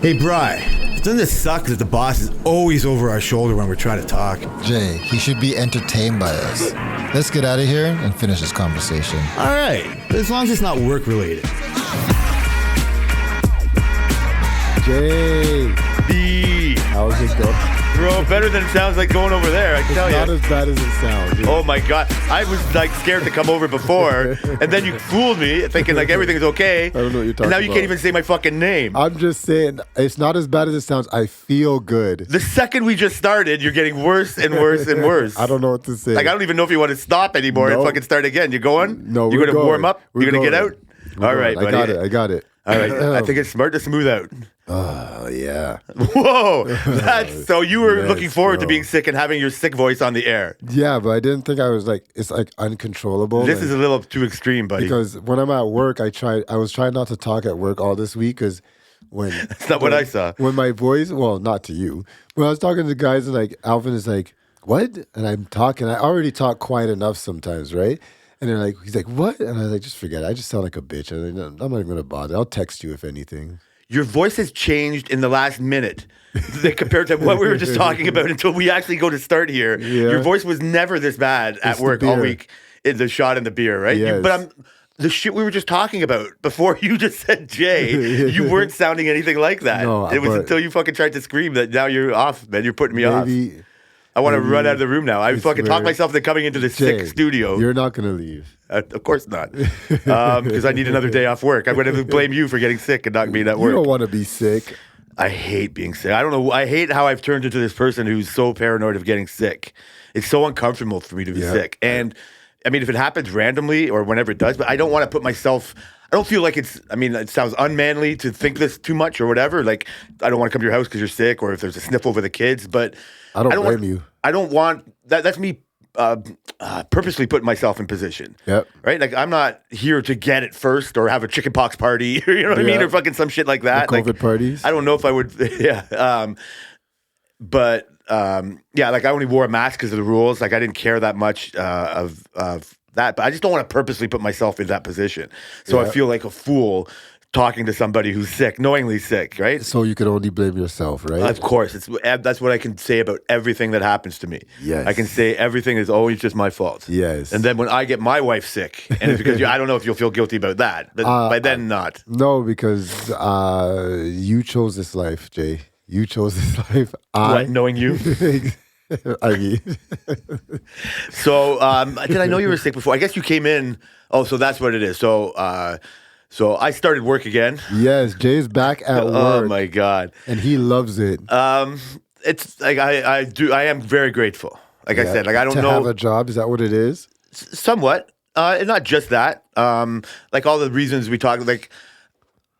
Hey, Bri, doesn't it suck that the boss is always over our shoulder when we're trying to talk? Jay, he should be entertained by us. Let's get out of here and finish this conversation. All right, as long as it's not work-related. Jay, how's it going? Bro, better than it sounds like going over there, I can tell you. It's not as bad as it sounds. Oh my God. I was like scared to come over before, and then you fooled me thinking like everything's okay. I don't know what you're talking And now you about. can't even say my fucking name. I'm just saying, it's not as bad as it sounds. I feel good. The second we just started, you're getting worse and worse and worse. I don't know what to say. Like, I don't even know if you want to stop anymore and No. fucking start again. You going? No, You're we're going to warm up? We're You're going to get out? We're All right, going. buddy. I got it. All right. I think it's smart to smooth out. Oh, yeah. Whoa. That's so you were Yes, looking forward to bro. being sick and having your sick voice on the air. Yeah, but I didn't think I was like, it's like uncontrollable. This like, is a little too extreme, buddy. because when I'm at work, I was trying not to talk at work all this week because when That's not what I saw. when my voice, well, not to you, when I was talking to guys and like Alvin is like, what? And I'm talking, I already talk quiet enough sometimes, right? And then like he's like, what? And I was like, just forget it. I just sound like a bitch. I'm not even gonna bother. I'll text you if anything. Your voice has changed in the last minute compared to what we were just talking about until we actually go to start here. Yeah. Your voice was never this bad at It's the work all beer. week. In the shot in the beer, right? Yes. The shit we were just talking about before you just said Jay, you weren't sounding anything like that. No, it was but- until you fucking tried to scream that now you're off, man. You're putting me off. Maybe I want to maybe run out of the room now. I fucking talked where- myself into coming into this Jay, sick studio. You're not gonna leave. Of course not. Because I need another day off work. I'm going to blame you for getting sick and not being at You work. don't want to be sick. I hate being sick. I don't know. I hate how I've turned into this person who's so paranoid of getting sick. It's so uncomfortable for me to be Yeah. sick. And I mean, if it happens randomly or whenever it does, but I don't want to put myself. I don't feel like it's. I mean, it sounds unmanly to think this too much or whatever. Like, I don't want to come to your house because you're sick, or if there's a sniffle for the kids. But I don't blame want, you. I don't want that. That's me. Purposely putting myself in position. Yep. Right? Like, I'm not here to get it first or have a chickenpox party, you know what I mean? Yeah. Or fucking some shit like that. The COVID Like, parties. I don't know if I would, yeah. Yeah, like I only wore a mask because of the rules. Like I didn't care that much of that, but I just don't want to purposely put myself in that position. So I Yeah. feel like a fool talking to somebody who's sick, knowingly sick, right? So you could only blame yourself, right? Of course, that's what I can say about everything that happens to me. Yes. I can say everything is always just my fault. Yes. And then when I get my wife sick, and it's because I don't know if you'll feel guilty about that, but by then not. No, because you chose this life, Jay. You chose this life. What, knowing you? I mean, So did I know you were sick before? I guess you came in. Oh, so that's what it is. So I started work again. yes, Jay's back at work, Oh my God. and he loves it. It's like I am very grateful. Like I Yeah. said, like I don't to know have a job. Is that what it is? somewhat. And not just that. Like all the reasons we talked, like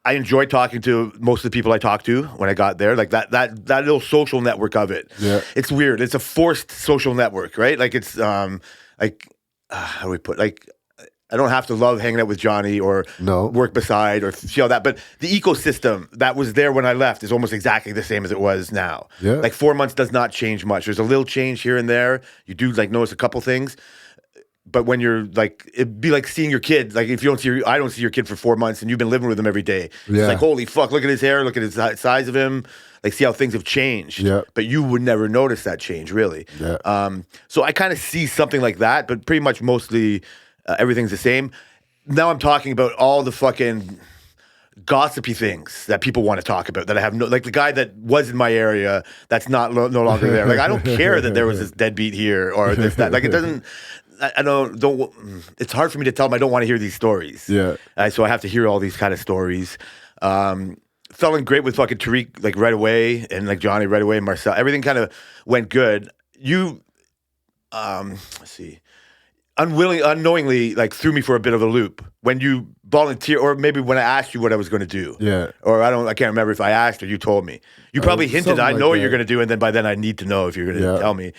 I enjoyed talking to most of the people I talked to when I got there. Like that little social network of it. Yeah. It's weird. It's a forced social network, right? Like it's like how do we put like I don't have to love hanging out with Johnny or No. work beside or see all that. But the ecosystem that was there when I left is almost exactly the same as it was now. Yeah. Like 4 months does not change much. There's a little change here and there. You do like notice a couple things. But when you're like, it'd be like seeing your kid. Like if you don't see I don't see your kid for 4 months and you've been living with him every day. Yeah. It's like, holy fuck, look at his hair, look at his size of him. Like see how things have changed. Yeah. But you would never notice that change really. Yeah. So I kind of see something like that, but pretty much mostly everything's the same. Now I'm talking about all the fucking gossipy things that people want to talk about that I have no, like the guy that was in my area that's not no longer there. Like I don't care that there was this deadbeat here or this that. Like it doesn't. I don't. It's hard for me to tell them I don't want to hear these stories. Yeah. So I have to hear all these kind of stories. Fell in great with fucking Tariq like right away, and like Johnny right away, and Marcel. Everything kind of went good. You, let's see, unknowingly like threw me for a bit of a loop when you volunteer, or maybe when I asked you what I was going to do. Yeah. Or I can't remember if I asked or you told me. You probably hinted something I like know what that. you're going to do, and then by then I need to know if you're going to Yeah. tell me.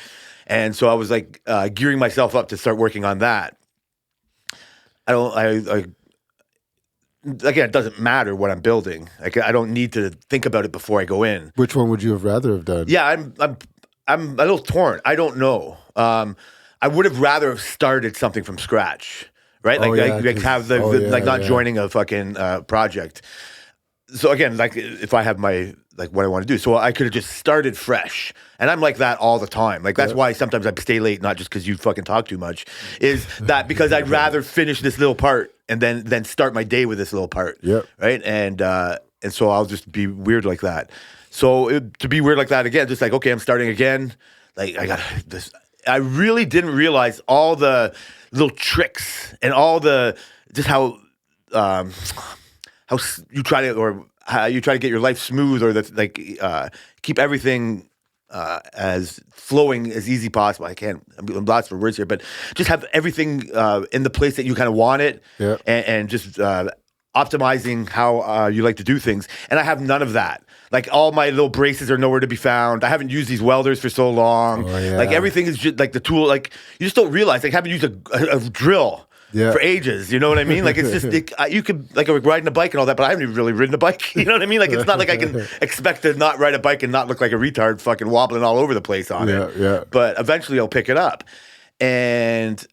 And so I was like gearing myself up to start working on that. Again, it doesn't matter what I'm building. Like I don't need to think about it before I go in. Which one would you have rather have done? Yeah, I'm a little torn. I don't know. I would have rather have started something from scratch, right? Like, Oh, yeah, like 'cause- have the, oh, the yeah, like not yeah. joining a fucking project. So again, like if I have my like what I want to do. So I could have just started fresh. And I'm like that all the time. Like that's why sometimes I stay late, not just because you fucking talk too much, is that because I'd rather finish this little part and then start my day with this little part. Yep. Right. And so I'll just be weird like that. So to be weird like that again, just like, okay, I'm starting again. Like I got this. I really didn't realize all the little tricks and all the, just how you try to, or how you try to get your life smooth, or that keep everything as flowing as easy possible. I'm lost for words here, but just have everything in the place that you kind of want it, and just optimizing how you like to do things. And I have none of that. Like all my little braces are nowhere to be found. I haven't used these welders for so long. Like everything is just like the tool. Like you just don't realize. Like I haven't used a drill for ages. You know what I mean? Like it's just you could like riding a bike and all that, but I haven't even really ridden a bike. You know what I mean? Like it's not like I can expect to not ride a bike and not look like a retard, fucking wobbling all over the place on it. Yeah. But eventually I'll pick it up, and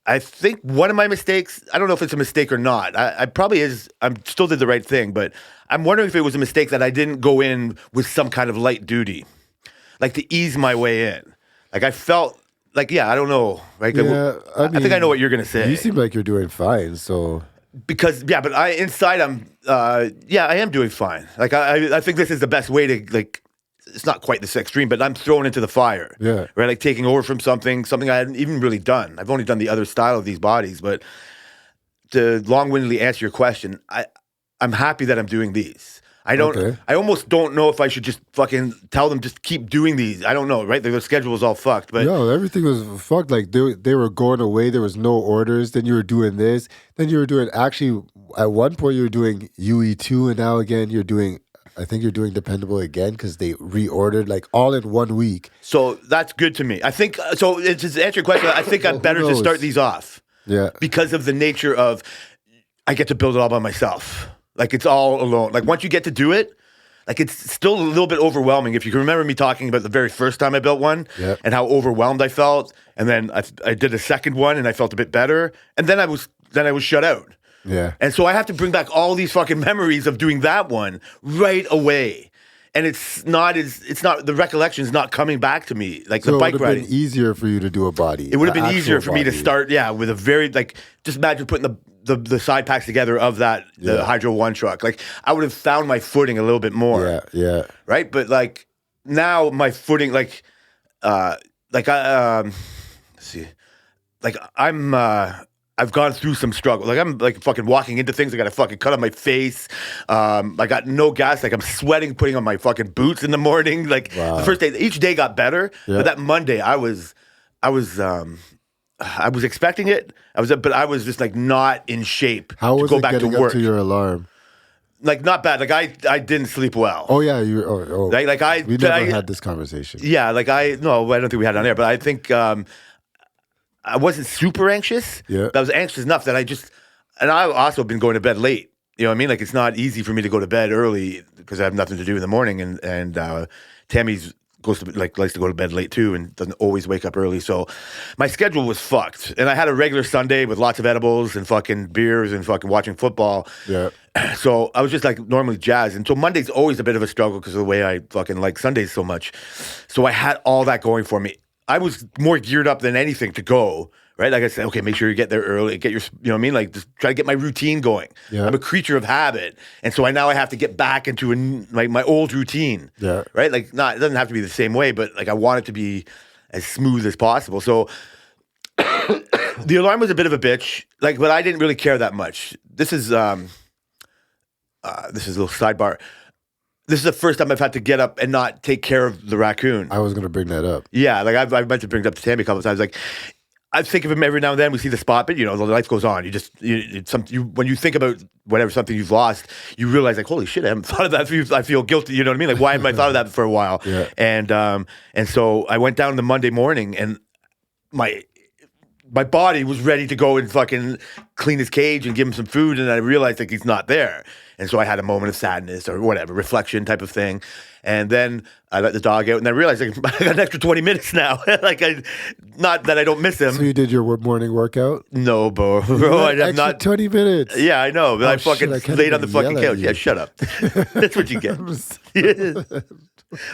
I think one of my mistakes, I don't know if it's a mistake or not. I probably is. I'm still did the right thing, but I'm wondering if it was a mistake that I didn't go in with some kind of light duty, like to ease my way in. Like I felt like, I don't know. Like I think I know what you're gonna say. You seem like you're doing fine. So because but inside I'm I am doing fine. Like I think this is the best way to like. It's not quite this extreme, but I'm thrown into the fire. Yeah. Right? Like taking over from something I hadn't even really done. I've only done the other style of these bodies, but to long-windedly answer your question, I'm happy that I'm doing these. I almost don't know if I should just fucking tell them just keep doing these. I don't know, right? Their schedule is all fucked. But everything was fucked. Like they were going away. There was no orders. Then you were doing this. Then you were doing, actually, at one point you were doing UE2, and now again I think you're doing Dependable again because they reordered like all in 1 week. So that's good to me. I think, so to answer your question, I think I'm better to start these off. Yeah. Because of the nature of, I get to build it all by myself. Like it's all alone. Like once you get to do it, like it's still a little bit overwhelming. If you can remember me talking about the very first time I built one and how overwhelmed I felt. And then I did a second one and I felt a bit better. And then I was shut out. Yeah. And so I have to bring back all these fucking memories of doing that one right away. And the recollection is not coming back to me. Like the bike riding. It would have been easier for you to do a body. It would have been easier for me to start, with a very, like, just imagine putting the side packs together of that, the Hydro One truck. Like, I would have found my footing a little bit more. Yeah. Right? But, like, now my footing, let's see. Like, I've gone through some struggle. Like I'm like fucking walking into things. I got a fucking cut on my face. I got no gas. Like I'm sweating, putting on my fucking boots in the morning. Like the first day, each day got better. But that Monday, I was expecting it. But I was just like not in shape to go back to work. Up to your alarm? Like not bad. Like I didn't sleep well. Oh yeah, we never had this conversation. Yeah, I don't think we had it on air. But I think. I wasn't super anxious. Yeah. But I was anxious enough that and I've also been going to bed late. You know what I mean? Like it's not easy for me to go to bed early because I have nothing to do in the morning. And Tammy's likes to go to bed late too and doesn't always wake up early. So my schedule was fucked. And I had a regular Sunday with lots of edibles and fucking beers and fucking watching football. Yeah. So I was just like normally jazzed. And so Monday's always a bit of a struggle because of the way I fucking like Sundays so much. So I had all that going for me. I was more geared up than anything to go, right? Like I said, okay, make sure you get there early, get your, you know what I mean? Like just try to get my routine going. Yeah. I'm a creature of habit. And so I have to get back into my old routine, right? Like it doesn't have to be the same way, but like I want it to be as smooth as possible. So the alarm was a bit of a bitch, like, but I didn't really care that much. This is a little sidebar. This is the first time I've had to get up and not take care of the raccoon. I was going to bring that up. Yeah, like I've meant to bring it up to Tammy a couple of times. Like I think of him every now and then. We see the spot, but the life goes on. When you think about something you've lost, you realize like, holy shit, I haven't thought of that. I feel guilty. You know what I mean? Like why haven't I thought of that for a while? Yeah. And so I went down the Monday morning and my body was ready to go and fucking clean his cage and give him some food, and I realized like he's not there. And so I had a moment of sadness or whatever, reflection type of thing. And then I let the dog out, and I realized like, I got an extra 20 minutes now. Not that I don't miss him. So you did your morning workout? No, bro. I have not. 20 minutes. Yeah, I know. But I shit, fucking I can't laid on the even fucking yell at couch. you. Yeah, shut up. That's what you get.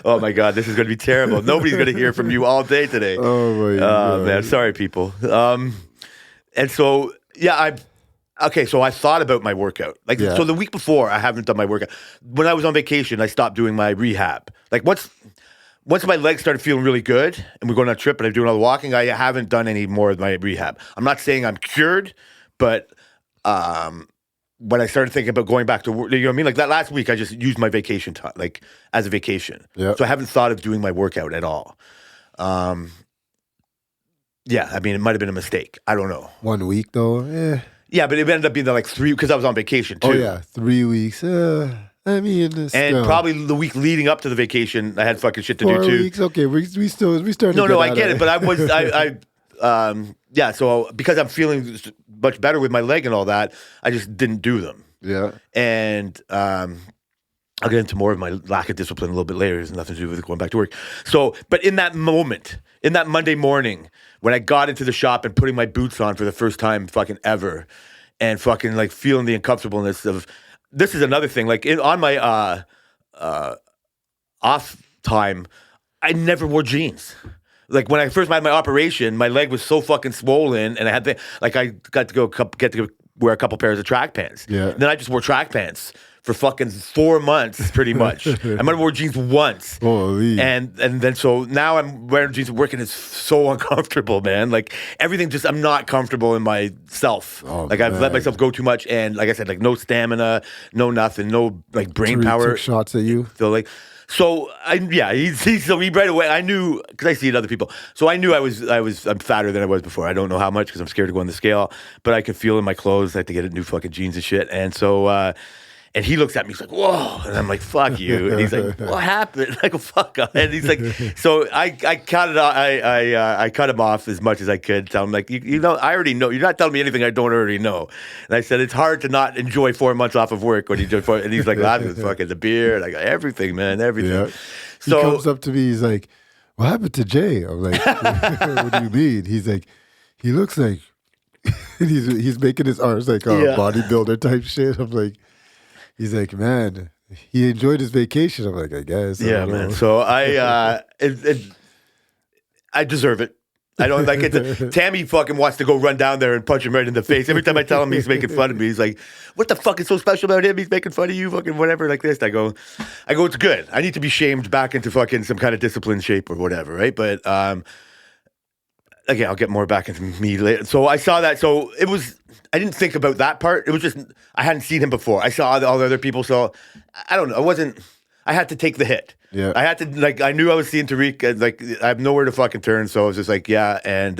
Oh my God, this is going to be terrible. Nobody's going to hear from you all day today. Oh my God. Man, sorry, people. And so, yeah, so I thought about my workout. So the week before, I haven't done my workout. When I was on vacation, I stopped doing my rehab. Like once my legs started feeling really good and we're going on a trip and I'm doing all the walking, I haven't done any more of my rehab. I'm not saying I'm cured, but when I started thinking about going back to work, you know what I mean? Like that last week, I just used my vacation time, like as a vacation. Yeah. So I haven't thought of doing my workout at all. Yeah, I mean, it might have been a mistake. I don't know. 1 week though? Yeah. Yeah, but it ended up being like 3 because I was on vacation too. Oh yeah, 3 weeks. I mean, And probably the week leading up to the vacation, I had fucking shit to 4 do too. weeks. Okay, we started. No, I get it, but I was yeah. So because I'm feeling much better with my leg and all that, I just didn't do them. Yeah. And I'll get into more of my lack of discipline a little bit later. It's nothing to do with going back to work. So, but in that moment, in that Monday morning, when I got into the shop and putting my boots on for the first time fucking ever, and fucking like feeling the uncomfortableness of, this is another thing, like on my off time, I never wore jeans. Like when I first had my operation, my leg was so fucking swollen, and I had I got to get to wear a couple pairs of track pants. Yeah. And then I just wore track pants for fucking 4 months, pretty much. I might have worn jeans once. Holy. And then so now I'm wearing jeans and working. It's so uncomfortable, man. Like everything just, I'm not comfortable in myself. Oh, like I've let man. myself go too much. And like I said, like no stamina, no nothing, no like brain power. Took shots at you. So he right away, I knew, because I see it in other people. So I knew I'm fatter than I was before. I don't know how much because I'm scared to go on the scale, but I could feel in my clothes. I had to get new fucking jeans and shit. And so, and he looks at me, he's like, whoa. And I'm like, fuck you. And he's like, what happened? I go, fuck off. And he's like, so I cut it off. I cut him off as much as I could. Tell him, like, you know, I already know. You're not telling me anything I don't already know. And I said, it's hard to not enjoy 4 months off of work when and he's like laughing with fucking the beer. And I go, everything, man, everything. Yeah. So he comes up to me, he's like, what happened to Jay? I'm like, what do you mean? He's like, he looks like, he's making his arms like a bodybuilder type shit. I'm like, he's like, man, he enjoyed his vacation. I'm like, I guess. Yeah, man. So I deserve it. I don't like it. Tammy fucking wants to go run down there and punch him right in the face. Every time I tell him he's making fun of me, he's like, what the fuck is so special about him? He's making fun of you, fucking whatever, like this. I go, it's good. I need to be shamed back into fucking some kind of discipline shape or whatever, right? But again, I'll get more back into me later. So I saw that. So it was, I didn't think about that part. It was just, I hadn't seen him before. I saw all the other people. So I don't know. I had to take the hit. Yeah. I had to, like, I knew I was seeing Tariq. Like, I have nowhere to fucking turn. So I was just like, yeah. And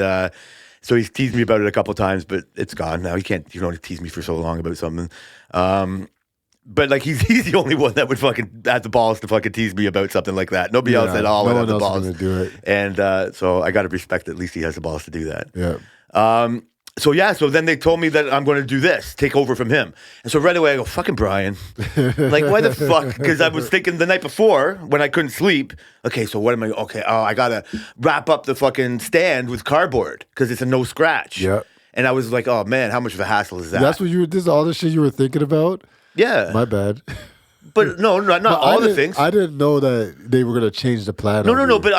so he's teased me about it a couple of times, but it's gone now. You can only tease me for so long about something. But like he's the only one that would fucking have the balls to fucking tease me about something like that. Nobody else at all would have the balls to do it. And so I got to respect that at least he has the balls to do that. Yeah. So then they told me that I'm going to do this, take over from him. And so right away I go, fucking Brian. Like, why the fuck? Because I was thinking the night before when I couldn't sleep, okay, so what am I, I got to wrap up the fucking stand with cardboard because it's a no scratch. Yeah. And I was like, oh man, how much of a hassle is that? That's what this is all the shit you were thinking about? Yeah. My bad. But no, not all the things. I didn't know that they were going to change the plan. No. But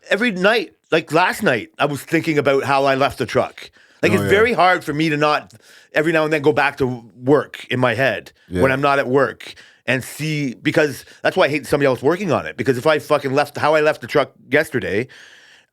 every night, like last night, I was thinking about how I left the truck. Like, it's very hard for me to not every now and then go back to work in my head when I'm not at work and see, because that's why I hate somebody else working on it. Because if I fucking left how I left the truck yesterday,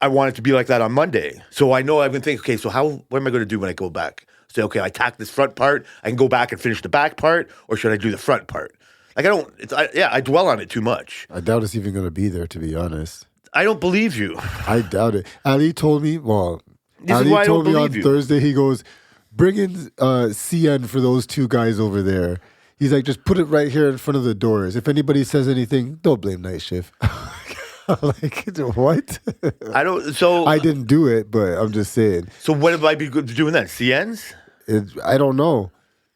I want it to be like that on Monday. So I know I'm going to think, okay, so what am I going to do when I go back? Say, okay, I tack this front part, I can go back and finish the back part, or should I do the front part? Like, I dwell on it too much. I doubt it's even going to be there, to be honest. I don't believe you. I doubt it. Ali told me, This is why I don't believe you. Thursday, he goes, bring in CN for those two guys over there. He's like, just put it right here in front of the doors. If anybody says anything, don't blame night shift. I'm like, what? I didn't do it, but I'm just saying. So what would I be doing then? CNs? I don't know.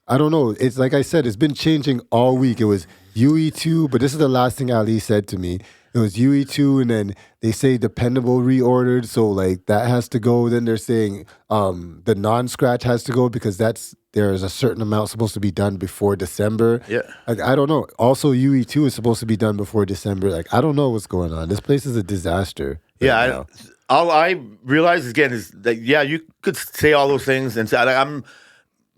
I don't know. It's like I said, it's been changing all week. It was UE2, but this is the last thing Ali said to me. It was UE2, and then they say dependable reordered, so like that has to go. Then they're saying the non-scratch has to go because there's a certain amount supposed to be done before December. Yeah. Like, I don't know. Also, UE2 is supposed to be done before December. Like, I don't know what's going on. This place is a disaster. Right now. All I realize again is that you could say all those things and say I'm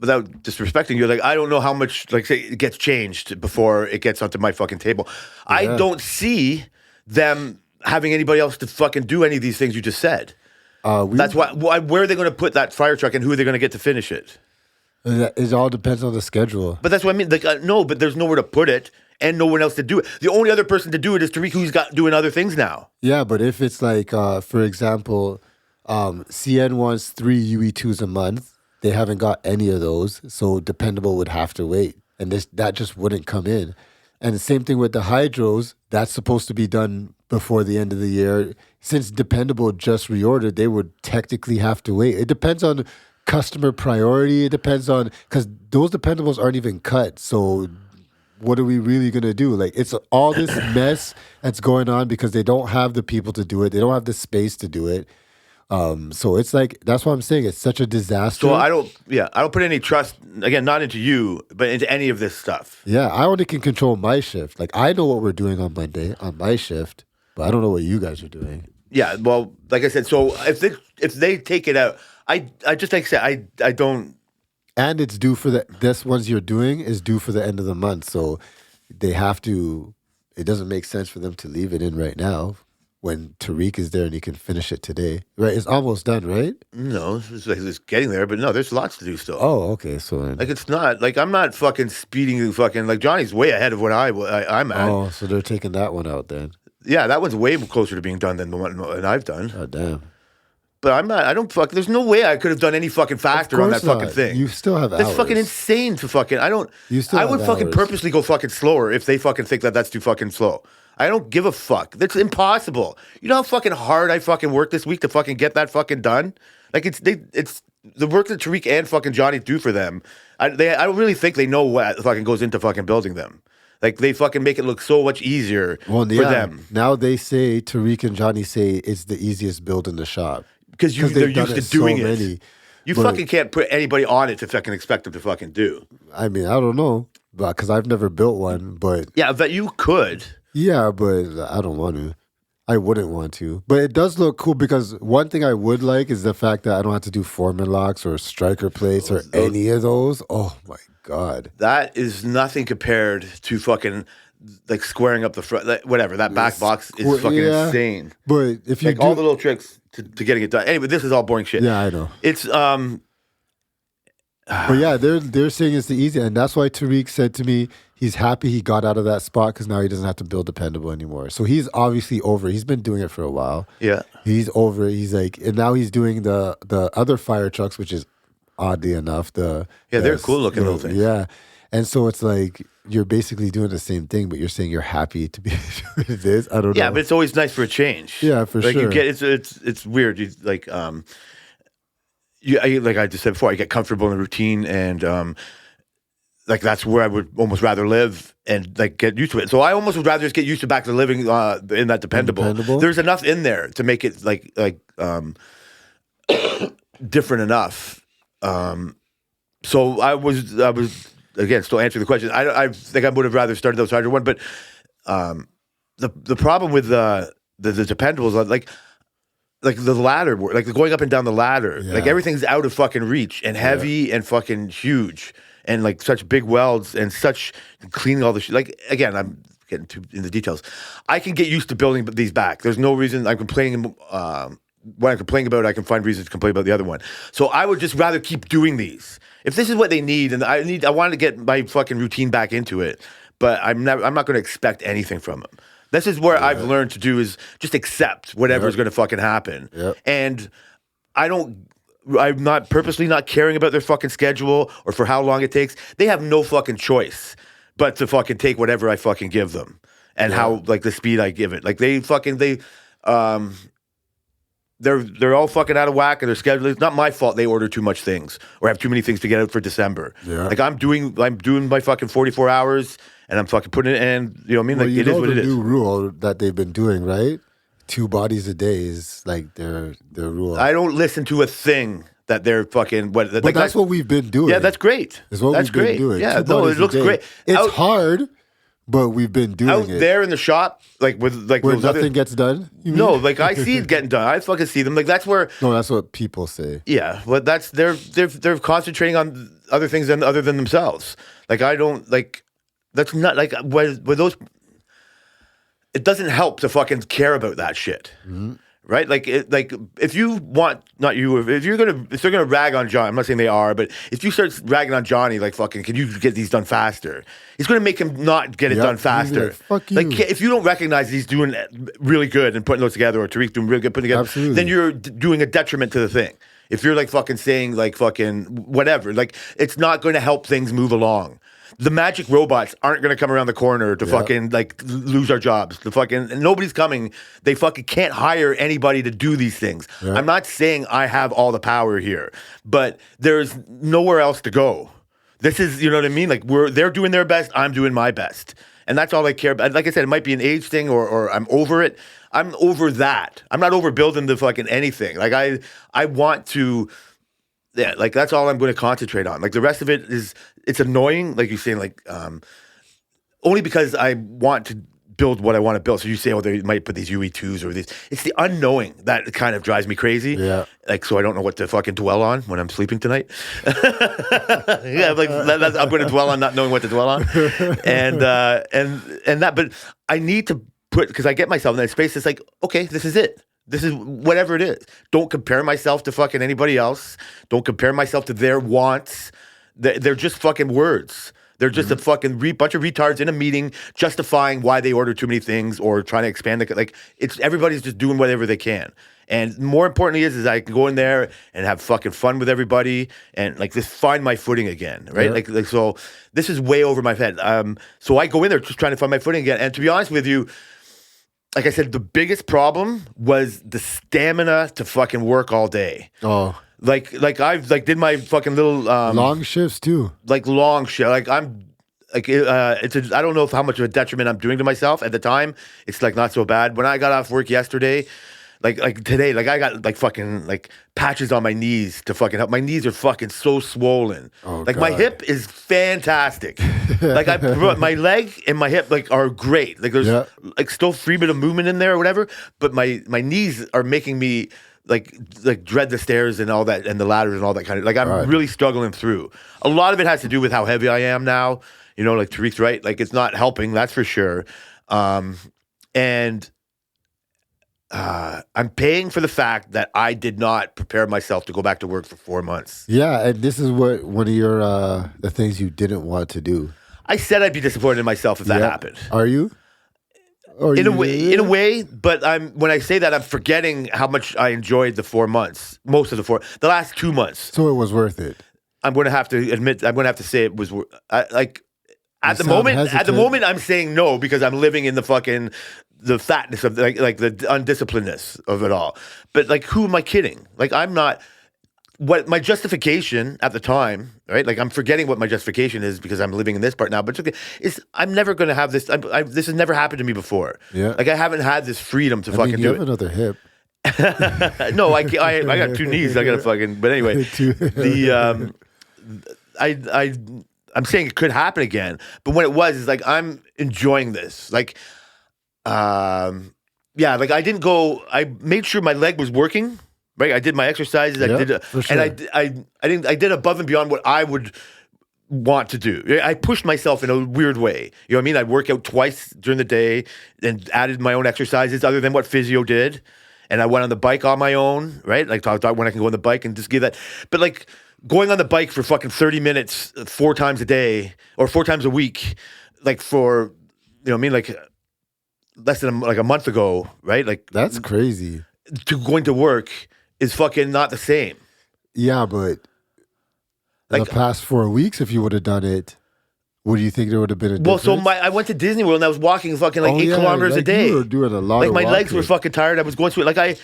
without disrespecting you. Like I don't know how much like say it gets changed before it gets onto my fucking table. Yeah. I don't see them having anybody else to fucking do any of these things you just said. That's why. Where are they going to put that fire truck and who are they going to get to finish it? It all depends on the schedule. But that's what I mean. Like, no, but there's nowhere to put it and no one else to do it. The only other person to do it is Tariq, who's got doing other things now. Yeah, but if it's like, for example, CN wants 3 UE2s a month. They haven't got any of those, so Dependable would have to wait. And that just wouldn't come in. And the same thing with the hydros. That's supposed to be done before the end of the year. Since Dependable just reordered, they would technically have to wait. It depends on customer priority. It depends on, because those Dependables aren't even cut. So what are we really going to do? Like, it's all this mess that's going on because they don't have the people to do it. They don't have the space to do it. So it's like, that's what I'm saying. It's such a disaster. So I don't put any trust, again, not into you, but into any of this stuff. Yeah, I only can control my shift. Like, I know what we're doing on Monday on my shift, but I don't know what you guys are doing. Yeah, well, like I said, so if they take it out, I just like I said, I don't. And it's due for this ones you're doing is due for the end of the month. So they have to, it doesn't make sense for them to leave it in right now when Tariq is there and he can finish it today. Right? It's almost done, right? No, it's getting there, but no, there's lots to do still. Oh, okay. So like it's not, like I'm not fucking speeding fucking, like Johnny's way ahead of what I'm at. Oh, so they're taking that one out then. Yeah, that one's way closer to being done than the one that I've done. Oh, damn. But I'm not, I don't fuck, there's no way I could have done any fucking faster on that fucking thing. You still have hours. That's fucking insane to fucking, I would have fucking hours. purposely go fucking slower if they fucking think that that's too fucking slow. I don't give a fuck. That's impossible. You know how fucking hard I fucking worked this week to fucking get that fucking done? Like it's the work that Tariq and fucking Johnny do for them. I don't really think they know what fucking goes into fucking building them. Like they fucking make it look so much easier for them. Now they say, Tariq and Johnny say it's the easiest build in the shop. Because they're used to doing so it. Many, you fucking can't put anybody on it to fucking expect them to fucking do. I mean, I don't know, because I've never built one, but yeah, but you could. Yeah, but I don't want to. I wouldn't want to. But it does look cool because one thing I would like is the fact that I don't have to do foreman locks or striker plates or any of those. Oh my God. That is nothing compared to fucking like squaring up the front, like, whatever. That back box is fucking insane. But if you like all the little tricks to getting it done. Anyway, this is all boring shit. Yeah, I know. It's but yeah, they're saying it's the easy, and that's why Tariq said to me he's happy he got out of that spot because now he doesn't have to build Dependable anymore. So he's obviously over. He's been doing it for a while. Yeah, he's over. He's like, and now he's doing the other fire trucks, which is oddly enough they're cool looking little things. Yeah, and so it's like you're basically doing the same thing, but you're saying you're happy to be doing this. I don't know. Yeah, but it's always nice for a change. Yeah, for like sure. You get it's weird. You like like I just said before, I get comfortable in the routine and like that's where I would almost rather live and like get used to it. So I almost would rather just get used to back to living in that Dependable. There's enough in there to make it like different enough. So I was again still answering the question. I think I would have rather started those harder one, but the problem with the Dependables like the ladder, like the going up and down the ladder, like everything's out of fucking reach and heavy and fucking huge and like such big welds and such cleaning all the shit. Like again, I'm getting too in the details. I can get used to building these back. There's no reason I'm complaining. When I'm complaining about it, I can find reasons to complain about the other one. So I would just rather keep doing these. If this is what they need, and I wanted to get my fucking routine back into it, but I'm not going to expect anything from them. This is where I've learned to do is just accept whatever's going to fucking happen. Yep. And I'm not purposely not caring about their fucking schedule or for how long it takes. They have no fucking choice but to fucking take whatever I fucking give them and how like the speed I give it. Like they're all fucking out of whack and their schedule. It's not my fault they order too much things or have too many things to get out for December. Yeah. Like I'm doing my fucking 44 hours and I'm fucking putting it in. You know what I mean? Well, Like you it is know what the it is. new rule that they've been doing, right? 2 bodies a day is like their rule. I don't listen to a thing that they're fucking what. but that's what we've been doing. Yeah, that's great. It's what that's we've great. been doing. Yeah, 2 no, bodies it looks a day. great. It's hard, but we've been doing Out it. there in the shop, like with like Where those nothing other, gets done? You no, mean? like I see it getting done. I fucking see them. Like that's where. No, that's what people say. Yeah, well, that's they're concentrating on other things other than themselves. Like I don't like. That's not like with those. It doesn't help to fucking care about that shit, right? Like if you want, not you, if they're gonna rag on John. I'm not saying they are, but if you start ragging on Johnny, like fucking, can you get these done faster? It's gonna make him not get it Yep, done he's gonna be faster. like, "Fuck you." Like if you don't recognize he's doing really good and putting those together, or Tariq doing really good putting together, Absolutely. then you're doing a detriment to the thing. If you're like fucking saying like fucking whatever, like it's not going to help things move along. The magic robots aren't going to come around the corner to fucking like lose our jobs. The fucking and nobody's coming. They fucking can't hire anybody to do these things. Yeah. I'm not saying I have all the power here, but there's nowhere else to go. This is, you know what I mean? Like they're doing their best. I'm doing my best. And that's all I care about. Like I said, it might be an age thing or I'm over it. I'm over that. I'm not overbuilding the fucking anything. Like I want to, yeah, like that's all I'm going to concentrate on. Like the rest of it it's annoying. Like you're saying, like, only because I want to build what I want to build. So you say, oh, they might put these UE2s or these. It's the unknowing that kind of drives me crazy. Yeah. Like, so I don't know what to fucking dwell on when I'm sleeping tonight. Yeah, like I'm going to dwell on not knowing what to dwell on, and that. But I need to put because I get myself in that space. It's like, okay, this is it. This is whatever it is. Don't compare myself to fucking anybody else. Don't compare myself to their wants. They're just fucking words. They're just a fucking bunch of retards in a meeting justifying why they order too many things or trying to expand the like. It's everybody's just doing whatever they can. And more importantly is I can go in there and have fucking fun with everybody and like just find my footing again, right? Yeah. Like so. This is way over my head. So I go in there just trying to find my footing again. And to be honest with you, like I said, the biggest problem was the stamina to fucking work all day. Oh, Like I've like did my fucking little long shifts too. like long shit. Like I'm like I don't know how much of a detriment I'm doing to myself at the time. It's like not so bad. When I got off work yesterday, like today, like I got like fucking like patches on my knees to fucking help. My knees are fucking so swollen. Oh, like my God. hip is fantastic. Like my leg and my hip like are great. Like there's like still free bit of movement in there or whatever. But my knees are making me like dread the stairs and all that and the ladders and all that kind of like I'm Right. really struggling through. A lot of it has to do with how heavy I am now. You know, like Tariq's right. Like it's not helping, that's for sure. And I'm paying for the fact that I did not prepare myself to go back to work for 4 months. Yeah, and this is what one of your the things you didn't want to do. I said I'd be disappointed in myself if that Yeah. happened. Are you? Or In a you- way, but when I say that, I'm forgetting how much I enjoyed the 4 months. The last 2 months. So it was worth it. I'm going to have to admit. I'm going to have to say it was like at the sound moment. At the hesitant. moment, I'm saying no because I'm living in the fucking the fatness of like the undisciplinedness of it all. But like, who am I kidding? Like, I'm not. What my justification at the time, right? Like, I'm forgetting what my justification is because I'm living in this part now. But it's okay. I'm never going to have this. This has never happened to me before. Yeah. Like, I haven't had this freedom to I fucking mean, you do have it. another hip. No, I got 2 knees. I got to fucking. But anyway, the I'm saying it could happen again. But when it was, it's like I'm enjoying this. Like, yeah, like I didn't go. I made sure my leg was working. Right, I did my exercises. I Yeah, did, for sure. and I did above and beyond what I would want to do. I pushed myself in a weird way. You know what I mean? I'd work out twice during the day and added my own exercises other than what physio did. And I went on the bike on my own, right? Like talked about when I can go on the bike and just give that. But like going on the bike for fucking 30 minutes 4 times a day or 4 times a week, like for, you know what I mean? Like less than like a month ago, right? Like That's crazy. to going to work is fucking not the same. Yeah, but Like- the past 4 weeks, if you would have done it, would you think there would have been a Well, difference? so I went to Disney World and I was walking fucking like 8 kilometers a like day. You were doing a lot Like of my legs walking. were fucking tired. I was going through it. Like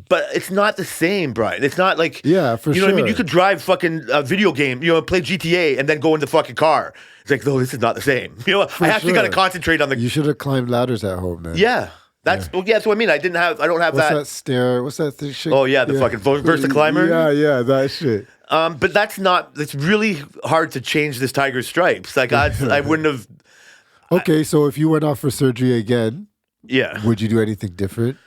But it's not the same, Brian. It's not like Yeah, for you know what I mean. sure. You could drive fucking a video game, play GTA, and then go in the fucking car. It's like, no, this is not the same. I actually got to sure. concentrate on the. You should have climbed ladders at home, then. Yeah, that's what I mean. I don't have What's that. that stair? What's that thing? Shit? Oh yeah, the fucking Versa climber. Yeah, that shit. But that's not. It's really hard to change this tiger's stripes. Like I wouldn't have. Okay, so if you went off for surgery again, Yeah, would you do anything different?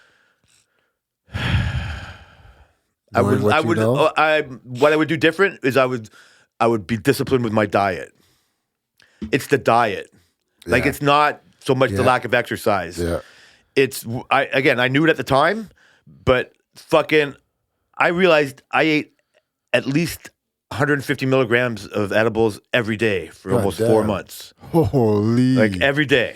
I would. Knowing I what you would. know? What I would do different is I would be disciplined with my diet. It's the diet. Like Yeah. it's not so much the Yeah. lack of exercise. Yeah. It's I knew it at the time, but fucking I realized I ate at least 150 milligrams of edibles every day for almost 4 damn. months. Holy. Like every day.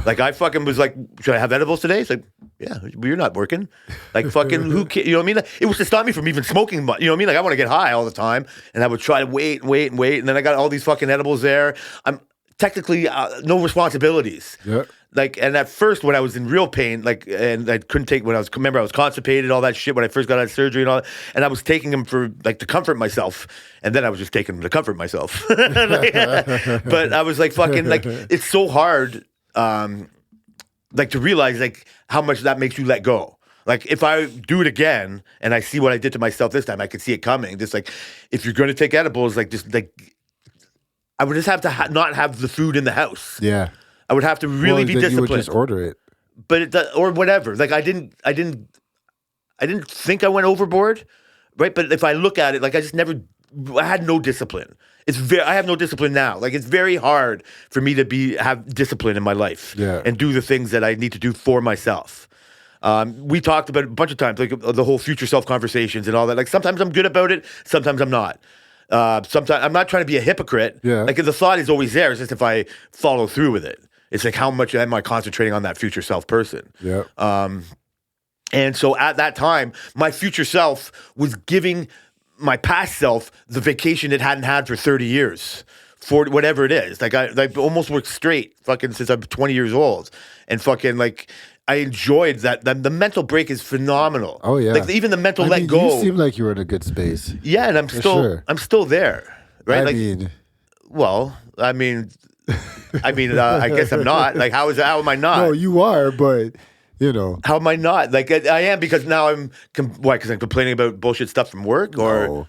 Like I fucking was like, should I have edibles today? It's like, yeah, well, you're not working. Like fucking who cares? You know what I mean? It was to stop me from even smoking. You know what I mean? Like I want to get high all the time, and I would try to wait, and then I got all these fucking edibles there. I'm technically no responsibilities. Yeah. Like, and at first when I was in real pain, like, and I couldn't take, remember I was constipated, all that shit when I first got out of surgery and all that, and I was taking them for, like, to comfort myself, and then I was just taking them to comfort myself. But I was like, fucking, like, it's so hard, like, to realize, like, how much that makes you let go. Like, if I do it again, and I see what I did to myself this time, I can see it coming. Just like, if you're going to take edibles, like, just, like, I would just have to not have the food in the house. Yeah. I would have to really be then disciplined. You would just order it. But or whatever. Like I didn't think I went overboard, right? But if I look at it, like I had no discipline. I have no discipline now. Like it's very hard for me to have discipline in my life and do the things that I need to do for myself. We talked about it a bunch of times, like the whole future self conversations and all that. Like sometimes I'm good about it, sometimes I'm not. Sometimes I'm not trying to be a hypocrite. Yeah. Like the thought is always there. It's just if I follow through with it. It's like how much am I concentrating on that future self person? Yeah. And so at that time, my future self was giving my past self the vacation it hadn't had for 30 years, for whatever it is. Like I almost worked straight fucking since I'm 20 years old, and fucking like I enjoyed that. The mental break is phenomenal. Oh yeah. Like even the mental I let mean, go. You seem like you were in a good space. Yeah, and I'm still there, right? I mean, I guess I'm not. Like, how am I not? no, you are, but you know, How am I not? Like, I am because now I'm. Why? Because I'm complaining about bullshit stuff from work, or no.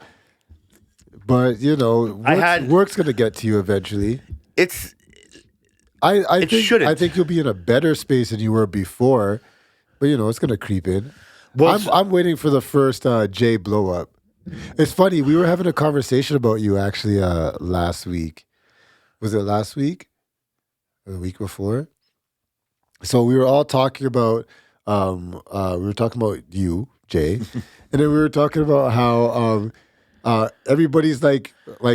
But you know, work's gonna get to you eventually. it's. I It think shouldn't. I think you'll be in a better space than you were before, but you know, it's gonna creep in. Well, I'm waiting for the first Jay blow up. It's funny. We were having a conversation about you actually last week. Was it last week? Or the week before? So we were all talking about you, Jay, and then we were talking about how everybody's like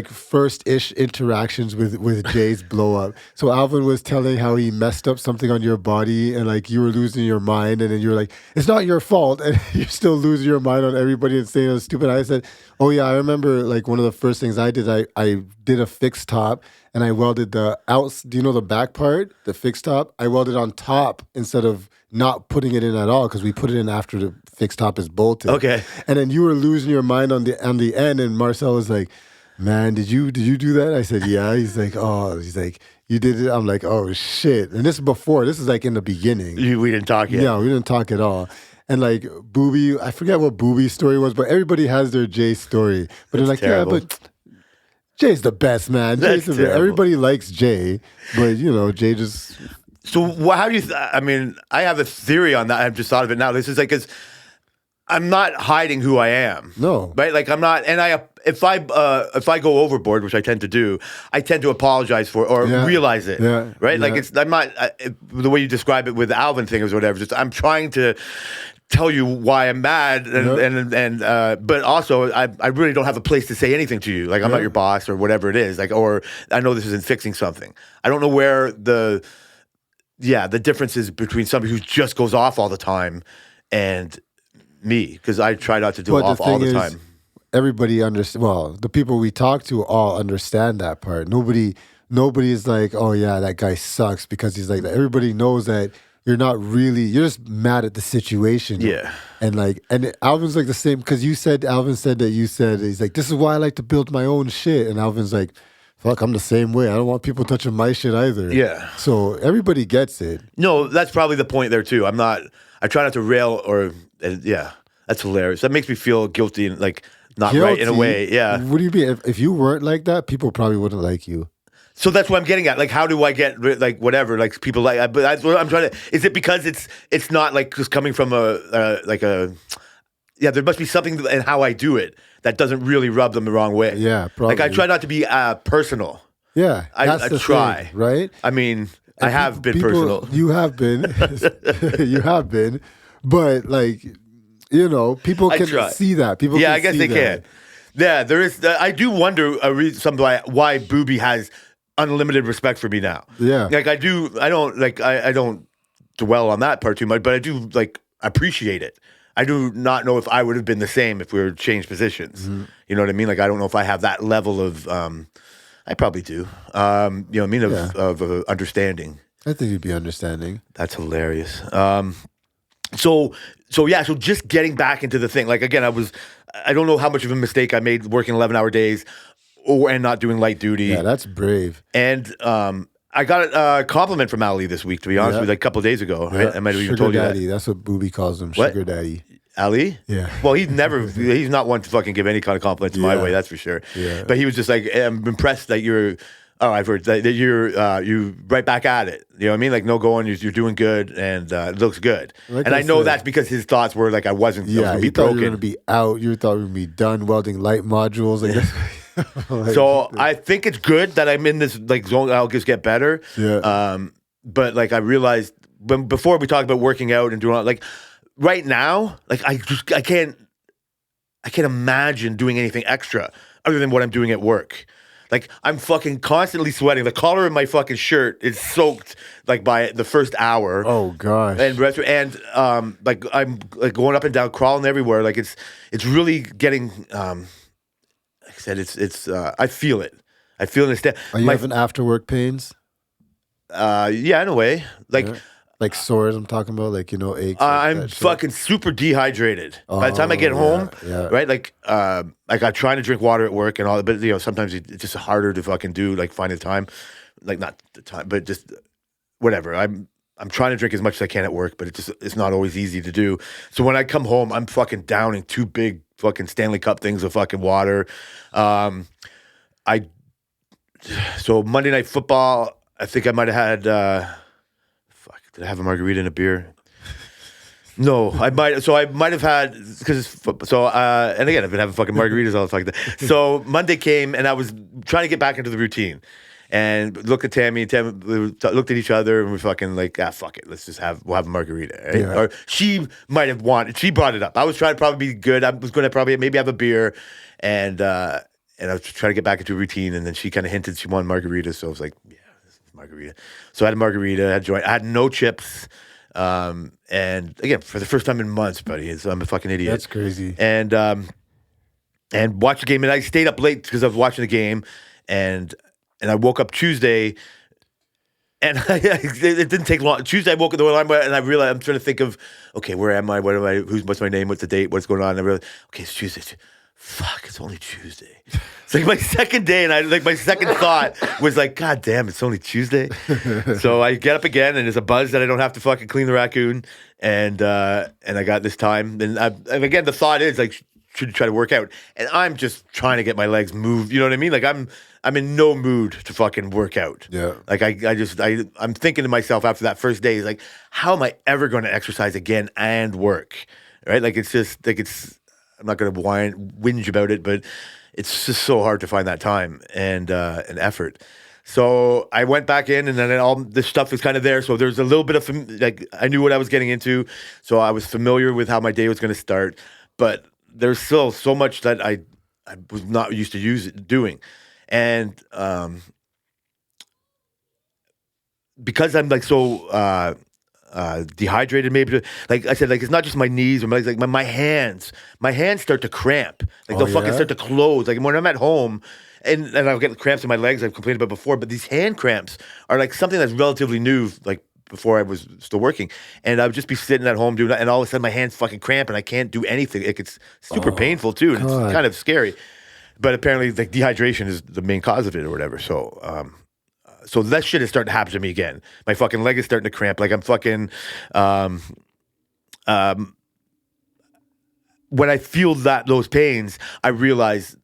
first-ish interactions with Jay's blow up. So Alvin was telling how he messed up something on your body and like you were losing your mind, and then you were like, it's not your fault, and you're still losing your mind on everybody and saying it was stupid. I said, oh yeah, I remember like one of the first things I did, I did a fixed top and I welded the outs. Do you know the back part, the fixed top? I welded on top instead of not putting it in at all because we put it in after the fixed top is bolted. Okay. And then you were losing your mind on the end, and Marcel was like, "Man, did you do that?" I said, "Yeah." He's like, "You did it." I'm like, "Oh shit!" And this is before. This is like in the beginning. we didn't talk yet. Yeah, we didn't talk at all. And like Booby, I forget what Booby's story was, but everybody has their Jay story. But they're like, terrible. yeah, but Jay's the best, man. That's Jay's terrible. everybody likes Jay, but you know, Jay just. So how do you? I mean, I have a theory on that. I've just thought of it now. This is like because I'm not hiding who I am. No. Right? Like I'm not. And if I go overboard, which I tend to do, I tend to apologize for or Yeah. realize it. Yeah. Right? Like Yeah. I'm not the way you describe it with the Alvin thing or whatever. Just I'm trying to tell you why I'm mad and but also I really don't have a place to say anything to you. Like I'm not your boss or whatever it is. Like or I know this isn't fixing something. I don't know where the differences between somebody who just goes off all the time and me, because I try not to do But off all the time. Everybody understands. Well, the people we talk to all understand that part. Nobody is like, oh yeah, that guy sucks because he's like that. Everybody knows that you're not really, you're just mad at the situation. Yeah. And Alvin's like the same, because Alvin said that you said, he's like, this is why I like to build my own shit. And Alvin's like, fuck, I'm the same way. I don't want people touching my shit either. Yeah. So everybody gets it. No, that's probably the point there too. I try not to rail yeah, that's hilarious. That makes me feel guilty and like not right in a way. Yeah. What do you mean? If you weren't like that, people probably wouldn't like you. So that's what I'm getting at. Like, how do I get like whatever? Like people like, but that's what I'm trying to. Is it because it's not like just coming from yeah? There must be something in how I do it that doesn't really rub them the wrong way. Yeah, probably. Like I try not to be personal. Yeah, I try. thing, right? I mean, I have been personal. You have been, you have been, but like, you know, people can see that. People, yeah, can I guess see they that. can. Yeah, there is. I do wonder something why Booby has unlimited respect for me now. Yeah. Like I don't dwell on that part too much, but I do like appreciate it. I do not know if I would have been the same if we were changed positions. Mm-hmm. You know what I mean? Like I don't know if I have that level of I probably do. You know what I mean of understanding. I think you'd be understanding. That's hilarious. So just getting back into the thing. Like again, I don't know how much of a mistake I made working 11-hour days and not doing light duty. Yeah, that's brave. And I got a compliment from Ali this week, to be honest with you, like a couple of days ago. Yeah. Right? I might have even Sugar told you daddy. that. That's what Booby calls him. What? Sugar daddy. Ali? Yeah. Well, he's not one to fucking give any kind of compliments my way, that's for sure. Yeah. But he was just like, I'm impressed that I've heard that you right back at it. You know what I mean? Like, no going, you're doing good, and it looks good. Like and I I know said, that's because his thoughts were like, I was going Yeah, to be you thought you broken. were going to be out. You thought we were going to be done welding light modules. Like, like, So I think it's good that I'm in this like zone. I'll just get better. Yeah. But like I realized before we talked about working out and doing all, like right now, like I can't imagine doing anything extra other than what I'm doing at work. Like I'm fucking constantly sweating. The collar of my fucking shirt is soaked like by the first hour. Oh gosh. And like I'm like going up and down, crawling everywhere. Like it's really getting. Like I said, it's. I feel it. I feel it. Are you having after work pains? Yeah, in a way. Like. Yeah. Like sores, I'm talking about, like, you know, aches. I'm fucking super dehydrated. By the time I get home, right? Like I'm trying to drink water at work and all that, but you know, sometimes it's just harder to fucking do, like find the time, like not the time, but just whatever. I'm trying to drink as much as I can at work, but it's not always easy to do. So when I come home, I'm fucking downing 2 big fucking Stanley Cup things of fucking water. So Monday Night Football, I think I might have had. Did I have a margarita and a beer? No, I might. So I might have had and again, I've been having fucking margaritas all the fucking day. So Monday came, and I was trying to get back into the routine, and looked at Tammy. And Tammy looked at each other, and we fucking like, fuck it, we'll have a margarita. Right? Yeah. Or she might have wanted. She brought it up. I was trying to probably be good. I was going to probably maybe have a beer, and I was trying to get back into a routine, and then she kind of hinted she wanted margaritas, so I was like, yeah. Margarita. So I had a margarita, I had joint. I had no chips. And again, for the first time in months, buddy, so I'm a fucking idiot. That's crazy. And watched the game, and I stayed up late because I was watching the game, and I woke up Tuesday, and it didn't take long. Tuesday I woke up the alarm, and I realized I'm trying to think of, okay, where am I? What am I? What's my name? What's the date? What's going on? And I realized, okay, it's Tuesday. Fuck, it's only Tuesday. It's like my second day, and my second thought was like, God damn, it's only Tuesday. So I get up again, and there's a buzz that I don't have to fucking clean the raccoon, and I got this time. And again, the thought is like, should you try to work out? And I'm just trying to get my legs moved. You know what I mean? Like I'm in no mood to fucking work out. Yeah. Like I'm thinking to myself after that first day, like, how am I ever going to exercise again and work? Right? Like it's just like I'm not going to whinge about it, but it's just so hard to find that time and effort. So I went back in, and then all this stuff was kind of there. So there's a little bit of like I knew what I was getting into, so I was familiar with how my day was going to start. But there's still so much that I was not used to doing, and because I'm like so. Dehydrated, maybe. Like I said, like it's not just my knees or my hands. My hands start to cramp. Like they'll fucking start to close. Like when I'm at home, and I'll get cramps in my legs. I've complained about before, but these hand cramps are like something that's relatively new. Like before I was still working, and I would just be sitting at home doing that, and all of a sudden my hands fucking cramp, and I can't do anything. It gets super painful too, and God. it's kind of scary. But apparently, like dehydration is the main cause of it or whatever. So, so that shit is starting to happen to me again. My fucking leg is starting to cramp. Like I'm fucking, when I feel those pains, I realize,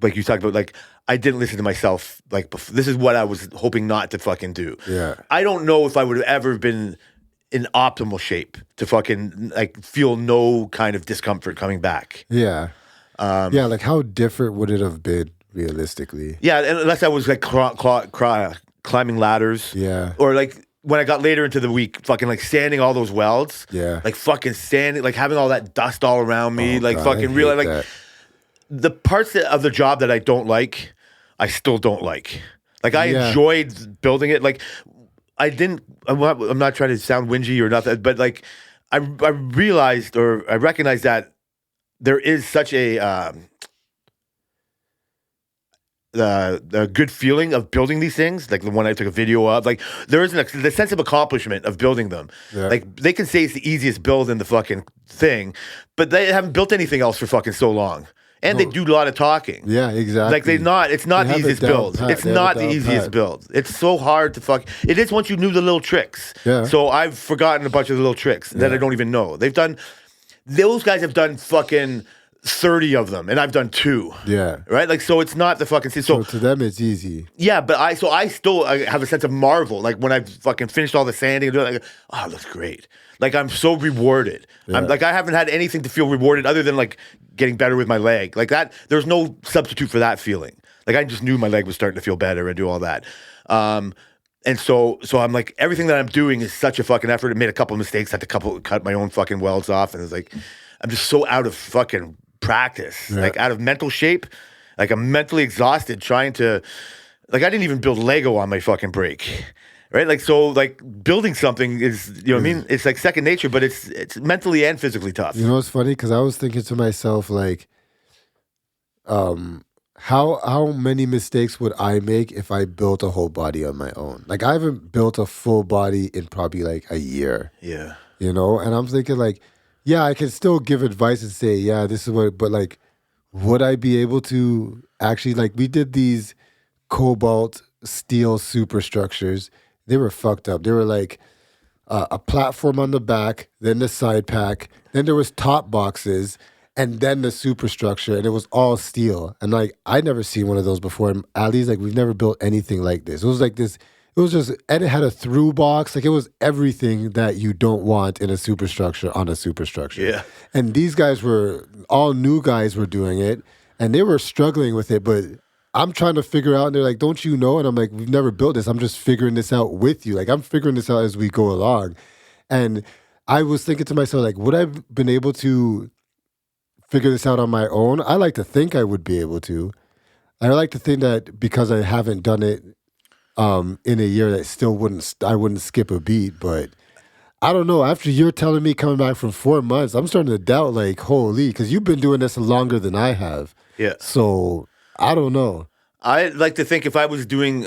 like you talked about, like I didn't listen to myself. Like this is what I was hoping not to fucking do. Yeah. I don't know if I would have ever been in optimal shape to fucking like feel no kind of discomfort coming back. Yeah. Yeah, like how different would it have been realistically? Yeah, unless I was like climbing ladders. Yeah. Or like when I got later into the week, fucking like sanding all those welds. Yeah. Like fucking sanding, like having all that dust all around me. Oh, like God, fucking I real, hate like that. the parts of the job that I don't like, I still don't like. Like I Yeah. enjoyed building it. Like I'm not trying to sound whingy or nothing, but like I realized or I recognized that there is such a the good feeling of building these things, like the one I took a video of. Like there is the sense of accomplishment of building them. Yeah. Like they can say it's the easiest build in the fucking thing, but they haven't built anything else for fucking so long, and they do a lot of talking. Yeah, exactly. Like it's not They the have it easiest down build. pat. It's They have not it the down easiest pat. build. It's so hard to fuck. It is once you knew the little tricks. Yeah. So I've forgotten a bunch of the little tricks that I don't even know. Those guys have done fucking 30 of them, and I've done 2. Yeah. Right? Like, so it's not the fucking... So to them, it's easy. Yeah, but I still have a sense of marvel. Like when I fucking finished all the sanding and doing it, like, oh, it looks great. Like I'm so rewarded. Yeah. I haven't had anything to feel rewarded other than like getting better with my leg. Like that, there's no substitute for that feeling. Like I just knew my leg was starting to feel better and do all that. And so I'm like, everything that I'm doing is such a fucking effort. I made a couple of mistakes, had to cut my own fucking welds off, and it's like, I'm just so out of fucking practice, like out of mental shape. Like I'm mentally exhausted trying to, like I didn't even build Lego on my fucking break, right? Like so, like building something is, you know what I mean? It's like second nature, but it's mentally and physically tough. You know what's funny? Because I was thinking to myself, like, how many mistakes would I make if I built a whole body on my own? Like I haven't built a full body in probably like a year. Yeah. You know, and I'm thinking like, yeah, I can still give advice and say, yeah, this is what, but like, would I be able to actually, like, we did these cobalt steel superstructures. They were fucked up. They were like a platform on the back, then the side pack, then there was top boxes, and then the superstructure, and it was all steel. And like, I'd never seen one of those before. And Ali's like, we've never built anything like this. It was like this. It was just, and it had a through box. Like it was everything that you don't want in a superstructure on a superstructure. Yeah. And these guys were, all new guys were doing it, and they were struggling with it. But I'm trying to figure out, and they're like, don't you know? And I'm like, we've never built this. I'm just figuring this out with you. Like I'm figuring this out as we go along. And I was thinking to myself, like, would I have been able to figure this out on my own? I like to think I would be able to. I like to think that because I haven't done it in a year, that still I wouldn't skip a beat. But I don't know. After you're telling me coming back from 4 months, I'm starting to doubt, like, holy, because you've been doing this longer than I have. Yeah. So I don't know. I like to think if I was doing,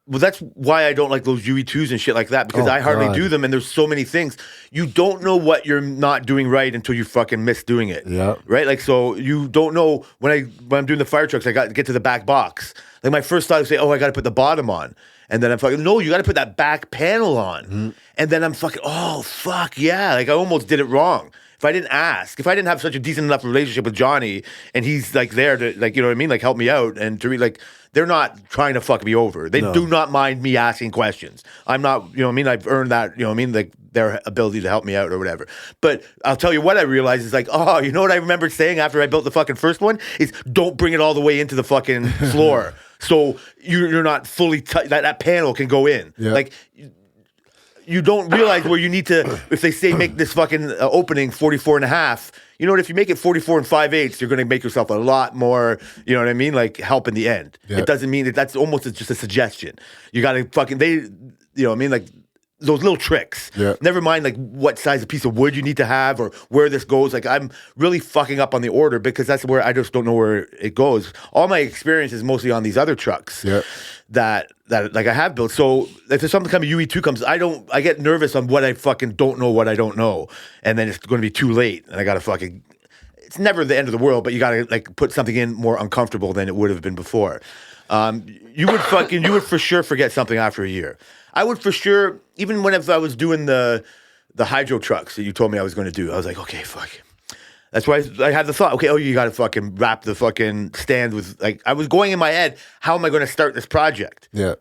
well, that's why I don't like those UE2s and shit like that, because Oh, I hardly God. do them, and there's so many things. You don't know what you're not doing right until you fucking miss doing it. Yeah. Right? Like, so you don't know when I'm doing the fire trucks, I got to get to the back box. Like, my first thought was say, oh, I got to put the bottom on. And then I'm fucking, no, you got to put that back panel on. Mm-hmm. And then I'm fucking, oh, fuck, yeah. Like, I almost did it wrong. If I didn't ask, if I didn't have such a decent enough relationship with Johnny, and he's like there to, like, you know what I mean, like help me out, and to like, they're not trying to fuck me over. They do not mind me asking questions. I'm not, you know what I mean, I've earned that, you know what I mean, like their ability to help me out or whatever. But I'll tell you what I realized is like, oh, you know what I remember saying after I built the fucking first one is don't bring it all the way into the fucking floor. So you're not fully, that panel can go in. Yeah. Like, you don't realize where you need to, if they say make this fucking opening 44 and a half, you know what, if you make it 44 and 5/8, you're going to make yourself a lot more, you know what I mean, like help in the end. Yeah. It doesn't mean that that's almost just a suggestion. You got to fucking, you know what I mean, like those little tricks. Yeah. Never mind like what size of piece of wood you need to have or where this goes. Like I'm really fucking up on the order because that's where I just don't know where it goes. All my experience is mostly on these other trucks that like I have built. So if there's something coming UE2 comes, I get nervous on what I fucking don't know what I don't know. And then it's going to be too late and I got to fucking, it's never the end of the world, but you got to like put something in more uncomfortable than it would have been before. You would for sure forget something after a year. I would for sure, even if I was doing the hydro trucks that you told me I was going to do, I was like, okay, fuck. That's why I had the thought, okay, you got to fucking wrap the fucking stand with, like, I was going in my head, how am I going to start this project? Yeah.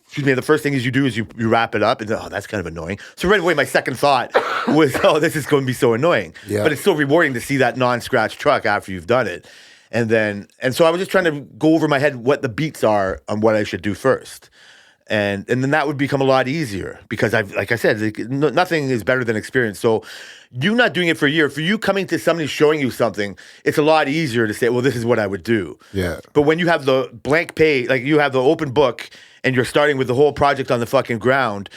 Excuse me, the first thing you do is you wrap it up, and that's kind of annoying. So right away, my second thought was, this is going to be so annoying. Yeah. But it's so rewarding to see that non-scratch truck after you've done it. And so I was just trying to go over my head what the beats are on what I should do first. And then that would become a lot easier because like I said, nothing is better than experience. So you not doing it for a year, for you coming to somebody showing you something, it's a lot easier to say, well, this is what I would do. Yeah. But when you have the blank page, like you have the open book and you're starting with the whole project on the fucking ground,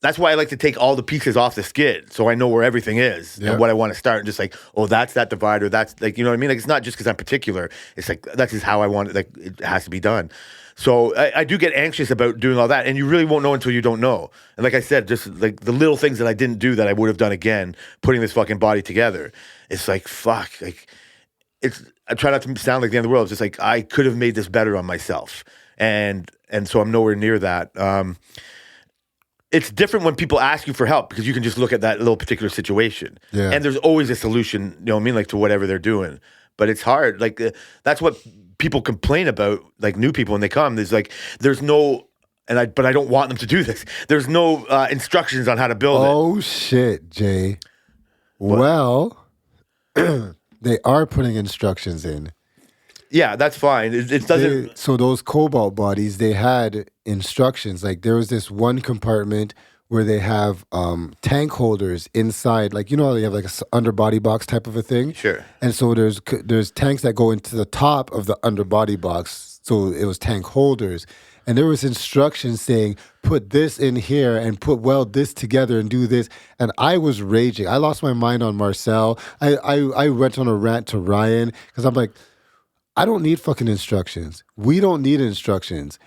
that's why I like to take all the pieces off the skid so I know where everything is and what I want to start and just like, that's that divider. That's like, you know what I mean? Like, it's not just because I'm particular. It's like, that's just how I want it. Like, it has to be done. So I do get anxious about doing all that, and you really won't know until you don't know. And like I said, just like the little things that I didn't do that I would have done again, putting this fucking body together. It's like, fuck. Like, I try not to sound like the end of the world. It's just like, I could have made this better on myself. And so I'm nowhere near that. It's different when people ask you for help because you can just look at that little particular situation. Yeah. And there's always a solution, you know what I mean, like to whatever they're doing. But it's hard. Like, that's what people complain about, like new people when they come. There's no, but I don't want them to do this. There's no instructions on how to build it. Oh shit, Jay. What? Well, they are putting instructions in. Yeah, that's fine. It doesn't. So those cobalt bodies, they had instructions. Like there was this one compartment where they have tank holders inside, like, you know how they have like a underbody box type of a thing? Sure. And so there's tanks that go into the top of the underbody box. So it was tank holders. And there was instructions saying, put this in here and weld this together and do this. And I was raging. I lost my mind on Marcel. I went on a rant to Ryan because I'm like, I don't need fucking instructions. We don't need instructions.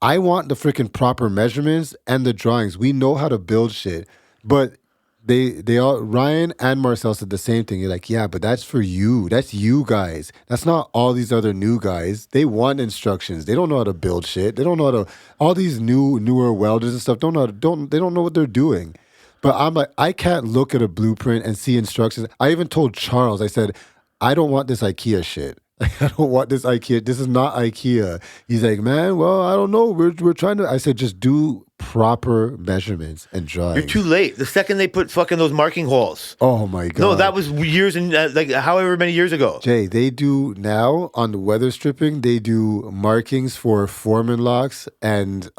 I want the freaking proper measurements and the drawings. We know how to build shit. But they all, Ryan and Marcel said the same thing. You're like, yeah, but that's for you. That's you guys. That's not all these other new guys. They want instructions. They don't know how to build shit. They don't know how to, all these newer welders and stuff they don't know what they're doing. But I'm like, I can't look at a blueprint and see instructions. I even told Charles, I said, I don't want this IKEA shit. I don't want this IKEA. This is not IKEA. He's like, man, well, I don't know. We're trying to. I said, just do proper measurements and drawings. You're too late. The second they put fucking those marking holes. Oh my god. No, that was years and like however many years ago. Jay, they do now on the weather stripping. They do markings for foreman locks and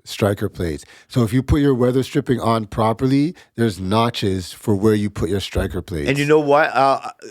striker plates. So if you put your weather stripping on properly, there's notches for where you put your striker plates. And you know what?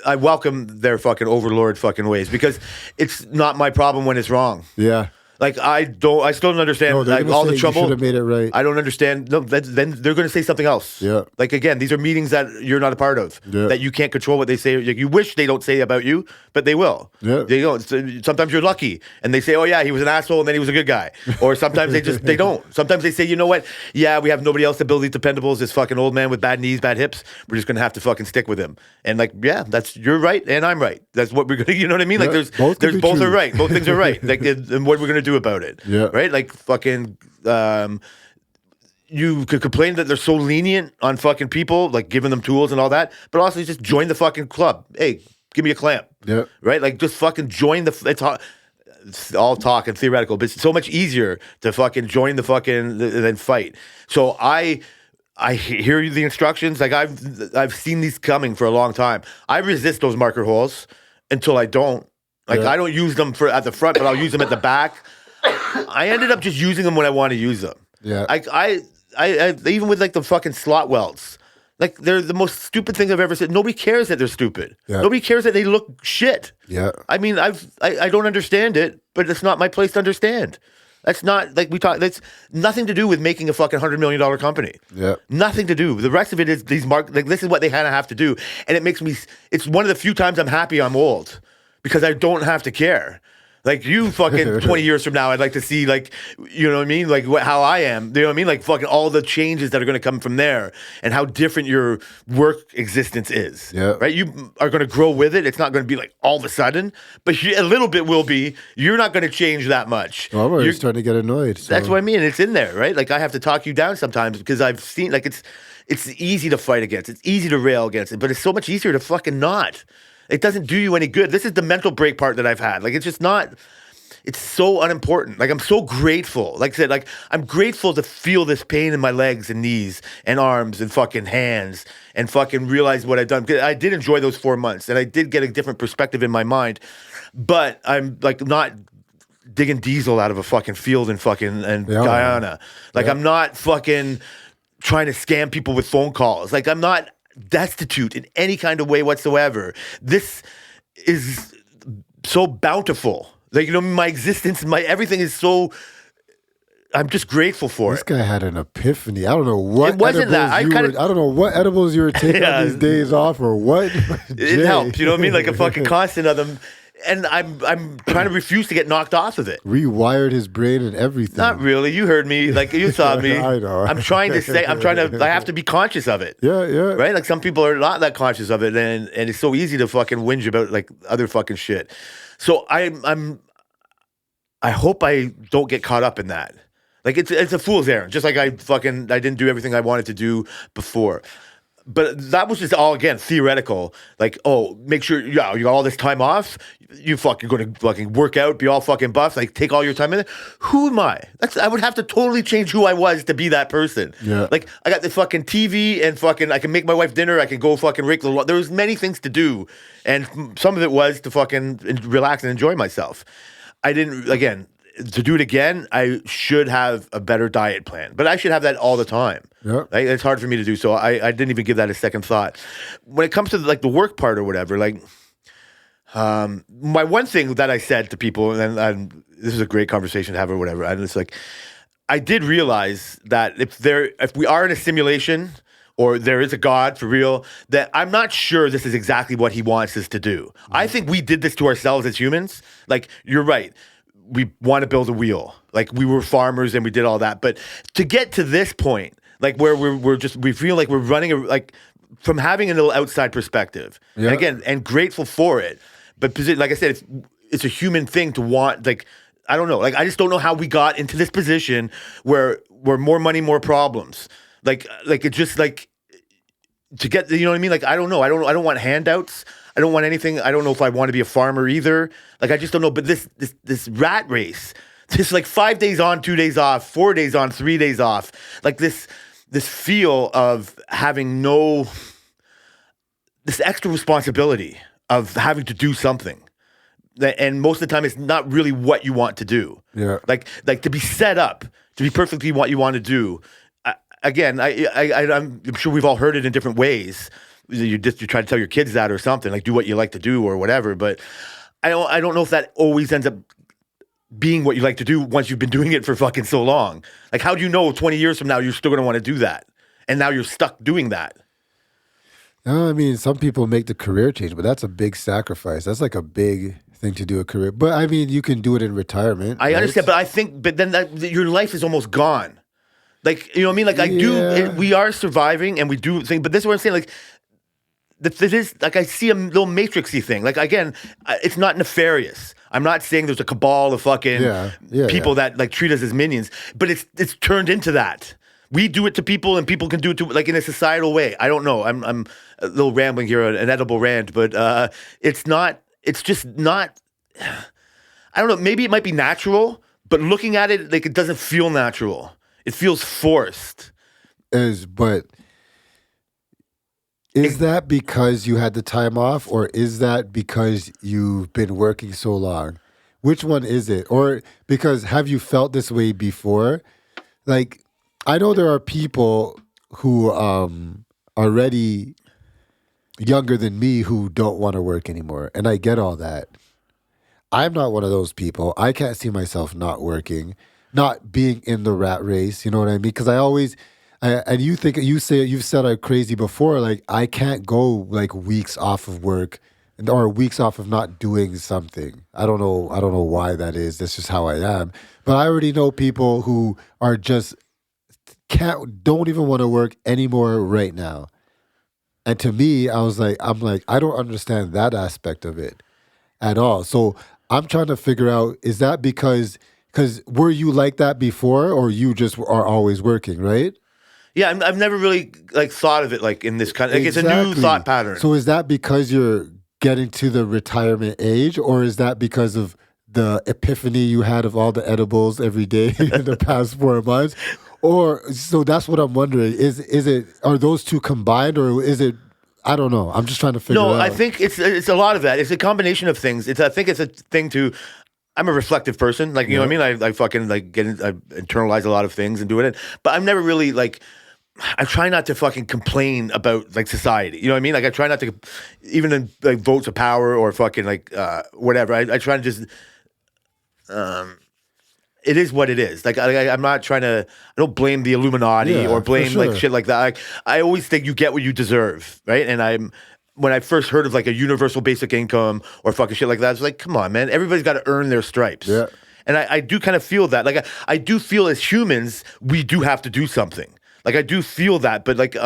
I welcome their fucking overlord fucking ways because it's not my problem when it's wrong. Yeah. Like I still don't understand No, they're like gonna all say the you trouble. should have made it right. I don't understand. No, then they're going to say something else. Yeah. Like again, these are meetings that you're not a part of. Yeah. That you can't control what they say. Like, you wish they don't say about you, but they will. Yeah. They don't. Sometimes you're lucky, and they say, "Oh yeah, he was an asshole, and then he was a good guy." Or sometimes they don't. Sometimes they say, "You know what? Yeah, we have nobody else to build these dependables. This fucking old man with bad knees, bad hips. We're just going to have to fucking stick with him." And like, yeah, you're right, and I'm right. That's what we're going to. You know what I mean? Like, Yeah, both could be are true. right. Both things are right. Like, and what we're going to do about it. Yeah. Right. Like fucking. You could complain that they're so lenient on fucking people, like giving them tools and all that, but also just join the fucking club. Hey, give me a clamp. Yeah. Right? Like just fucking join it's all talk and theoretical, but it's so much easier to fucking join the fucking than fight. So I hear the instructions. Like I've seen these coming for a long time. I resist those marker holes until I don't. Like Yeah. I don't use them at the front, but I'll use them at the back. I ended up just using them when I want to use them. Yeah. I even with like the fucking slot welds, like they're the most stupid thing I've ever said. Nobody cares that they're stupid. Yeah. Nobody cares that they look shit. Yeah. I mean, I don't understand it, but it's not my place to understand. That's not like we talk. That's nothing to do with making a fucking $100 million company. Yeah. Nothing to do. The rest of it is these like this is what they kind of have to do, and it makes me. It's one of the few times I'm happy I'm old because I don't have to care. Like you fucking 20 years from now, I'd like to see like, you know what I mean? Like how I am, you know what I mean? Like fucking all the changes that are going to come from there and how different your work existence is. Yeah. Right? You are going to grow with it. It's not going to be like all of a sudden, but a little bit will be. You're not going to change that much. Well, I'm already starting to get annoyed. So. That's what I mean. It's in there, right? Like I have to talk you down sometimes because I've seen like it's easy to fight against. It's easy to rail against it, but it's so much easier to fucking not. It doesn't do you any good. This is the mental break part that I've had. Like, it's just not, it's so unimportant. Like, I'm so grateful. Like I said, like, I'm grateful to feel this pain in my legs and knees and arms and fucking hands and fucking realize what I've done. Because I did enjoy those 4 months and I did get a different perspective in my mind. But I'm, like, not digging diesel out of a fucking field in fucking Guyana. Like, I'm not fucking trying to scam people with phone calls. Like, I'm not destitute in any kind of way whatsoever. This is so bountiful. Like, you know, my existence, my everything is so. I'm just grateful for this it. Guy had an epiphany. I don't know what. It wasn't that. I don't know what edibles you were taking on these days off or what. It helped. You know what I mean? Like a fucking constant of them. And I'm trying to refuse to get knocked off of it. Rewired his brain and everything. Not really. You heard me. Like you saw me. I know. I'm trying to say. I have to be conscious of it. Yeah. Right. Like some people are not that conscious of it, and it's so easy to fucking whinge about like other fucking shit. So I hope I don't get caught up in that. Like it's a fool's errand. Just like I didn't do everything I wanted to do before. But that was just all, again, theoretical. Like, oh, make sure, you got all this time off. You fucking going to fucking work out, be all fucking buff, like take all your time in it. Who am I? I would have to totally change who I was to be that person. Yeah. Like, I got the fucking TV and fucking, I can make my wife dinner. I can go fucking rake the lawn. There was many things to do. And some of it was to fucking relax and enjoy myself. I didn't, again, to do it again, I should have a better diet plan. But I should have that all the time. Yeah. Like, it's hard for me to do. So I didn't even give that a second thought. When it comes to like the work part or whatever, like my one thing that I said to people, and this is a great conversation to have or whatever, and it's like, I did realize that if we are in a simulation or there is a God for real, that I'm not sure this is exactly what he wants us to do. I think we did this to ourselves as humans. Like, you're right. We want to build a wheel. Like, we were farmers and we did all that. But to get to this point, like where we feel like we're running like from having a little outside perspective. Yeah. And again, and grateful for it. But like I said, it's a human thing to want, like, I don't know. Like, I just don't know how we got into this position where more money, more problems. Like it's just like to get, you know what I mean? Like, I don't know. I don't want handouts. I don't want anything. I don't know if I want to be a farmer either. Like, I just don't know. But this rat race, this like 5 days on, 2 days off, 4 days on, 3 days off, like this feel of having this extra responsibility of having to do something. And most of the time, it's not really what you want to do. Yeah. Like to be set up, to be perfectly what you want to do. I'm sure we've all heard it in different ways. You try to tell your kids that or something, like do what you like to do or whatever. But I don't know if that always ends up being what you like to do once you've been doing it for fucking so long. Like, how do you know 20 years from now you're still going to want to do that? And now you're stuck doing that. I mean, some people make the career change, but that's a big sacrifice. That's like a big thing to do a career. But I mean, you can do it in retirement. I understand, but then your life is almost gone. Like, you know what I mean? Like, we are surviving and we do things, but this is what I'm saying. Like, this is like, I see a little matrixy thing. Like, again, it's not nefarious. I'm not saying there's a cabal of fucking people that like treat us as minions, but it's turned into that. We do it to people, and people can do it to, like, in a societal way. I don't know. I'm a little rambling here, an edible rant, but it's not. It's just not. I don't know. Maybe it might be natural, but looking at it, like, it doesn't feel natural. It feels forced. Is that because you had the time off, or is that because you've been working so long? Which one is it? Or because have you felt this way before? Like, I know there are people who are already younger than me who don't want to work anymore, and I get all that. I'm not one of those people. I can't see myself not working. not being in the rat race. You know what I mean? Because and you've said I'm crazy before. Like I can't go like weeks off of work or weeks off of not doing something. I don't know why that is. That's just how I am. But I already know people who are just don't even want to work anymore right now. And to me, I'm like, I don't understand that aspect of it at all. So I'm trying to figure out, is that because were you like that before, or you just are always working, right? Yeah, I've never really like thought of it like in this kind of, like it's a new thought pattern. So is that because you're getting to the retirement age, or is that because of the epiphany you had of all the edibles every day in the past 4 months? Or so that's what I'm wondering. Are those two combined, or is it? I don't know. I'm just trying to figure it out. No, I think it's a lot of that. It's a combination of things. I think it's a thing to. I'm a reflective person. Like, you know what I mean? I fucking like I internalize a lot of things and do it. But I'm never really like, I try not to fucking complain about like society. You know what I mean? Like I try not to, even in like votes of power or fucking like whatever. I try to just, it is what it is. Like I'm not trying to, I don't blame the Illuminati or blame like shit like that. Like, I always think you get what you deserve, right? And when I first heard of like a universal basic income or fucking shit like that, I was like, come on, man, everybody's got to earn their stripes. Yeah. And I do kind of feel that. Like I do feel as humans, we do have to do something. Like I do feel that, but like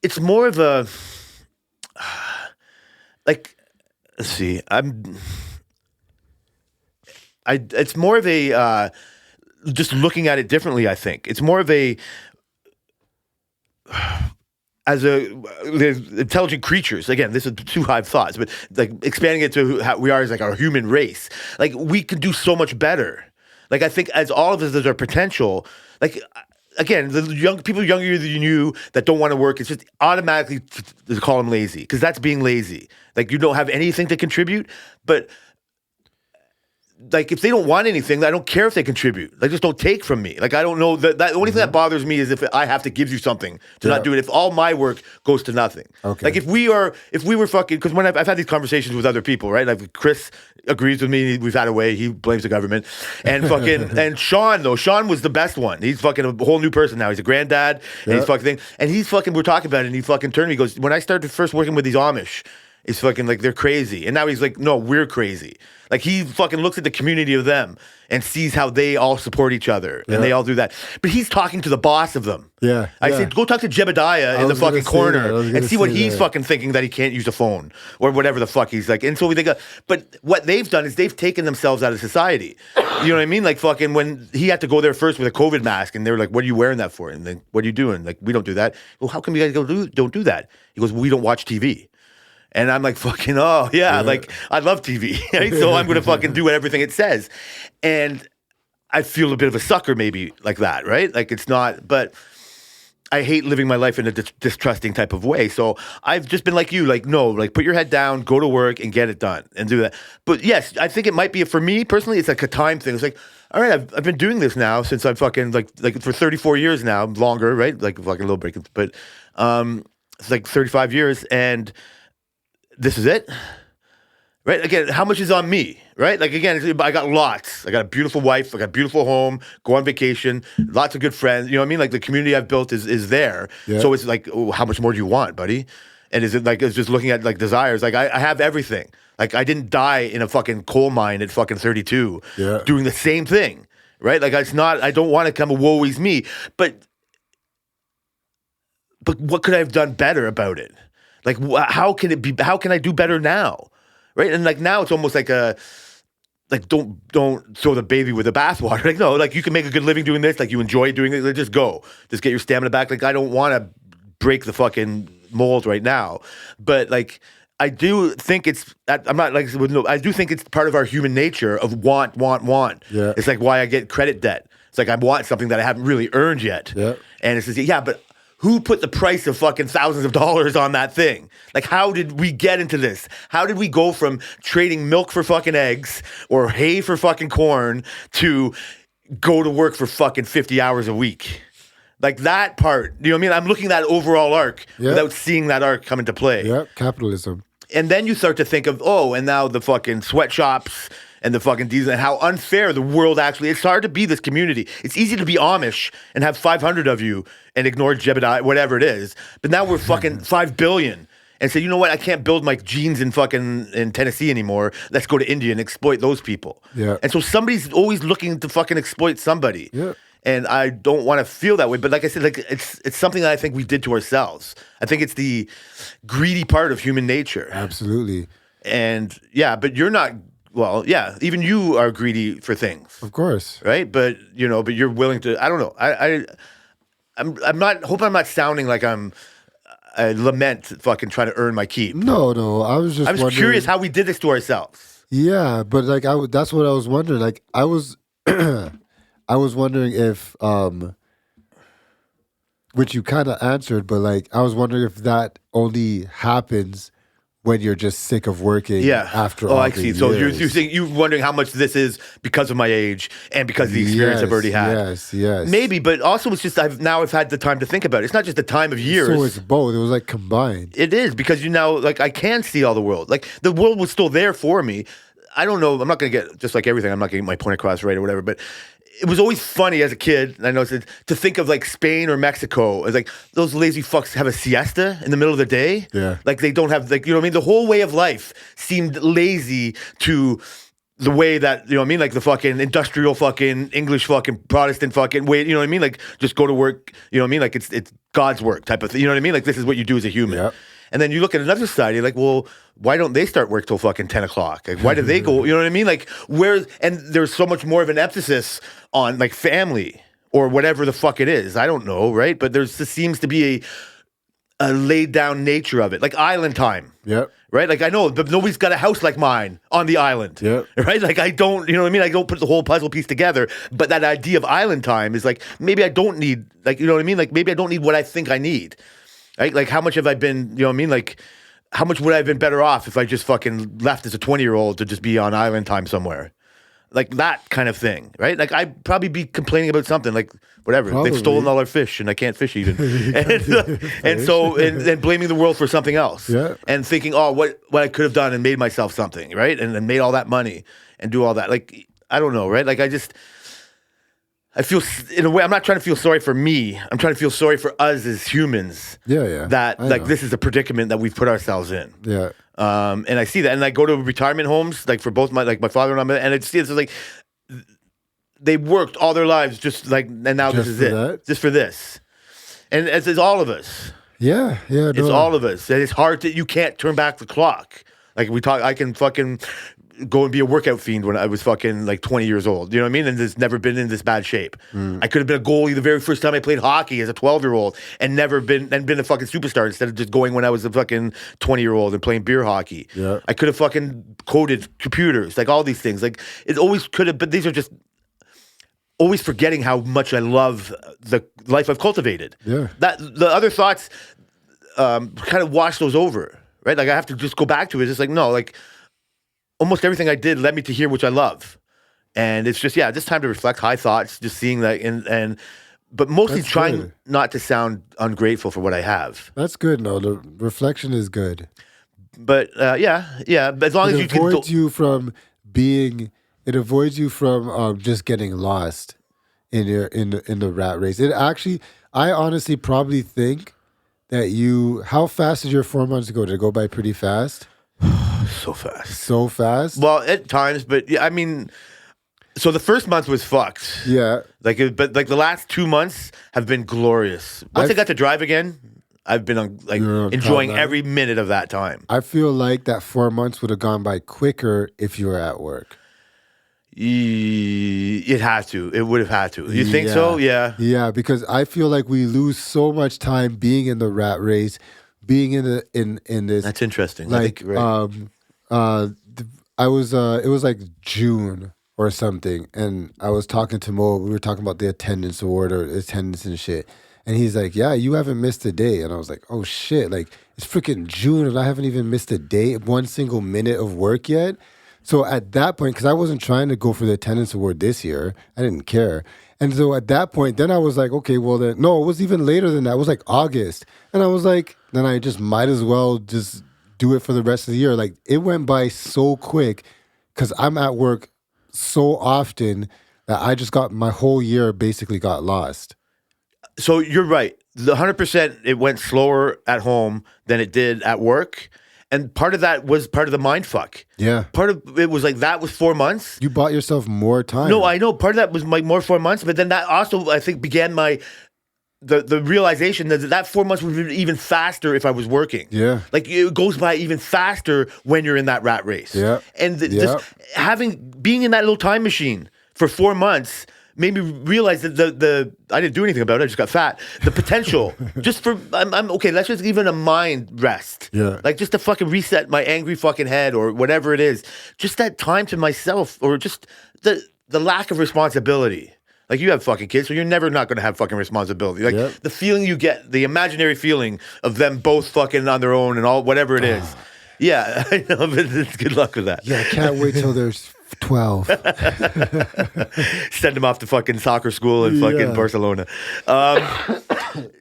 it's more of a like, let's see, it's more of a just looking at it differently. I think it's more of a there's intelligent creatures. Again, this is too high thoughts, but like expanding it to how we are as like our human race. Like we can do so much better. Like I think as all of us, there's our potential. Like again, the young people younger than you that don't want to work, it's just automatically to call them lazy because that's being lazy. Like you don't have anything to contribute, but like if they don't want anything, I don't care if they contribute. Like just don't take from me. Like I don't know that the only thing that bothers me is if I have to give you something to not do it. If all my work goes to nothing. Okay. Like if we were fucking, because when I've had these conversations with other people, right? Like Chris agrees with me. We've had a way. He blames the government, and fucking and Sean was the best one. He's fucking a whole new person now. He's a granddad and he's fucking thing. And he's fucking. We're talking about it, and he fucking turned to me. He goes, when I started first working with these Amish, it's fucking like they're crazy. And now he's like, no, we're crazy. Like he fucking looks at the community of them and sees how they all support each other and they all do that. But he's talking to the boss of them. Yeah. I said, go talk to Jebediah in the fucking corner and see what he's fucking thinking that he can't use a phone or whatever the fuck he's like. And so we think, but what they've done is they've taken themselves out of society. You know what I mean? Like fucking when he had to go there first with a COVID mask and they were like, what are you wearing that for? And then what are you doing? Like, we don't do that. Well, how come you guys don't do that? He goes, we don't watch TV. And I'm like, fucking, like, I love TV, right? So I'm going to fucking do everything it says. And I feel a bit of a sucker maybe like that, right? Like it's not, but I hate living my life in a distrusting type of way. So I've just been like you, like, no, like put your head down, go to work and get it done and do that. But yes, I think it might be, for me personally, it's like a time thing. It's like, all right, I've been doing this now since I'm fucking like for 34 years now, longer, right? Like fucking a little break, but it's like 35 years and this is it, right? Again, how much is on me, right? Like again, I got lots. I got a beautiful wife. I got a beautiful home. Go on vacation. Lots of good friends. You know what I mean? Like the community I've built is there. Yeah. So it's like, oh, how much more do you want, buddy? And is it like it's just looking at like desires? Like I have everything. Like I didn't die in a fucking coal mine at fucking 32, doing the same thing, right? Like it's not. I don't want to come a woe is me, but what could I have done better about it? Like, how can it be? How can I do better now, right? And like now, it's almost like don't throw the baby with the bathwater. Like no, like you can make a good living doing this. Like you enjoy doing it. Like, just go, just get your stamina back. Like I don't want to break the fucking mold right now, but like I do think it's. I'm not like I do think it's part of our human nature of want. Yeah, it's like why I get credit debt. It's like I want something that I haven't really earned yet. Yeah, and it's just but. Who put the price of fucking thousands of dollars on that thing? Like, how did we get into this? How did we go from trading milk for fucking eggs or hay for fucking corn to go to work for fucking 50 hours a week? Like that part, you know what I mean? I'm looking at that overall arc without seeing that arc come into play. Yeah, capitalism. And then you start to think of, and now the fucking sweatshops and the fucking diesel, and how unfair the world actually. It's hard to be this community. It's easy to be Amish and have 500 of you and ignore Jebediah, whatever it is. But now we're fucking 5 billion. And say, you know what? I can't build my jeans in Tennessee anymore. Let's go to India and exploit those people. Yeah. And so somebody's always looking to fucking exploit somebody. Yeah. And I don't want to feel that way. But like I said, like it's something that I think we did to ourselves. I think it's the greedy part of human nature. Absolutely. And yeah, but you're not. Well, yeah, even you are greedy for things, Of course. right? But but you're willing to. I don't know. I'm not. Hope I'm not sounding like I lament fucking trying to earn my keep. No. I was wondering, curious how we did this to ourselves. Yeah, but like that's what I was wondering. Like I was, I was wondering if, which you kind of answered, but like I was wondering if that only happens when you're just sick of working. Yeah. After oh, all I the see. So years. you're wondering how much this is because of my age and because of the experience I've already had. Yes. Maybe, but also it's just I've had the time to think about it. It's not just the time of years. So it's both. It was like combined. It is because like I can see all the world. Like the world was still there for me. I don't know. I'm not going to get just like everything. I'm not going to get my point across right or whatever. But it was always funny as a kid. And I know to think of like Spain or Mexico as like those lazy fucks have a siesta in the middle of the day. Yeah. Like they don't have like what I mean. The whole way of life seemed lazy to the way that like the fucking industrial fucking English fucking Protestant fucking way. You know what I mean? Like just go to work. You know what I mean? Like it's God's work type of thing. You know what I mean? Like this is what you do as a human. Yep. And then you look at another society, like, well, why don't they start work till fucking 10 o'clock? Like, why do they go? You know what I mean? Like, and there's so much more of an emphasis on like family or whatever the fuck it is. I don't know, right? But there seems to be a laid down nature of it, like island time. Yep. Right? Like, I know, but nobody's got a house like mine on the island. Yep. Right? Like, I don't, you know what I mean? I don't put the whole puzzle piece together. But that idea of island time is like, maybe I don't need, like, you know what I mean? Like, maybe I don't need what I think I need. Right? Like, how much have I been, you know what I mean? Like, how much would I have been better off if I just fucking left as a 20-year-old to just be on island time somewhere? Like, that kind of thing, right? Like, I'd probably be complaining about something, like, whatever. Probably. They've stolen all our fish, and I can't fish even. and blaming the world for something else. Yeah. And thinking, oh, what I could have done and made myself something, right? And made all that money and do all that. Like, I don't know, right? Like, I feel, in a way, I'm not trying to feel sorry for me. I'm trying to feel sorry for us as humans. Yeah. That, I like, know. this is a predicament that we've put ourselves in. Yeah. And I see that. And I go to retirement homes, like, for both my father and I, and it's like, they worked all their lives and now Just this is for it. that? Just for this. And it's all of us. Yeah. It's all of us. And it's hard you can't turn back the clock. Like I can fucking go and be a workout fiend when I was fucking like 20 years old. You know what I mean? And there's never been in this bad shape. I could have been a goalie the very first time I played hockey as a 12-year-old and been a fucking superstar instead of just going when I was a fucking 20-year-old and playing beer hockey. Yeah. I could have fucking coded computers, like all these things. Like it always could have, but these are just always forgetting how much I love the life I've cultivated. Yeah. That the other thoughts kind of wash those over, right? Like I have to just go back to it. It's just like, no, like almost everything I did led me to here, which I love. And it's just, just time to reflect, high thoughts, just seeing that but mostly That's trying good. not to sound ungrateful for what I have. That's good. No, the reflection is good. But but as long as you It can. avoids you from being. It avoids you from just getting lost in the rat race. It actually, I honestly probably think that how fast did your 4 months go? Did it go by pretty fast? So fast. So fast? Well, at times, but yeah, I mean, so the first month was fucked. Yeah. But the last 2 months have been glorious. Once I got to drive again, I've been enjoying top every minute of that time. I feel like that 4 months would have gone by quicker if you were at work. It had to. It would have had to. You think so? Yeah. Yeah, because I feel like we lose so much time being in the rat race, being in this. That's interesting. Like, I think you're right. I was. It was like June or something, and I was talking to Mo. We were talking about the attendance award or attendance and shit. And he's like, "Yeah, you haven't missed a day." And I was like, "Oh shit! Like it's freaking June, and I haven't even missed a day, one single minute of work yet." So at that point, because I wasn't trying to go for the attendance award this year, I didn't care. And so at that point, then I was like, okay, well then, no, it was even later than that. It was like August. And I was like, then I just might as well just do it for the rest of the year. Like it went by so quick because I'm at work so often that I just got my whole year basically got lost. So you're right. The 100%, it went slower at home than it did at work. And part of that was part of the mind fuck. Yeah. Part of it was like that was 4 months. You bought yourself more time. No, I know. Part of that was like more 4 months, but then that also, I think, began the realization that 4 months would be even faster if I was working. Yeah. Like it goes by even faster when you're in that rat race. Yeah. And Yeah. just being in that little time machine for 4 months made me realize that I didn't do anything about it. I just got fat. The potential, just for I'm okay. Let's just even a mind rest. Yeah. Like just to fucking reset my angry fucking head or whatever it is. Just that time to myself, or just the lack of responsibility. Like you have fucking kids, so you're never not going to have fucking responsibility. Like Yep. the feeling you get, the imaginary feeling of them both fucking on their own and all whatever it is. Yeah, I know. But good luck with that. Yeah, I can't wait till there's 12. Send them off to fucking soccer school in fucking Yeah. Barcelona.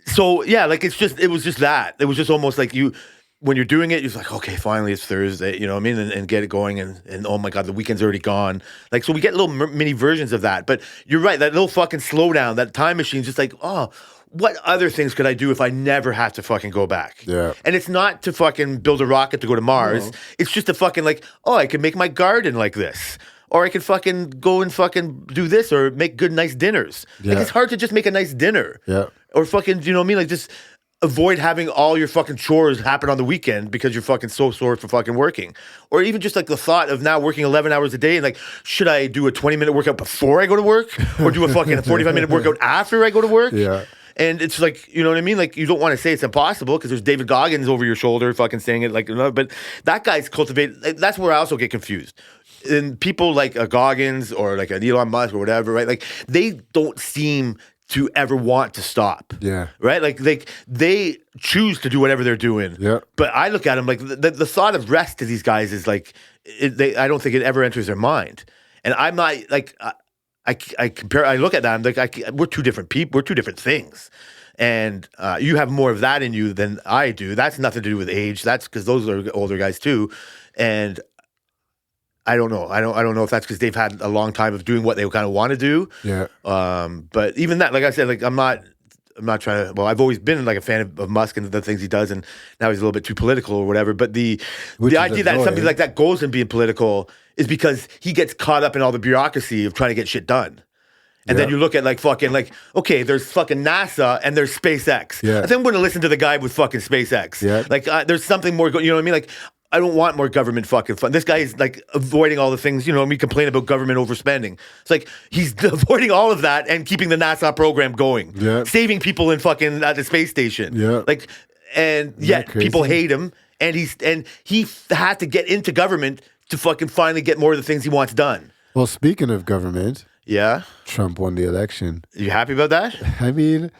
So yeah, like it was just that. It was just almost like when you're doing it, you're like, okay, finally it's Thursday, you know what I mean? And get it going and oh my God, the weekend's already gone. Like, so we get little mini versions of that. But you're right, that little fucking slowdown, that time machine's just like, oh, what other things could I do if I never have to fucking go back? Yeah. And it's not to fucking build a rocket to go to Mars. No. It's just to fucking like, oh, I can make my garden like this. Or I could fucking go and fucking do this or make good, nice dinners. Like, Yeah. it's hard to just make a nice dinner. Yeah. Or fucking, you know what I mean? Like, just avoid having all your fucking chores happen on the weekend because you're fucking so sore for fucking working. Or even just like the thought of now working 11 hours a day and like, should I do a 20-minute workout before I go to work? Or do a fucking 45-minute workout after I go to work? Yeah. And it's like, you know what I mean? Like, you don't want to say it's impossible because there's David Goggins over your shoulder fucking saying it like, you know, but that guy's cultivated. That's where I also get confused. And people like a Goggins or like an Elon Musk or whatever, right? Like, they don't seem to ever want to stop. Yeah. Right? Like they choose to do whatever they're doing. Yeah. But I look at them like the thought of rest to these guys is like, I don't think it ever enters their mind. And I'm not like, I look at that, I'm like, we're two different people, we're two different things. And you have more of that in you than I do. That's nothing to do with age. That's because those are older guys too. And I don't know. I don't know if that's because they've had a long time of doing what they kind of want to do. Yeah. But even that, like I said, like I'm not trying to. Well, I've always been like a fan of Musk and the things he does, and now he's a little bit too political or whatever. But the idea that something like that goes and being political is because he gets caught up in all the bureaucracy of trying to get shit done. And then you look at like fucking like, okay, there's fucking NASA and there's SpaceX. Yeah. I think I'm going to listen to the guy with fucking SpaceX. Yeah. Like there's something more, you know what I mean? Like, I don't want more government fucking fun. This guy is like avoiding all the things, you know, we complain about government overspending. It's like he's avoiding all of that and keeping the NASA program going. Yeah. Saving people in fucking at the space station. Yeah. Like, and yet crazy? people hate him and he had to get into government to fucking finally get more of the things he wants done. Well, speaking of government, Yeah. Trump won the election. You happy about that? I mean,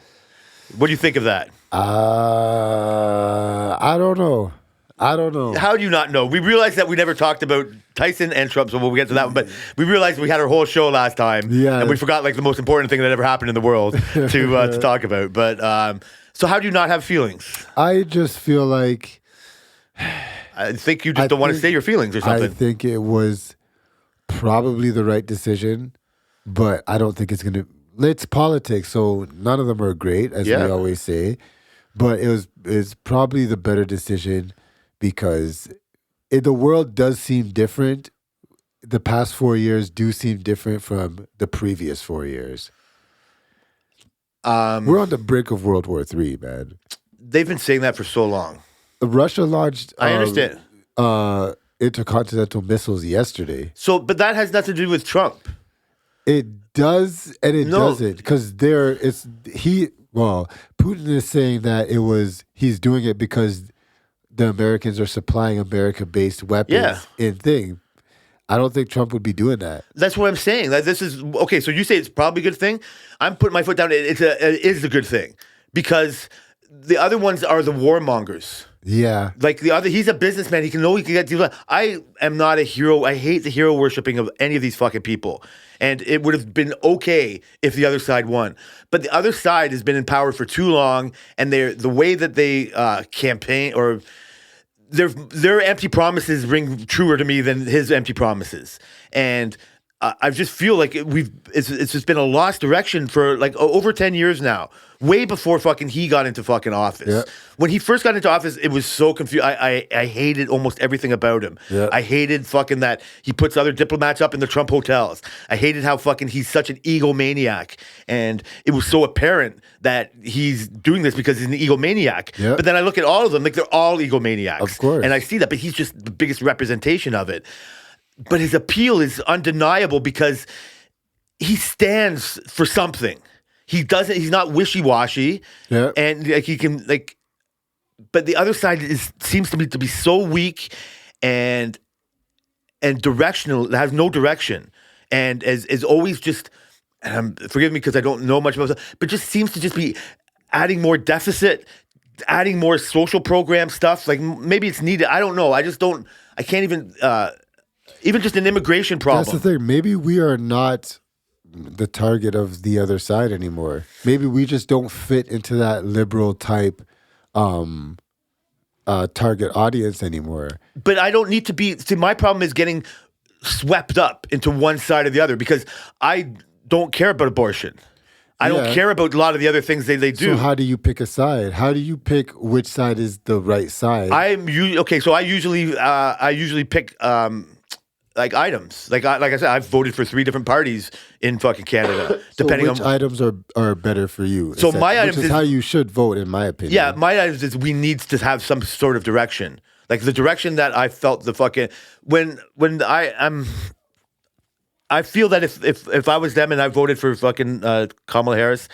What do you think of that? I don't know. How do you not know? We realized that we never talked about Tyson and Trump, so we'll get to that one. But we realized we had our whole show last time, Yeah. and we forgot like the most important thing that ever happened in the world to talk about. But so how do you not have feelings? I just feel like I think you just don't want to say your feelings or I something. think it was probably the right decision, but I don't think it's going to. It's politics, so none of them are great, as Yeah. we always say. But it's probably the better decision because the world does seem different. The past 4 years do seem different from the previous 4 years. We're on the brink of World War III, man. They've been saying that for so long. Russia launched. I understand. Intercontinental missiles yesterday. So, but that has nothing to do with Trump. It does and it No. doesn't because Putin is saying that he's doing it because the Americans are supplying America-based weapons Yeah. in thing. I don't think Trump would be doing that. That's what I'm saying. Like, this is okay. So you say it's probably a good thing. I'm putting my foot down. It is a good thing because the other ones are the warmongers. Yeah. Like he's a businessman. He can know he can get deals. I am not a hero. I hate the hero worshiping of any of these fucking people. And it would have been okay if the other side won. But the other side has been in power for too long, and the way that they campaign or their empty promises ring truer to me than his empty promises. And I just feel like it's just been a lost direction for like over 10 years now. Way before fucking he got into fucking office. Yeah. When he first got into office, it was so confused. I hated almost everything about him. Yeah. I hated fucking that he puts other diplomats up in the Trump hotels. I hated how fucking he's such an egomaniac. And it was so apparent that he's doing this because he's an egomaniac. Yeah. But then I look at all of them, like they're all egomaniacs. Of course. And I see that, but he's just the biggest representation of it. But his appeal is undeniable because he stands for something. He's not wishy-washy. Yeah. And like he can like, but the other side seems to me to be so weak and directional, has no direction. And is always just, forgive me because I don't know much about it, but just seems to just be adding more deficit, adding more social program stuff. Like maybe it's needed. I don't know. I can't even just an immigration problem. That's the thing. Maybe we are not the target of the other side anymore. Maybe we just don't fit into that liberal type target audience anymore. But I don't need to be. See, my problem is getting swept up into one side or the other because I don't care about abortion. I don't care about a lot of the other things they do. So how do you pick a side? How do you pick which side is the right side? So I usually pick like items. Like I said, I've voted for 3 different parties in fucking Canada, depending which on items are better for you. So my items is how you should vote, in my opinion. Yeah, my items is we need to have some sort of direction. Like the direction that I felt the fucking when I feel that if I was them and I voted for fucking Kamala Harris,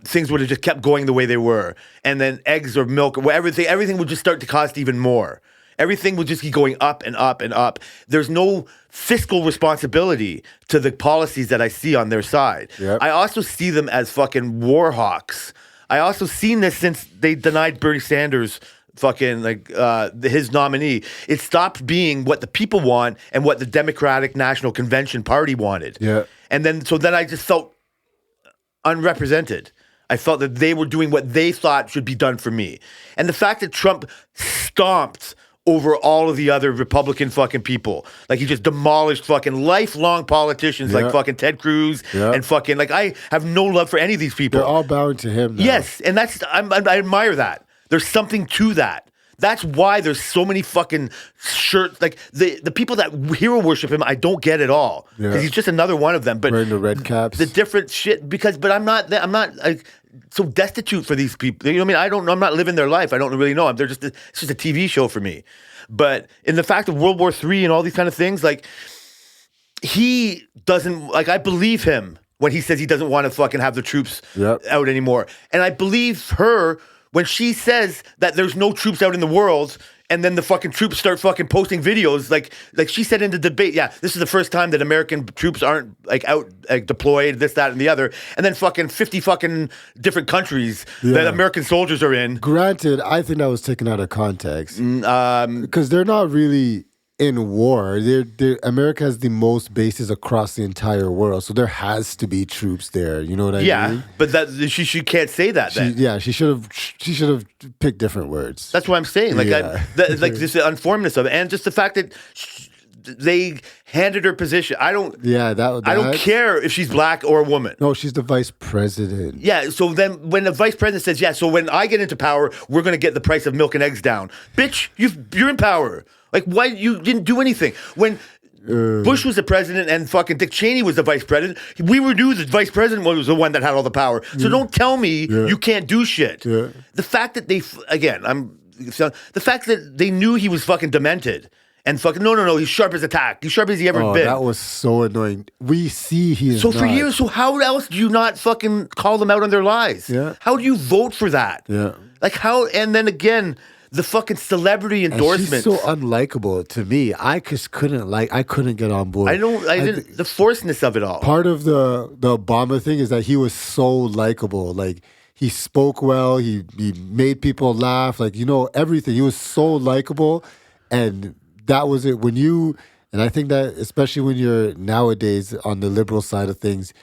things would have just kept going the way they were, and then eggs or milk or everything would just start to cost even more. Everything will just keep going up and up and up. There's no fiscal responsibility to the policies that I see on their side. Yep. I also see them as fucking war hawks. I also seen this since they denied Bernie Sanders fucking his nominee. It stopped being what the people want and what the Democratic National Convention Party wanted. Yeah. And then I just felt unrepresented. I felt that they were doing what they thought should be done for me. And the fact that Trump stomped over all of the other Republican fucking people. Like he just demolished fucking lifelong politicians like fucking Ted Cruz and fucking like I have no love for any of these people. They're all bowing to him now. Yes, and I admire that. There's something to that. That's why there's so many fucking shirts. Like the people that hero worship him, I don't get at all because he's just another one of them. But wearing the red caps, the different shit. But I'm not like so destitute for these people. You know what I mean? I'm not living their life. I don't really know. It's just a TV show for me. But in the fact of World War III and all these kind of things, like he doesn't like. I believe him when he says he doesn't want to fucking have the troops out anymore, and I believe her when she says that there's no troops out in the world, and then the fucking troops start fucking posting videos, like she said in the debate, this is the first time that American troops aren't like out like deployed, this, that, and the other, and then fucking 50 fucking different countries that American soldiers are in. Granted, I think that was taken out of context because they're not really in war. America has the most bases across the entire world, so there has to be troops there. You know what I mean? Yeah, but that she can't say that. She should have picked different words. That's what I'm saying. Like like this uninformedness of it, and just the fact that they handed her position. I don't care if she's black or a woman. No, she's the vice president. Yeah, so then when the vice president says, so when I get into power, we're going to get the price of milk and eggs down. Bitch, you're in power. Like, why you didn't do anything? When Bush was the president and fucking Dick Cheney was the vice president, we knew the vice president was the one that had all the power. So don't tell me you can't do shit. Yeah. The fact that the fact that they knew he was fucking demented. And fucking no, he's sharp as a tack. He's sharp as he ever been. That was so annoying. We see he is. So for years, how else do you not fucking call them out on their lies? Yeah. How do you vote for that? Yeah. Like how? And then again, the fucking celebrity endorsements. She's so unlikable to me. I just I couldn't get on board. The forcedness of it all. Part of the Obama thing is that he was so likable. Like he spoke well. He made people laugh. Like everything. He was so likable, and that was it. And I think that especially when you're nowadays on the liberal side of things,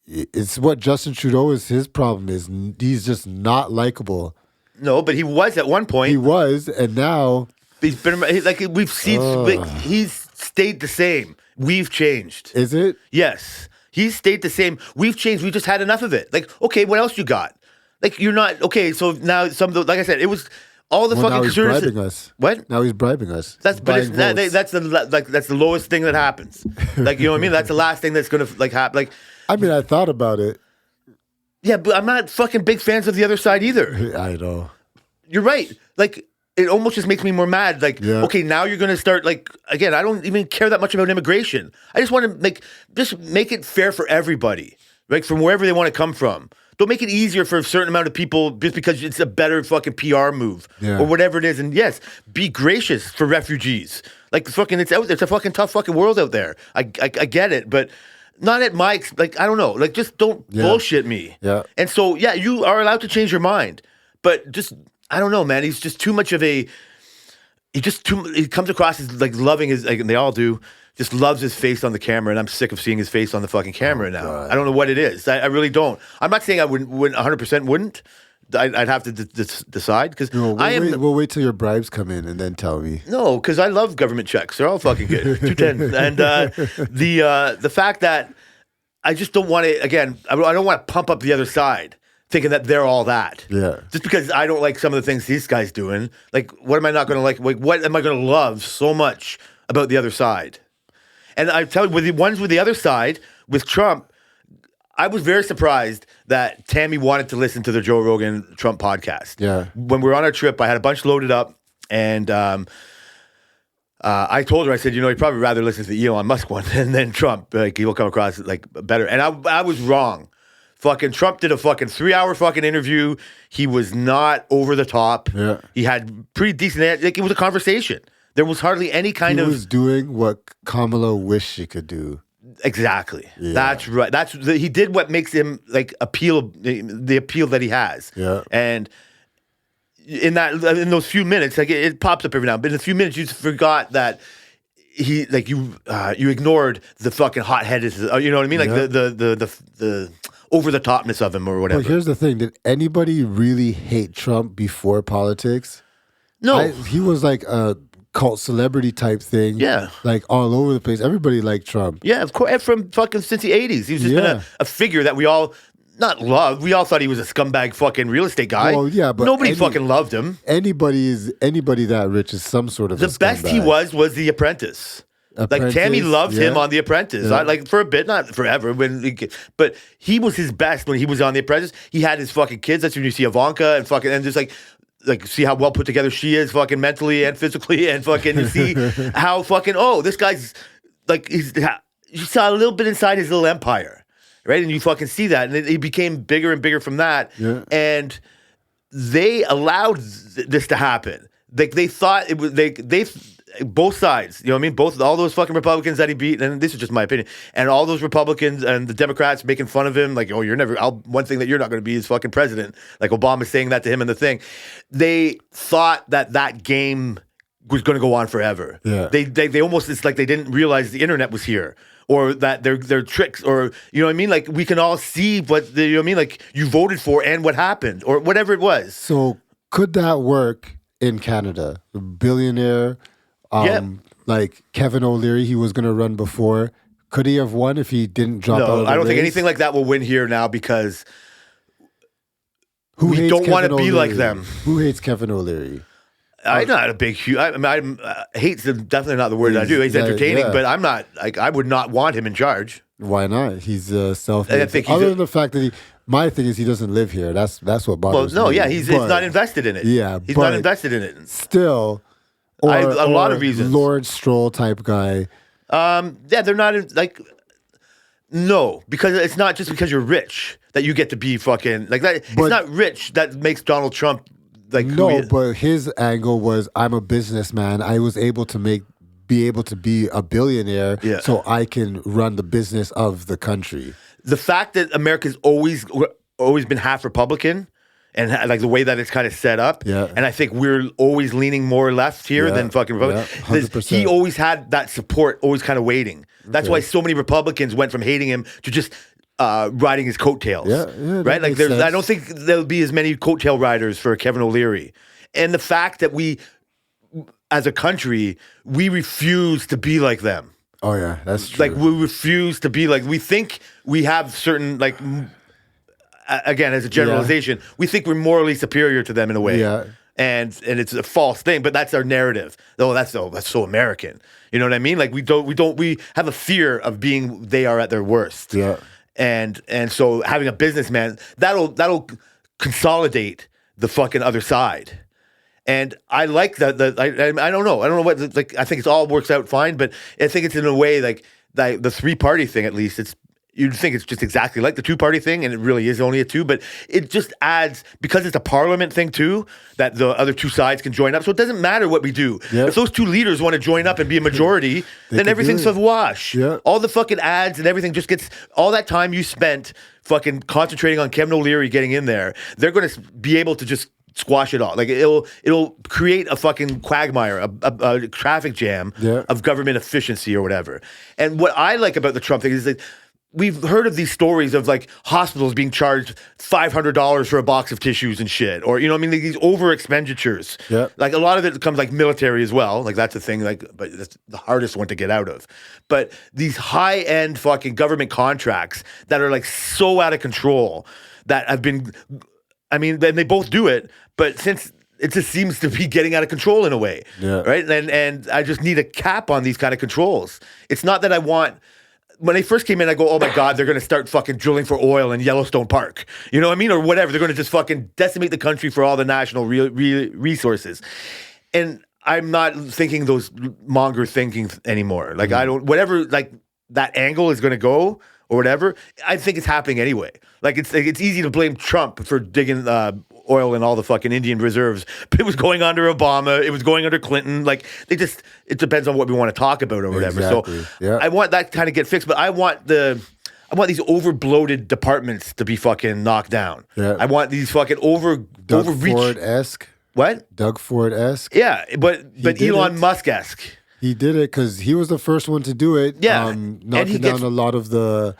it's what Justin Trudeau is. His problem is he's just not likable. No, but he was at one point. He was, and now he's been like we've seen. Like, he's stayed the same, We've changed. Is it? Yes. He's stayed the same. We've changed. We just had enough of it. Like, okay, what else you got? Like, you're not, okay, so now some of the, like I said, it was all the Well, fucking now he's conservatives. bribing us. What? Now he's bribing us. That's but it's, Buying votes. that's the lowest thing that happens. Like, you know what I mean? That's the last thing that's gonna like happen. Like, I mean, I thought about it. yeah, but I'm not fucking big fans of the other side either. I know. You're right. Like, it almost just makes me more mad. Like, Yeah. okay, now you're gonna start like again. I don't even care that much about immigration. I just want to just make it fair for everybody, right? From wherever they want to come from. Don't make it easier for a certain amount of people just because it's a better fucking PR move or whatever it is. And yes, be gracious for refugees. Like fucking, it's out there. It's a fucking tough fucking world out there. I get it, but not at my like I don't know. Like just don't bullshit me. Yeah. And so yeah, you are allowed to change your mind, but just I don't know, man. He's just too much of a. He comes across as like loving his like, and they all do. Just loves his face on the camera, and I'm sick of seeing his face on the fucking camera now. God. I don't know what it is. I really don't. I'm not saying I wouldn't 100% wouldn't. I'd have to decide because We'll wait till your bribes come in and then tell me. No, because I love government checks. They're all fucking good. 210. And the fact that I just don't want to. Again, I don't want to pump up the other side, thinking that they're all that. Yeah. Just because I don't like some of the things these guys doing. Like, what am I not going to like? Like, what am I going to love so much about the other side? And I tell you, with the ones with the other side, with Trump, I was very surprised that Tammy wanted to listen to the Joe Rogan Trump podcast. Yeah. When we were on our trip, I had a bunch loaded up, and I told her, I said, you'd probably rather listen to the Elon Musk one than Trump. Like, he'll come across like better. And I was wrong. Fucking Trump did a fucking 3-hour fucking interview. He was not over the top. Yeah. He had pretty decent, like it was a conversation. There was hardly any kind He of. was doing what Kamala wished she could do. Exactly. Yeah. That's right. He did what makes him like appeal, the appeal that he has. Yeah. And in those few minutes, like it pops up every now and then, but in a few minutes, you forgot that he like you ignored the fucking hot-headed. You know what I mean? Like the over the topness of him or whatever. But here's the thing: did anybody really hate Trump before politics? No. He was like a cult celebrity type thing. Yeah. Like all over the place. Everybody liked Trump. Yeah, of course. From fucking since the 80s. He's just been a figure that we all not loved. We all thought he was a scumbag fucking real estate guy. Well, yeah, but nobody fucking loved him. Anybody that rich is some sort of The best he was The Apprentice. Like Tammy loved him on The Apprentice. Yeah. Like for a bit, not forever, but he was his best when he was on The Apprentice. He had his fucking kids. That's when you see Ivanka and just like see how well put together she is, fucking mentally and physically, and fucking you see how fucking this guy's like you saw a little bit inside his little empire, right? And you fucking see that, and he became bigger and bigger from that. Yeah. And they allowed this to happen. They thought it was they both sides, you know what I mean? All those fucking Republicans that he beat, and this is just my opinion, and all those Republicans and the Democrats making fun of him, like, one thing that you're not going to be is fucking president. Like Obama saying that to him in the thing. They thought that game was going to go on forever. Yeah. They almost, it's like they didn't realize the internet was here. Or that their tricks, or you know what I mean? Like we can all see you know what I mean? Like you voted for and what happened, or whatever it was. So could that work in Canada? A billionaire, like Kevin O'Leary, he was going to run before. Could he have won if he didn't drop out of the I don't think race? anything like that will win here now because Who we hates don't want to Kevin be like O'Leary? them. Who hates Kevin O'Leary? I'm not a big, hate's definitely not the word I do. He's entertaining, but I'm not, like, I would not want him in charge. Why not? He's self. I think Other than the fact that my thing is he doesn't live here. That's what bothers me. Well, no, yeah, he's not invested in it. Yeah, he's not invested in it. Still, A lot of reasons. Lord Stroll type guy. Yeah, they're not like. No, because it's not just because you're rich that you get to be fucking like that. It's not rich that makes Donald Trump like. No, but his angle was, I'm a businessman. I was able to be a billionaire, so I can run the business of the country. The fact that America's always been half Republican, and like the way that it's kind of set up, and I think we're always leaning more left here than fucking Republican. 100%. He always had that support, always kind of waiting. That's why so many Republicans went from hating him to just riding his coattails. Right? Like I don't think there'll be as many coattail riders for Kevin O'Leary. And the fact that we, as a country, we refuse to be like them. Oh yeah, that's true. Like we refuse to be like we think we have certain like again as a generalization, we think we're morally superior to them in a way. Yeah. And it's a false thing, but that's our narrative. That's so American. You know what I mean? Like we have a fear of being they are at their worst. Yeah. And so having a businessman that'll consolidate the fucking other side. And I like that. I don't know. I don't know what like. I think it all works out fine, but I think it's in a way like the 3-party thing. At least you'd think it's just exactly like the 2-party thing, and it really is only a 2. But it just adds because it's a parliament thing too that the other 2 sides can join up. So it doesn't matter what we do. Yep. If those 2 leaders want to join up and be a majority, then everything's a wash. Yep. All the fucking ads and everything just gets all that time you spent fucking concentrating on Kevin O'Leary getting in there. They're going to be able to just squash it all. Like it'll create a fucking quagmire, a traffic jam of government efficiency or whatever. And what I like about the Trump thing is that we've heard of these stories of like hospitals being charged $500 for a box of tissues and shit, or you know what I mean, like these over expenditures. Yeah. Like a lot of it comes like military as well. Like that's a thing. Like, but that's the hardest one to get out of. But these high end fucking government contracts that are like so out of control that have been. I mean, then they both do it, but since it just seems to be getting out of control in a way, right? And I just need a cap on these kind of controls. It's not that I want. When they first came in, I go, oh my God, they're going to start fucking drilling for oil in Yellowstone Park. You know what I mean? Or whatever. They're going to just fucking decimate the country for all the national resources. And I'm not thinking those monger thinking anymore. Like I don't, whatever, like that angle is going to go or whatever, I think it's happening anyway. Like it's easy to blame Trump for digging oil in all the fucking Indian reserves. But it was going under Obama. It was going under Clinton. Like it depends on what we want to talk about or whatever. Exactly. So I want that kind of get fixed, but I want these over bloated departments to be fucking knocked down. Yeah. I want these fucking Doug overreach. Ford-esque. What? Doug Ford-esque. Yeah, but Elon Musk-esque. He did it because he was the first one to do it. Yeah. Knocking down a lot of the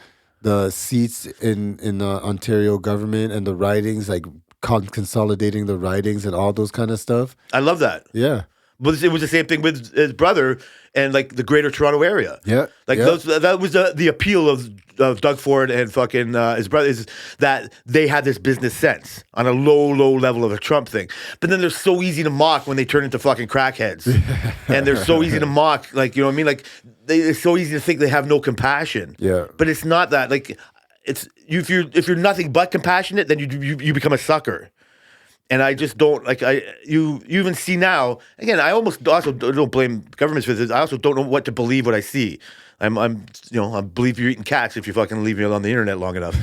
seats in the Ontario government and the ridings, like consolidating the ridings and all those kind of stuff. I love that. Yeah. But it was the same thing with his brother and like the greater Toronto area. Yeah. Like that was the appeal of Doug Ford and fucking his brother is that they had this business sense on a low level of a Trump thing. But then they're so easy to mock when they turn into fucking crackheads. And they're so easy to mock, like, you know what I mean? Like it's so easy to think they have no compassion. Yeah. But it's not that. Like it's if you're nothing but compassionate, then you become a sucker. And I just don't like you even see now again. I almost also don't blame governments for this. I also don't know what to believe what I see. I believe you're eating cats if you fucking leave me on the internet long enough.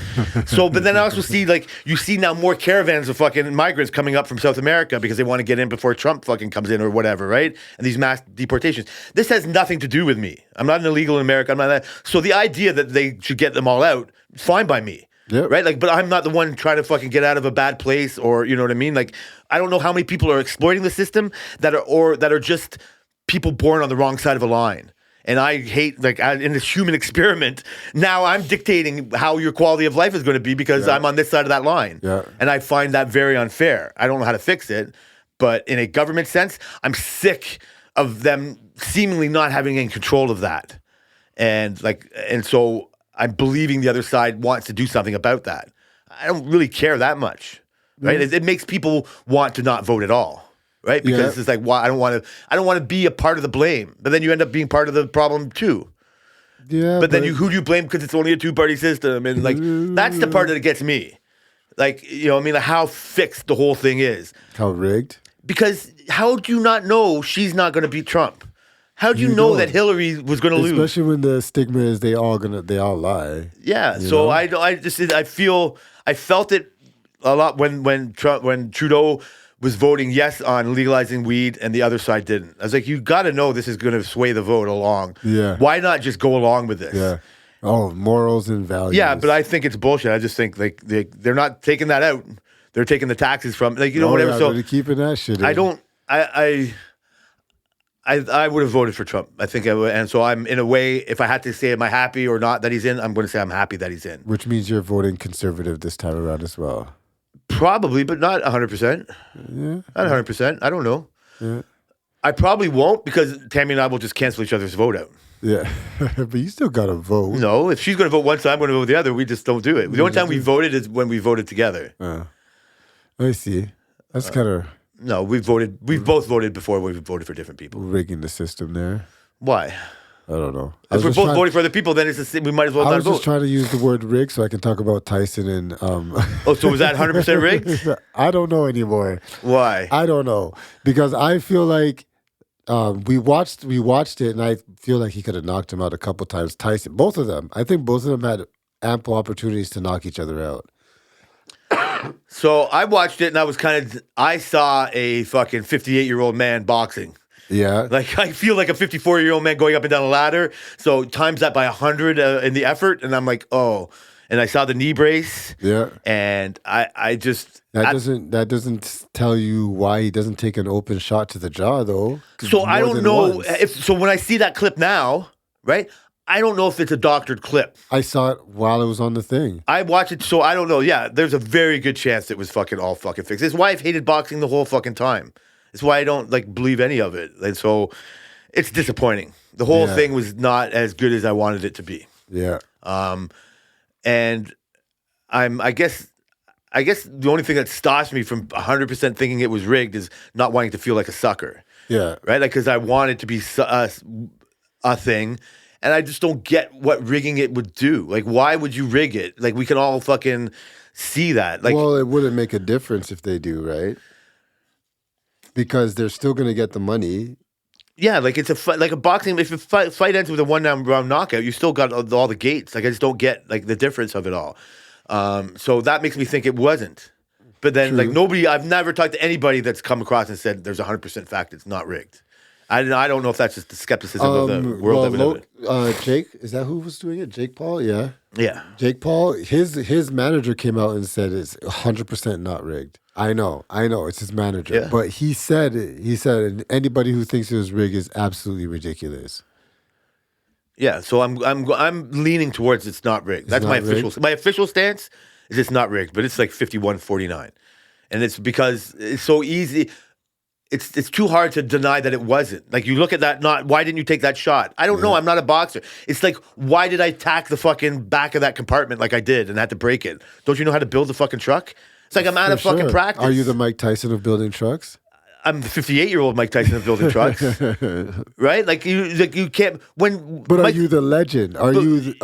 So, but then I also see like you see now more caravans of fucking migrants coming up from South America because they want to get in before Trump fucking comes in or whatever, right? And these mass deportations. This has nothing to do with me. I'm not an illegal in America. I'm not that. So the idea that they should get them all out, fine by me. Yep. Right? Like, but I'm not the one trying to fucking get out of a bad place or, you know what I mean? Like, I don't know how many people are exploiting the system that are just people born on the wrong side of a line. And I hate, like, in this human experiment, now I'm dictating how your quality of life is going to be because I'm on this side of that line. Yeah. And I find that very unfair. I don't know how to fix it. But in a government sense, I'm sick of them seemingly not having any control of that. And so I'm believing the other side wants to do something about that. I don't really care that much, right? It makes people want to not vote at all, right? Because it's like, why I don't want to be a part of the blame, but then you end up being part of the problem too. Yeah, but then who do you blame because it's only a 2-party system, and like that's the part that gets me. Like, you know, I mean, like how fixed the whole thing is. How rigged? Because how do you not know she's not going to beat Trump? How do you know that Hillary was going to lose? Especially when the stigma is they all lie. Yeah. So I felt it a lot when Trudeau was voting yes on legalizing weed and the other side didn't. I was like, you got to know this is going to sway the vote along. Yeah. Why not just go along with this? Yeah. Oh, morals and values. Yeah, but I think it's bullshit. I just think like they're not taking that out. They're taking the taxes from whatever. Yeah, so they're keeping that shit in. I would have voted for Trump. I think I would. And so I'm, in a way, if I had to say am I happy or not that he's in, I'm going to say I'm happy that he's in. Which means you're voting conservative this time around as well. Probably, but not 100%. Yeah. Not 100%. I don't know. Yeah. I probably won't because Tammy and I will just cancel each other's vote out. Yeah, but you still got to vote. No, if she's going to vote one side, I'm going to vote the other. We just don't do it. The only time we voted is when we voted together. I see. That's kind of No, we voted. We've both voted before. We've voted for different people. rigging the system there. Why? I don't know. If we're both voting for other people, then it's the same. We might as well I not was vote. just trying to use the word rig so I can talk about Tyson and. Oh, so was that 100% rigged? I don't know anymore. Why? I don't know because I feel like we watched it, and I feel like he could have knocked him out a couple times. Tyson, both of them. I think both of them had ample opportunities to knock each other out. So I watched it, and I saw a fucking 58-year-old man boxing. Yeah. Like, I feel like a 54-year-old man going up and down a ladder. So times that by 100 in the effort, and I'm like, oh. And I saw the knee brace. Yeah. And I just... That doesn't tell you why he doesn't take an open shot to the jaw, though. So I don't know once. so when I see that clip now, right? I don't know if it's a doctored clip. I saw it while it was on the thing. I watched it, so I don't know. Yeah, there's a very good chance it was fucking all fucking fixed. It's why I've hated boxing the whole fucking time. It's why I don't believe any of it. And so it's disappointing. The whole thing was not as good as I wanted it to be. Yeah. And I guess the only thing that stops me from 100% thinking it was rigged is not wanting to feel like a sucker. Yeah. Right? Like, because I want it to be a thing, and I just don't get what rigging it would do. Like, why would you rig it? Like, we can all fucking see that. Like, well, it wouldn't make a difference if they do, right? Because they're still going to get the money. yeah, like it's a fight, like a boxing. If a fight ends with a 1-round knockout, you still got all the gates. Like, I just don't get like the difference of it all. So that makes me think it wasn't. But then, True. I've never talked to anybody that's come across and said there's 100% fact it's not rigged. I don't know if that's just the skepticism of the world that we live in. Jake, is that who was doing it? Jake Paul? Yeah. Yeah. Jake Paul, his manager came out and said it's 100% not rigged. I know, it's his manager. Yeah. But he said anybody who thinks it was rigged is absolutely ridiculous. Yeah, so I'm leaning towards it's not rigged. That's my official stance is it's not rigged, but it's like 51-49. And it's because it's so easy. It's too hard to deny that it wasn't. Like, you look at that, why didn't you take that shot? I don't know. I'm not a boxer. It's like, why did I tack the fucking back of that compartment like I did and had to break it? Don't you know how to build the fucking truck? It's like I'm out of fucking practice. Are you the Mike Tyson of building trucks? I'm the 58-year-old Mike Tyson of building trucks, right? Like you can't when. But are you the legend?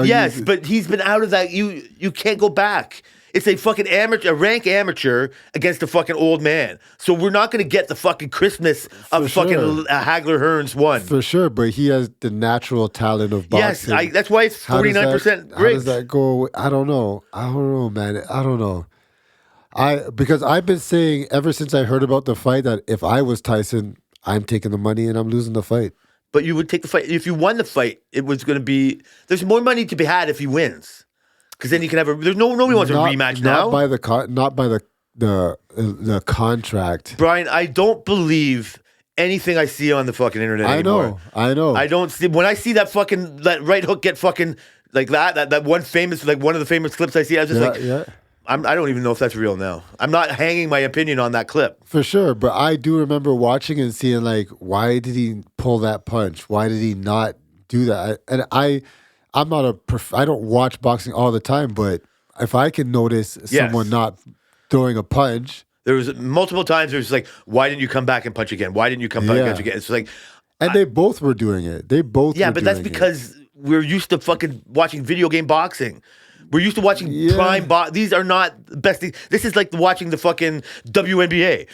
Yes, but he's been out of that. You can't go back. It's a fucking a rank amateur against a fucking old man. So we're not going to get the fucking Christmas of fucking Hagler Hearns one. For sure, but he has the natural talent of boxing. Yes, that's why it's 49% rigged. How does that go? I don't know, man. I don't know. Because I've been saying ever since I heard about the fight that if I was Tyson, I'm taking the money and I'm losing the fight. But you would take the fight. If you won the fight, it was going to be... There's more money to be had if he wins. Because then you can have nobody wants a rematch now. Not by the contract. Brian, I don't believe anything I see on the fucking internet anymore. I know. I don't see... When I see that right hook get fucking... Like that one famous... Like one of the famous clips I see, I was just I don't even know if that's real now. I'm not hanging my opinion on that clip. For sure, but I do remember watching and seeing like, why did he pull that punch? Why did he not do that? And I'm not I don't watch boxing all the time, but if I can notice someone not throwing a punch. There was multiple times where it's like, why didn't you come back and punch again? Why didn't you come back and punch again? It's like... And they both were doing it. They both were but that's because we're used to fucking watching video game boxing. We're used to watching prime These are not the best things. This is like watching the fucking WNBA.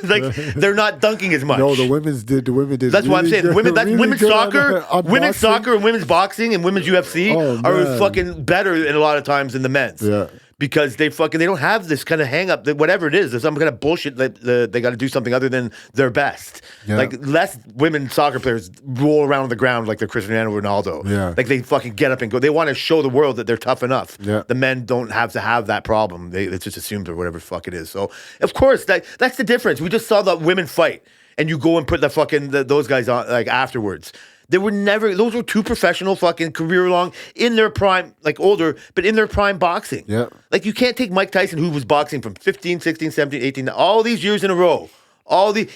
Like, they're not dunking as much. No, the women did. That's what I'm saying. Women's soccer, women's soccer, and women's boxing, and women's UFC are fucking better in a lot of times than the men's. Yeah. Because they don't have this kind of hang up that whatever it is, there's some kind of bullshit that they got to do something other than their best. Yeah. Like, less women soccer players roll around on the ground like they're Cristiano Ronaldo. Yeah. Like, they fucking get up and go. They want to show the world that they're tough enough. Yeah. The men don't have to have that problem. It's just assumed or whatever the fuck it is. So, of course, that's the difference. We just saw the women fight, and you go and put those guys on like afterwards. Those were two professional fucking career-long, in their prime, like older, but in their prime boxing. Yeah. Like, you can't take Mike Tyson, who was boxing from 15, 16, 17, 18, all these years in a row.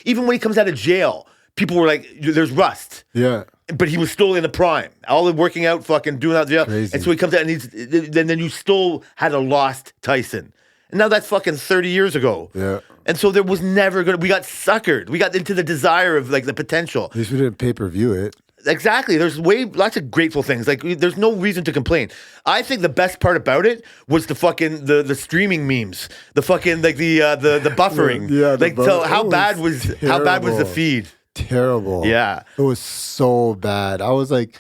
Even when he comes out of jail, people were like, there's rust. Yeah. But he was still in the prime. All the working out, fucking doing that. Yeah. Crazy. And so he comes out and then you still had a lost Tyson. And now that's fucking 30 years ago. Yeah. And so there was never we got suckered. We got into the desire of like the potential. At least we didn't pay-per-view it. Exactly. There's lots of grateful things. Like there's no reason to complain. I think the best part about it was the fucking the streaming memes. The fucking like the buffering. Yeah. Like so how bad was the feed? Terrible. Yeah. It was so bad. I was like,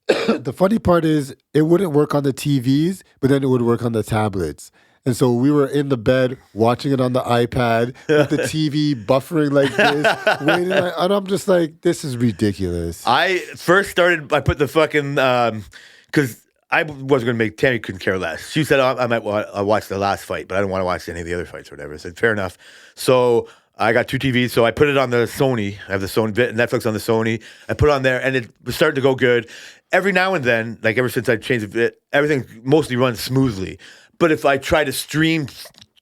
the funny part is it wouldn't work on the TVs, but then it would work on the tablets. And so we were in the bed watching it on the iPad with the TV buffering like this, waiting, and I'm just like, this is ridiculous. I put the fucking, because I wasn't going to make, Tammy couldn't care less. She said, I might watch the last fight, but I don't want to watch any of the other fights or whatever. I said, fair enough. So I got 2 TVs, so I put it on the Sony. I have the Sony, Netflix on the Sony. I put it on there, and it was starting to go good. Every now and then, like ever since I changed it, everything mostly runs smoothly. But if I try to stream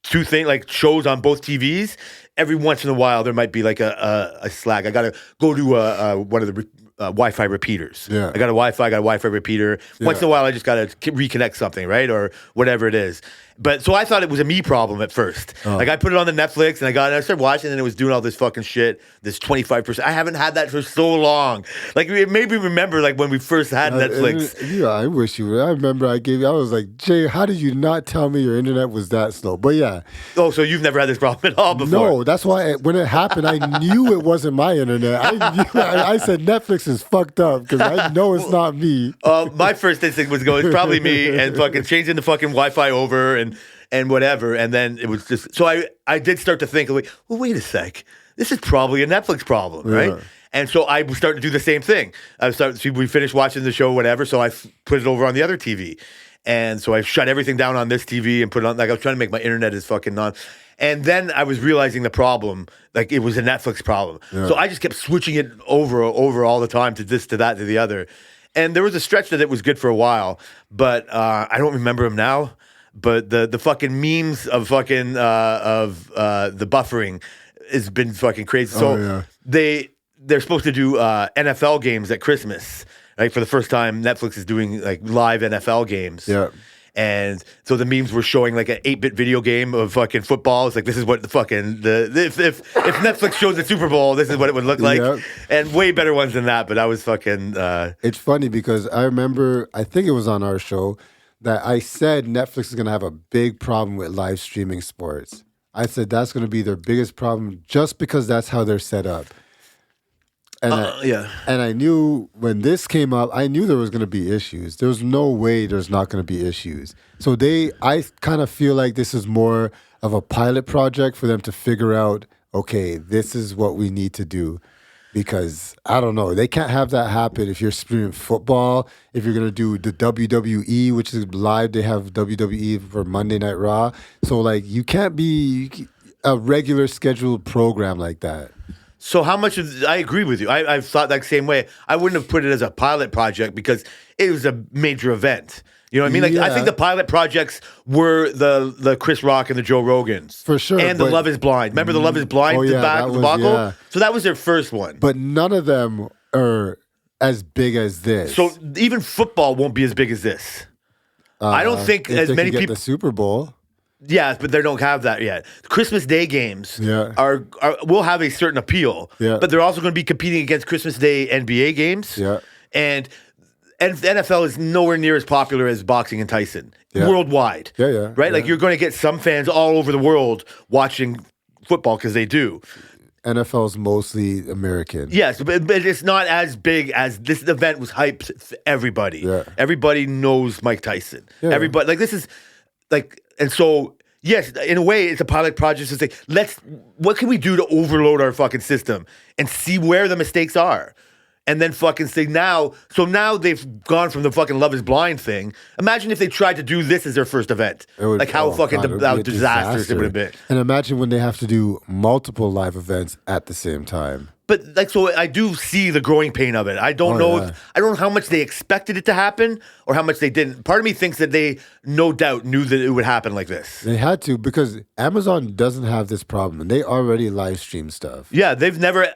2 things, like shows on both TVs, every once in a while there might be like a slack. I got to go to one of the Wi-Fi repeaters. Yeah. I got a Wi-Fi repeater. Once in a while I just got to reconnect something, right? Or whatever it is. But so I thought it was a me problem at first. Like I put it on the Netflix and I started watching and it was doing all this fucking shit, this 25%. I haven't had that for so long. Like it made me remember like when we first had Netflix. Yeah, I wish you would. I remember I was like, Jay, how did you not tell me your internet was that slow? But yeah. Oh, so you've never had this problem at all before? No, that's why when it happened, I knew it wasn't my internet. I said Netflix is fucked up because I know it's not me. My first instinct was it's probably me and fucking changing the fucking Wi-Fi over and whatever. And then it was just, so I did start to think, like, well, wait a sec. This is probably a Netflix problem, right? And so I was starting to do the same thing. We finished watching the show, whatever, so I put it over on the other TV. And so I shut everything down on this TV and put it on, like I was trying to make my internet as fucking non. And then I was realizing the problem, like it was a Netflix problem. Yeah. So I just kept switching it over all the time to this, to that, to the other. And there was a stretch that it was good for a while, but I don't remember them now. But the fucking memes of fucking the buffering has been fucking crazy. So they're supposed to do NFL games at Christmas. Like for the first time, Netflix is doing like live NFL games. Yeah. And so the memes were showing like an 8-bit video game of fucking football. It's like, this is what the fucking if Netflix shows the Super Bowl, this is what it would look like. Yep. And way better ones than that. But I was fucking. It's funny because I remember, I think it was on our show, that I said Netflix is going to have a big problem with live streaming sports. I said that's going to be their biggest problem just because that's how they're set up. And and I knew when this came up, I knew there was going to be issues. There's no way there's not going to be issues. So I kind of feel like this is more of a pilot project for them to figure out, okay, this is what we need to do. Because, I don't know, they can't have that happen if you're streaming football, if you're going to do the WWE, which is live, they have WWE for Monday Night Raw. So, like, you can't be a regular scheduled program like that. So how much I agree with you. I've thought that same way. I wouldn't have put it as a pilot project because it was a major event. You know what I mean? Like I think the pilot projects were the Chris Rock and the Joe Rogans. For sure. And the Love is Blind. Remember the Love is Blind debacle? Yeah. So that was their first one. But none of them are as big as this. So even football won't be as big as this. I don't think if as they many can get people the Super Bowl. Yeah, but they don't have that yet. Christmas Day games will have a certain appeal, but they're also going to be competing against Christmas Day NBA games. Yeah. And the NFL is nowhere near as popular as boxing and Tyson worldwide. Yeah. Right? Like you're going to get some fans all over the world watching football because they do. NFL's mostly American. Yes, but it's not as big as this event was hyped for everybody. Yeah. Everybody knows Mike Tyson. Yeah. Everybody, like this is like, and so yes, in a way, it's a pilot project to say, what can we do to overload our fucking system and see where the mistakes are? And then fucking say now they've gone from the fucking Love is Blind thing. Imagine if they tried to do this as their first event. How disastrous it would have been. And imagine when they have to do multiple live events at the same time. But like, so I do see the growing pain of it. I don't know if, I don't know how much they expected it to happen or how much they didn't. Part of me thinks that they no doubt knew that it would happen like this. They had to, because Amazon doesn't have this problem, and they already live stream stuff. Yeah,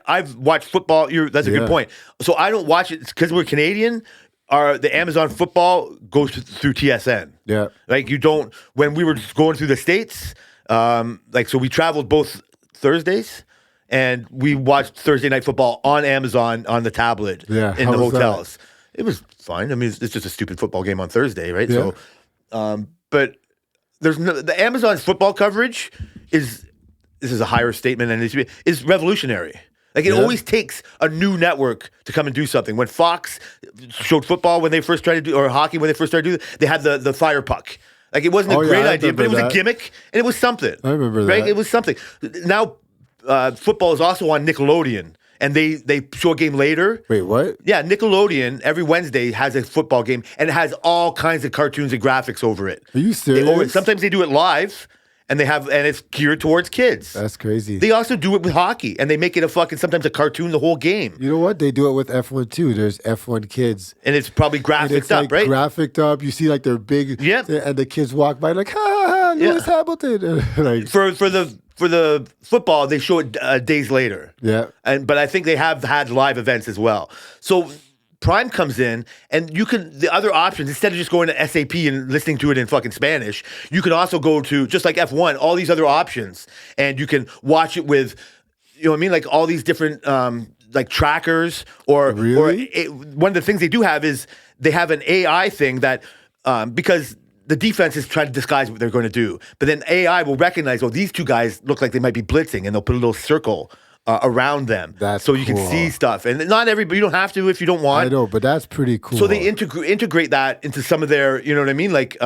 I've watched football. That's a good point. So I don't watch it because we're Canadian. The Amazon football goes through TSN. Yeah. Like you don't, when we were going through the States, so we traveled both Thursdays. And we watched Thursday Night Football on Amazon on the tablet in the hotels. It was fine. I mean, it's just a stupid football game on Thursday, right? Yeah. So, but the Amazon's football coverage this is a higher statement and is revolutionary. Like it always takes a new network to come and do something. When Fox showed football when they first tried to do, or hockey when they first started doing, they had the fire puck. Like it wasn't a great idea, but it was a gimmick and it was something. I remember that. Right? It was something. Now. Football is also on Nickelodeon, and they show a game later. Wait, what? Yeah, Nickelodeon every Wednesday has a football game, and it has all kinds of cartoons and graphics over it. Are you serious? Sometimes they do it live, and it's geared towards kids. That's crazy. They also do it with hockey, and they make it sometimes a cartoon the whole game. You know what? They do it with F1 too. There's F1 Kids. And it's probably graphicked up, right? Graphicked up. You see like their big, and the kids walk by like, ha ha ha, Lewis Hamilton. Like, for the football, they show it days later. Yeah. But I think they have had live events as well. So Prime comes in, and the other options, instead of just going to SAP and listening to it in fucking Spanish, you can also go to, just like F1, all these other options, and you can watch it with, you know what I mean? Like all these different, like trackers Really? One of the things they do have is they have an AI thing that, because the defense is trying to disguise what they're going to do. But then AI will recognize, these two guys look like they might be blitzing, and they'll put a little circle around them. That's so you can cool. see stuff. And not everybody, you don't have to if you don't want. I know, but that's pretty cool. So they integrate that into some of their, you know what I mean? Like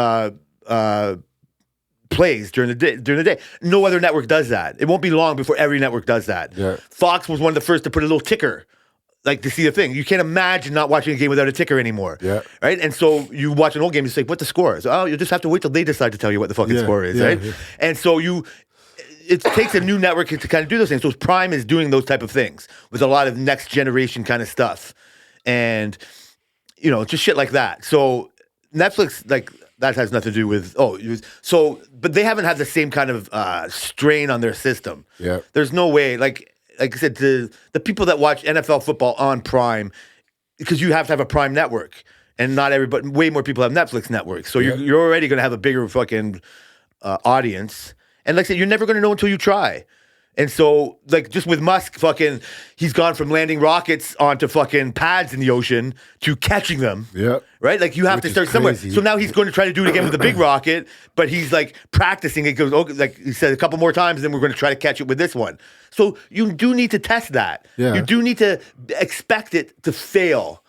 plays during the day. No other network does that. It won't be long before every network does that. Yeah. Fox was one of the first to put a little ticker, like to see the thing. You can't imagine not watching a game without a ticker anymore. Yeah. Right? And so you watch an old game, you say, what the score is? Oh, you just have to wait till they decide to tell you what the fucking score is, right? Yeah. And so it takes a new network to kind of do those things. So Prime is doing those type of things with a lot of next generation kind of stuff. And, just shit like that. So Netflix, like, that has nothing to do with, but they haven't had the same kind of strain on their system. Yeah. There's no way, like I said, the people that watch NFL football on Prime, because you have to have a Prime network, and not everybody, way more people have Netflix networks. So you're already going to have a bigger fucking audience. And like I said, you're never going to know until you try. And so, like, just with Musk, he's gone from landing rockets onto fucking pads in the ocean to catching them. Yeah. Right? Like, you have to start somewhere. So now he's going to try to do it again with the big rocket, but he's, like, practicing. It goes, like he said, a couple more times, and then we're going to try to catch it with this one. So you do need to test that. Yeah. You do need to expect it to fail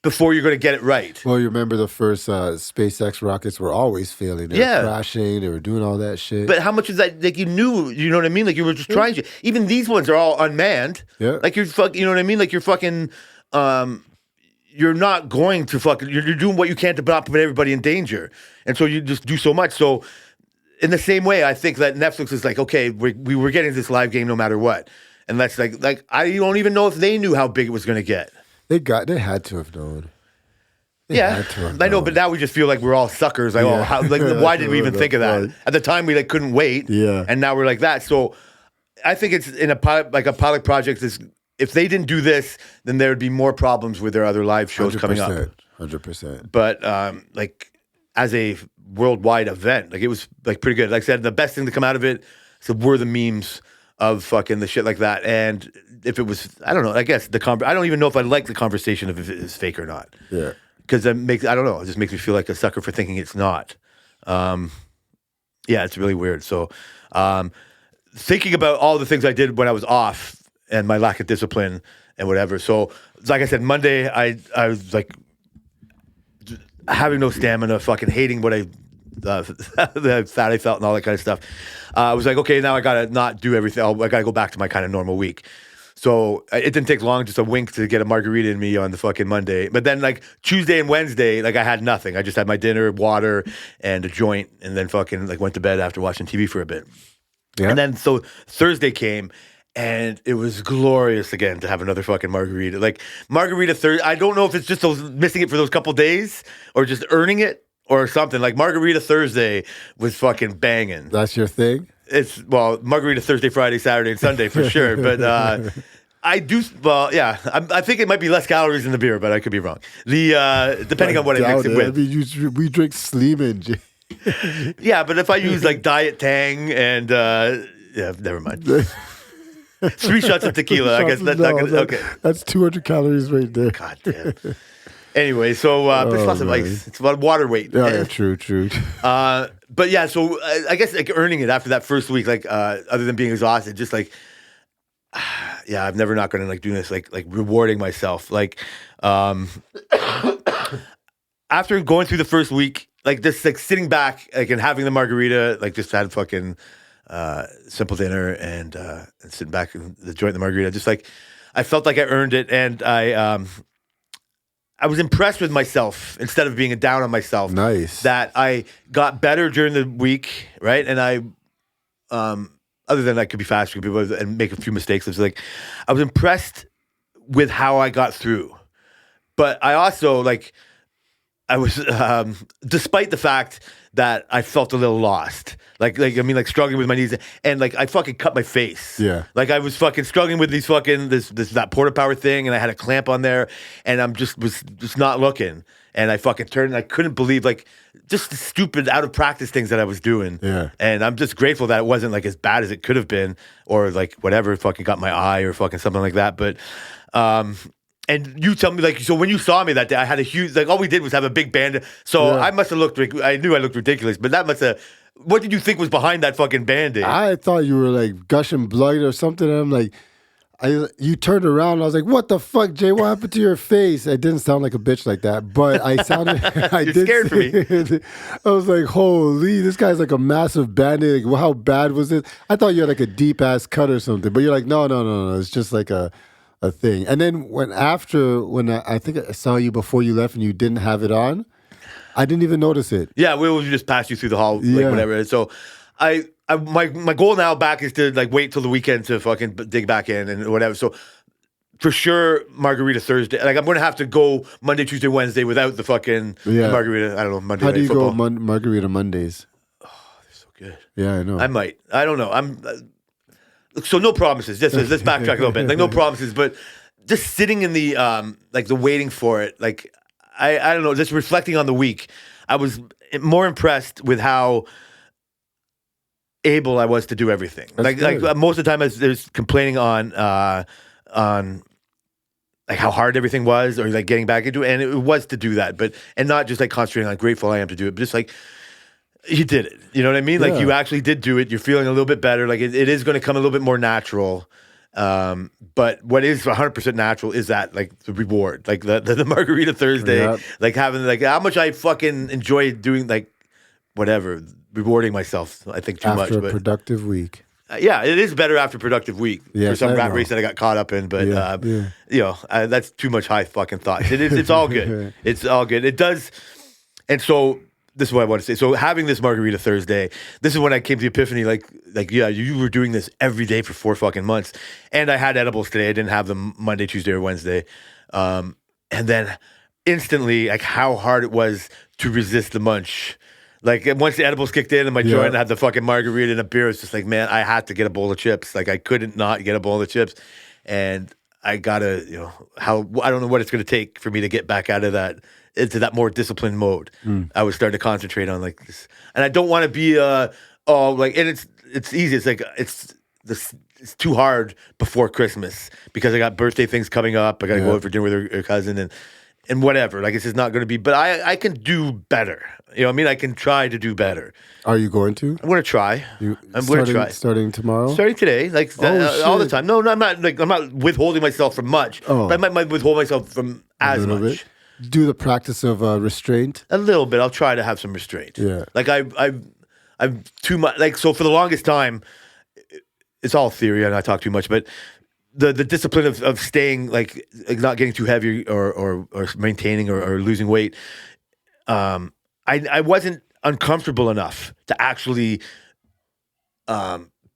before you're going to get it right. Well, you remember the first SpaceX rockets were always failing. They were crashing. They were doing all that shit. But how much is that? Like, you knew, you know what I mean? Like, you were just trying to. Even these ones are all unmanned. Yeah. Like, you know what I mean? Like, you're fucking, you're not going to fucking, you're doing what you can to not put everybody in danger. And so you just do so much. So, in the same way, I think that Netflix is like, okay, we were getting this live game no matter what. And that's like I don't even know if they knew how big it was going to get. They had to have known. I know, but now we just feel like we're all suckers. Like, why did we even think of that? At the time, we couldn't wait. Yeah. And now we're like that. So I think it's in a pilot project. If they didn't do this, then there would be more problems with their other live shows coming up. 100%. But as a worldwide event, it was pretty good. Like I said, the best thing to come out of it were the memes of fucking the shit like that. And if it was, I don't know, I guess I don't even know if I like the conversation of if it is fake or not. Yeah. Because I don't know, it just makes me feel like a sucker for thinking it's not. It's really weird. So thinking about all the things I did when I was off and my lack of discipline and whatever. So like I said, Monday, I was like having no stamina, fucking hating what the fat I felt and all that kind of stuff. I was like, okay, now I got to not do everything. I got to go back to my kind of normal week. So it didn't take long, just a wink to get a margarita in me on the fucking Monday. But then Tuesday and Wednesday, I had nothing. I just had my dinner, water, and a joint, and then fucking went to bed after watching TV for a bit. Yeah. And then so Thursday came, And it was glorious again to have another fucking margarita. Like margarita Thursday. I don't know if it's just those missing it for those couple days or just earning it or something. Like margarita Thursday was fucking banging. That's your thing? It's margarita Thursday, Friday, Saturday, and Sunday for sure. But I do yeah. I think it might be less calories in the beer, but I could be wrong. Depending on what I mix it with. I mean, we drink Sleeman. Yeah, but if I use like Diet Tang and yeah, never mind. 3 shots of tequila. I guess that's not gonna. Okay, that's 200 calories right there. God damn. Anyway, so there's lots of ice. It's about water weight. Yeah, true. But yeah, so I guess like earning it after that first week, like other than being exhausted, just like yeah, I'm never not gonna like do this, like rewarding myself. Like after going through the first week, like just like sitting back, like and having the margarita, like just had fucking simple dinner and sitting back and enjoying the margarita. Just like I felt like I earned it, and I was impressed with myself instead of being down on myself. Nice. That I got better during the week, right? And I, other than I could be faster and make a few mistakes, it was like I was impressed with how I got through. But I also like I was, despite the fact that I felt a little lost, like struggling with my knees, and like I fucking cut my face. Yeah, like I was fucking struggling with these fucking that porta power thing, and I had a clamp on there, and I'm was not looking, and I fucking turned, and I couldn't believe like just the stupid out of practice things that I was doing. Yeah, and I'm just grateful that it wasn't like as bad as it could have been, or like whatever fucking got my eye or fucking something like that, but. And you tell me, like, so when you saw me that day, I had a huge, like, all we did was have a big band. So I must have looked, I knew I looked ridiculous, but that must have, what did you think was behind that fucking Band-Aid? I thought you were like gushing blood or something. And I'm like, you turned around and I was like, what the fuck, Jay? What happened to your face? I didn't sound like a bitch like that, but I sounded, You're scared for me. I was like, holy, this guy's like a massive Band-Aid. Like, well, how bad was it? I thought you had like a deep ass cut or something, but you're like, no. It's just like a thing. And then when I think I saw you before you left and you didn't have it on, I didn't even notice it. Yeah, we will just pass you through the hall, like whatever. So my goal now back is to like wait till the weekend to fucking dig back in and whatever. So for sure, margarita Thursday. Like I'm going to have to go Monday, Tuesday, Wednesday without the fucking margarita. I don't know, Monday. How do you football. go margarita Mondays? Oh, they're so good. Yeah, I know. I might. I don't know. So no promises. Let's backtrack a little bit. Like no promises, but just sitting in the like the waiting for it. Like I don't know. Just reflecting on the week, I was more impressed with how able I was to do everything. Like most of the time, I was complaining on like how hard everything was, or like getting back into it, and it was to do that, and not just like concentrating on how grateful I am to do it, but just like. You did it. You know what I mean? Like you actually did do it. You're feeling a little bit better. Like it is going to come a little bit more natural. But what is 100% natural is that like the reward, like the margarita Thursday, like having like how much I fucking enjoy doing like whatever, rewarding myself. I think too much. After a productive week. Yeah, it is better after a productive week for some rat race that I got caught up in. But you know, that's too much high fucking thoughts. It's all good. It's all good. It does. And so. This is what I want to say. So having this margarita Thursday, this is when I came to the epiphany, like yeah, you were doing this every day for 4 fucking months. And I had edibles today. I didn't have them Monday, Tuesday, or Wednesday. And then instantly, like how hard it was to resist the munch. Like once the edibles kicked in and my joint had the fucking margarita and a beer, it's just like, man, I had to get a bowl of chips. Like I couldn't not get a bowl of chips. And I gotta, you know, I don't know what it's going to take for me to get back out of that, into that more disciplined mode. I was starting to concentrate on like this, and I don't want to be and it's easy. It's like it's too hard before Christmas because I got birthday things coming up. I got to go out for dinner with her cousin and whatever. Like it's just not going to be. But I can do better. You know what I mean? I can try to do better. Are you going to? I'm going to try. I'm going to try. Starting tomorrow? Starting today. Like all the time. No, I'm not withholding myself from much. But I might withhold myself from as much. Bit. Do the practice of restraint? A little bit. I'll try to have some restraint. Yeah. Like I'm too much. Like so for the longest time, it's all theory and I talk too much, but the discipline of staying like not getting too heavy or maintaining or losing weight. I wasn't uncomfortable enough to actually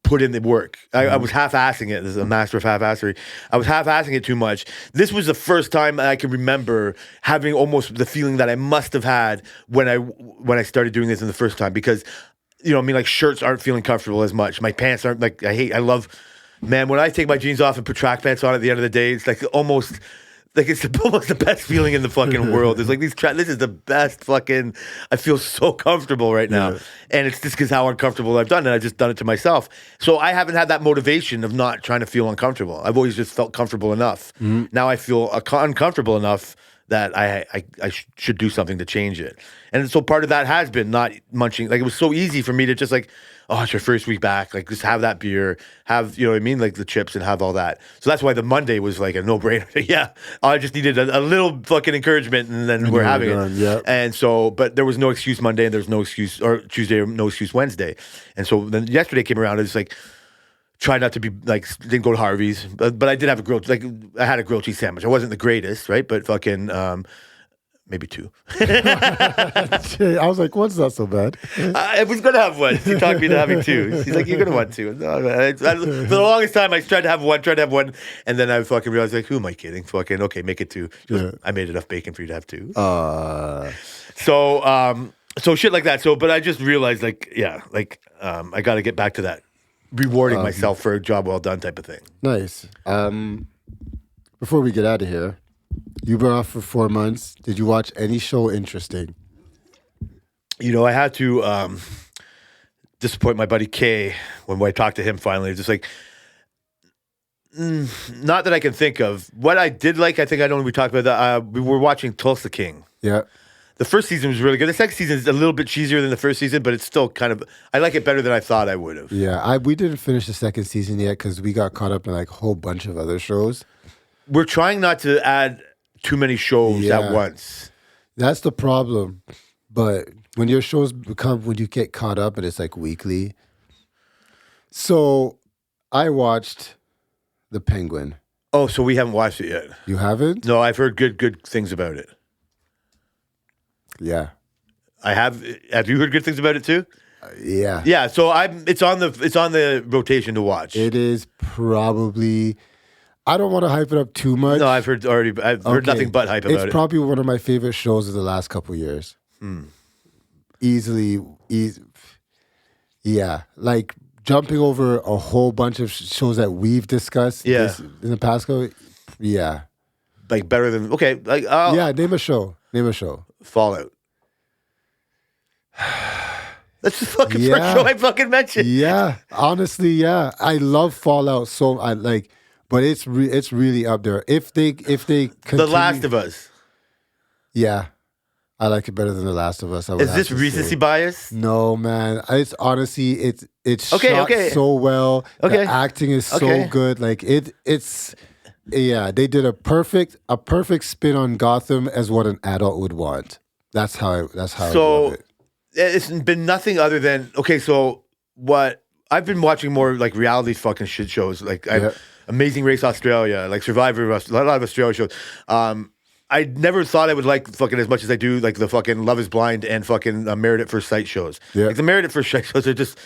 put in the work. I was half-assing it. This is a master of half-assery. I was half-assing it too much. This was the first time I can remember having almost the feeling that I must have had when I started doing this in the first time, because, like shirts aren't feeling comfortable as much. My pants aren't like, I love, man, when I take my jeans off and put track pants on at the end of the day, it's like almost like it's almost the best feeling in the fucking world. It's like this is the best fucking, I feel so comfortable right now. Yeah. And it's just because how uncomfortable I've done it. I've just done it to myself. So I haven't had that motivation of not trying to feel uncomfortable. I've always just felt comfortable enough. Mm-hmm. Now I feel uncomfortable enough that I should do something to change it. And so part of that has been not munching. Like, it was so easy for me to just like, oh, it's your first week back. Like, just have that beer, have, you know what I mean? Like the chips and have all that. So that's why the Monday was like a no-brainer. Yeah, I just needed a little fucking encouragement, and then we're having it. Yep. And so, but there was no excuse Monday, and there was no excuse, or Tuesday, or no excuse Wednesday. And so then yesterday came around, and it's like, try not to be like, didn't go to Harvey's, but I did have I had a grilled cheese sandwich. I wasn't the greatest, right? But fucking, maybe 2. I was like, one's not so bad. I was going to have one. He talked me to having 2. She's like, you're going to want 2. No, for the longest time, I tried to have one. And then I fucking realized, like, who am I kidding? Fucking, okay, make it 2. Goes, I made enough bacon for you to have 2. So shit like that. So, but I just realized, like, yeah, like, I got to get back to that rewarding myself for a job well done type of thing. Nice. Before we get out of here, you were off for 4 months. Did you watch any show interesting? I had to disappoint my buddy Kay when I talked to him finally. Just like, not that I can think of. What I did like, I think I know we talked about that. We were watching Tulsa King. Yeah. The first season was really good. The second season is a little bit cheesier than the first season, but it's still kind of, I like it better than I thought I would have. Yeah, we didn't finish the second season yet because we got caught up in like a whole bunch of other shows. We're trying not to add too many shows at once. That's the problem. But when your shows when you get caught up and it's like weekly. So I watched The Penguin. Oh, so we haven't watched it yet. You haven't? No, I've heard good things about it. Yeah. I have. Have you heard good things about it too? Yeah. Yeah, so it's on the rotation to watch. It is probably, I don't want to hype it up too much. No, I've heard nothing but hype about it. It's probably one of my favorite shows of the last couple years. Easily, yeah. Like jumping over a whole bunch of shows that we've discussed in the past couple, yeah. Like better than, okay. Like, yeah, name a show. Fallout. That's the fucking first show I fucking mentioned. Yeah, honestly, yeah. I love Fallout so but it's really up there. If they continue, The Last of Us. Yeah, I like it better than The Last of Us. Is this recency bias? No, man. It's honestly it's shot so well. Okay. The acting is so good. Like it's. Yeah, they did a perfect spin on Gotham as what an adult would want. That's how I love it. It's been nothing other than, okay, so what I've been watching more like reality fucking shit shows, like Amazing Race Australia, like Survivor, a lot of Australia shows. I never thought I would like fucking as much as I do like the fucking Love is Blind and fucking Married at First Sight shows. Yeah. Like the Married at First Sight shows are just,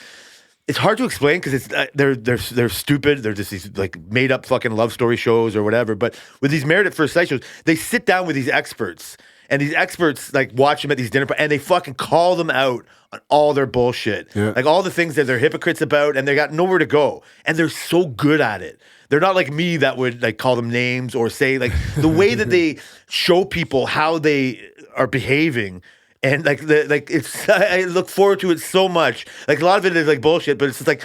it's hard to explain because it's they're stupid. They're just these like made up fucking love story shows or whatever. But with these Married at First Sight shows, they sit down with these experts, and these experts like watch them at these dinner parties, and they fucking call them out on all their bullshit, like all the things that they're hypocrites about, and they got nowhere to go, and they're so good at it. They're not like me that would like call them names or say like the way that they show people how they are behaving. And it's, I look forward to it so much. Like a lot of it is like bullshit, but it's just like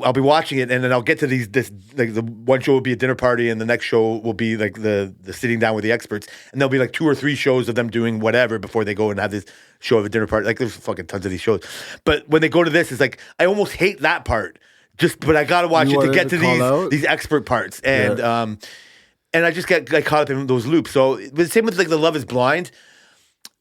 I'll be watching it, and then I'll get to this like the one show will be a dinner party, and the next show will be like the sitting down with the experts, and there'll be like 2 or 3 shows of them doing whatever before they go and have this show of a dinner party. Like there's fucking tons of these shows, but when they go to this, it's like I almost hate that part. But I gotta watch it to get to these expert parts, and and I just get like caught up in those loops. So the same with like the Love is Blind.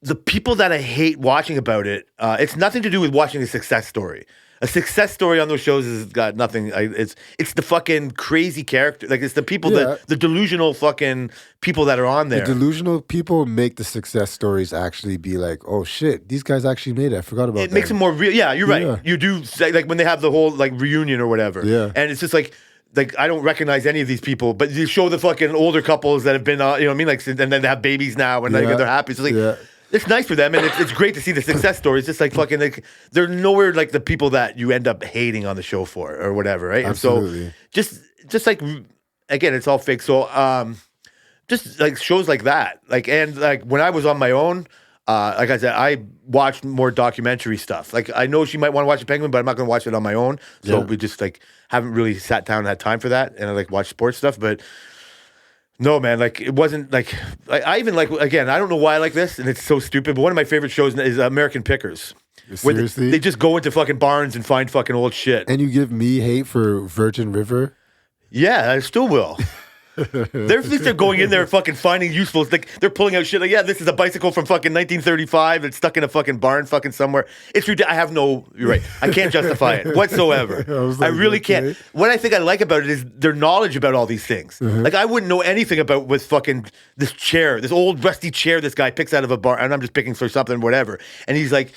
The people that I hate watching about it, it's nothing to do with watching a success story. A success story on those shows has got nothing. It's the fucking crazy character. Like it's the people that the delusional fucking people that are on there. The delusional people make the success stories actually be like, oh shit, these guys actually made it. I forgot about It them. makes them more real. Yeah, you're right. Yeah. You do say, like when they have the whole like reunion or whatever. Yeah. And it's just like I don't recognize any of these people, but you show the fucking older couples that have been, you know what I mean? Like, and then they have babies now and like, they're happy. So like, it's nice for them, and it's great to see the success stories. Just like fucking, like they're nowhere like the people that you end up hating on the show for or whatever, right? Absolutely. And so just like again, it's all fake. So just like shows like that, like and like when I was on my own, like I said, I watched more documentary stuff. Like I know she might want to watch The Penguin, but I'm not going to watch it on my own. So we just like haven't really sat down and had time for that, and I like watch sports stuff, but. No, man, like it wasn't like I even like again. I don't know why I like this, and it's so stupid. But one of my favorite shows is American Pickers. Seriously? They just go into fucking barns and find fucking old shit. And you give me hate for Virgin River? Yeah, I still will. They're at least they're going in there and fucking finding useful. Like they're pulling out shit. Like this is a bicycle from fucking 1935. It's stuck in a fucking barn, fucking somewhere. It's ridiculous. I have no. You're right. I can't justify it whatsoever. I really can't. What I think I like about it is their knowledge about all these things. Like I wouldn't know anything about with fucking this chair, this old rusty chair. This guy picks out of a barn, and I'm just picking for something, whatever. And he's like.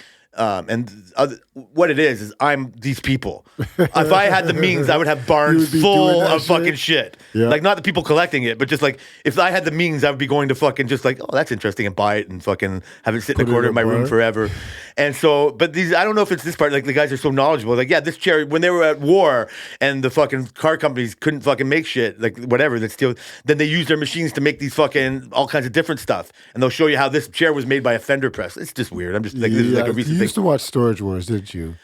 What it is I'm these people. If I had the means, I would have barns full of fucking shit. Yeah. Like not the people collecting it, but just like if I had the means, I would be going to fucking just like, oh, that's interesting, and buy it and fucking have it sit in the corner of my room forever. And so, but these, I don't know if it's this part. Like the guys are so knowledgeable. Like, yeah, this chair when they were at war and the fucking car companies couldn't fucking make shit, like whatever. That still, then they use their machines to make these fucking all kinds of different stuff, and they'll show you how this chair was made by a fender press. It's just weird. I'm just like, this is like a recent You used to watch Storage Wars, didn't you?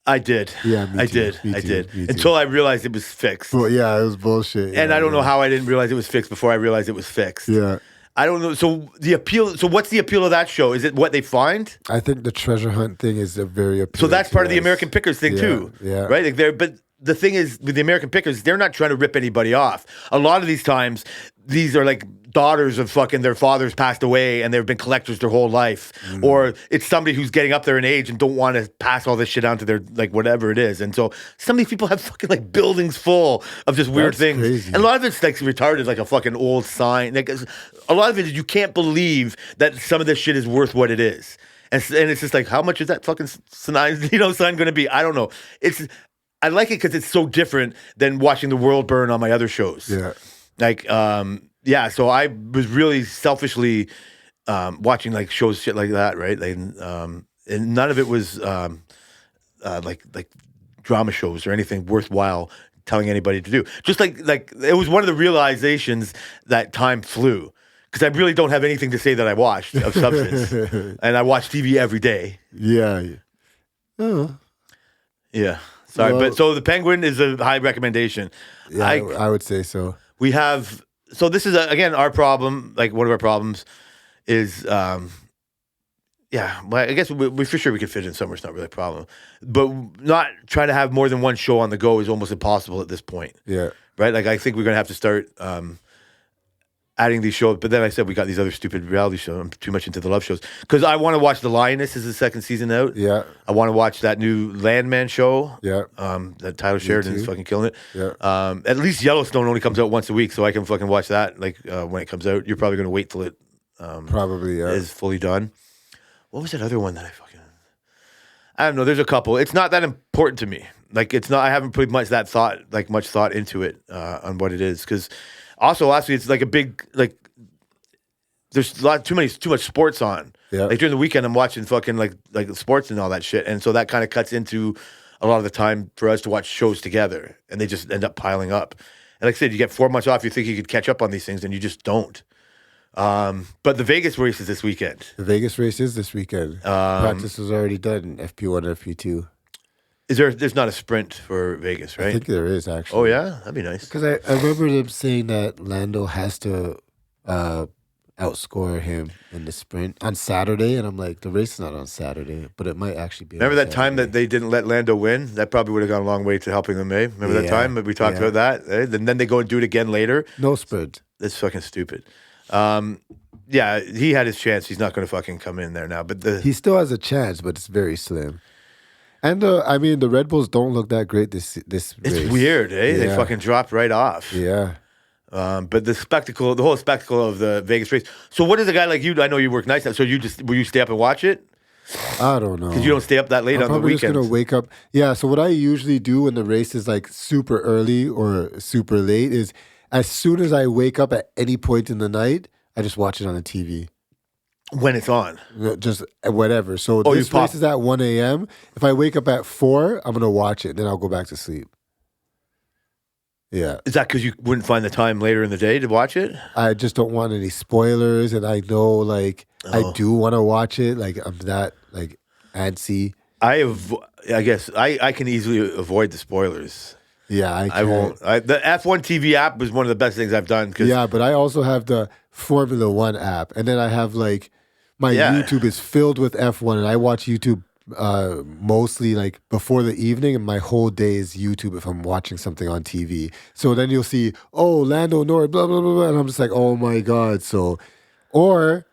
I did. Yeah, me I too. did. Me I too. did. Me too. Until I realized it was fixed. Well, yeah, it was bullshit. And yeah, I don't know how I didn't realize it was fixed before I realized it was fixed. Yeah. I don't know. So the appeal. So what's the appeal of that show? Is it what they find? I think the treasure hunt thing is a very appealing. So that's part of the us. American Pickers thing too. Yeah. Right. Like but the thing is with the American Pickers, they're not trying to rip anybody off. A lot of these times, these are like daughters of fucking their fathers passed away and they've been collectors their whole life, or it's somebody who's getting up there in age and don't want to pass all this shit down to their like whatever it is. And so some of these people have fucking like buildings full of just weird That's things, crazy. and a lot of it's like retarded, like a fucking old sign. Like a lot of it is you can't believe that some of this shit is worth what it is, and it's just like how much is that fucking sign going to be? I don't know. I like it because it's so different than watching the world burn on my other shows. Yeah. Like, yeah, so I was really selfishly watching like shows, shit like that, right? Like, and none of it was like drama shows or anything worthwhile telling anybody to do. Just like it was one of the realizations that time flew because I really don't have anything to say that I watched of substance, and I watch TV every day. Yeah. Oh. Yeah, sorry, Well- but so the Penguin is a high recommendation. Yeah, I would say so. We have, so this is again our problem. Like one of our problems is, yeah. Well, I guess we for sure we could fit in somewhere. It's not really a problem, but not trying to have more than one show on the go is almost impossible at this point. Yeah. Right? Like I think we're gonna have to start adding these shows. But then I said we got these other stupid reality shows. I'm too much into the love shows because I want to watch The Lioness. Is the second season out? Yeah. I want to watch that new Landman show. Yeah. That Tyler Sheridan is too. fucking killing it. Yeah. At least Yellowstone only comes out once a week, so I can fucking watch that. Like when it comes out, you're probably gonna wait till it Probably, yeah. is fully done. What was that other one that I don't know. There's a couple. It's not that important to me. Like it's not. I haven't put much thought into it on what it is because also lastly it's like a big like. There's too much sports on. Yeah. Like during the weekend, I'm watching fucking like sports and all that shit, and so that kind of cuts into a lot of the time for us to watch shows together, and they just end up piling up. And like I said, you get 4 months off, you think you could catch up on these things, and you just don't. But the Vegas race is this weekend. The Vegas race is this weekend. Practice was already done, FP1 and FP2. There's not a sprint for Vegas, right? I think there is, actually. Oh, yeah? That'd be nice. Because I remember them saying that Lando has to outscore him in the sprint on Saturday, and I'm like, the race is not on Saturday, but it might actually be. Remember on that time Saturday. that they didn't let Lando win? That probably would have gone a long way to helping them, eh? Remember that Yeah, time that we talked yeah. about that? Eh? And then they go and do it again later. No sprint. That's fucking stupid. Yeah, he had his chance. He's not going to fucking come in there now. But He still has a chance, but it's very slim. And I mean, the Red Bulls don't look that great this It's race. weird, eh? They Yeah. fucking dropped right off. Yeah. But the whole spectacle of the Vegas race. So what is a guy like you? I know you work nights now. So will you stay up and watch it? I don't know. Because you don't stay up that late I'm on the probably just weekends. gonna wake up. Yeah. So what I usually do when the race is like super early or super late is, as soon as I wake up at any point in the night, I just watch it on the TV. When it's on. Just whatever. So Oh, you this pop- race is at 1 a.m. If I wake up at 4, I'm gonna watch it. Then I'll go back to sleep. Yeah. Is that because you wouldn't find the time later in the day to watch it? I just don't want any spoilers, and I know like I do want to watch it. Like I'm that like antsy. I guess I can easily avoid the spoilers. Yeah, I I won't. The F1 TV app was one of the best things I've done. Cause Yeah, but I also have the Formula One app, and then I have like my Yeah. YouTube is filled with F1, and I watch YouTube mostly like before the evening, and my whole day is YouTube if I'm watching something on TV. So then you'll see, oh, Lando Norris, blah blah blah, blah, and I'm just like, oh my god. So, or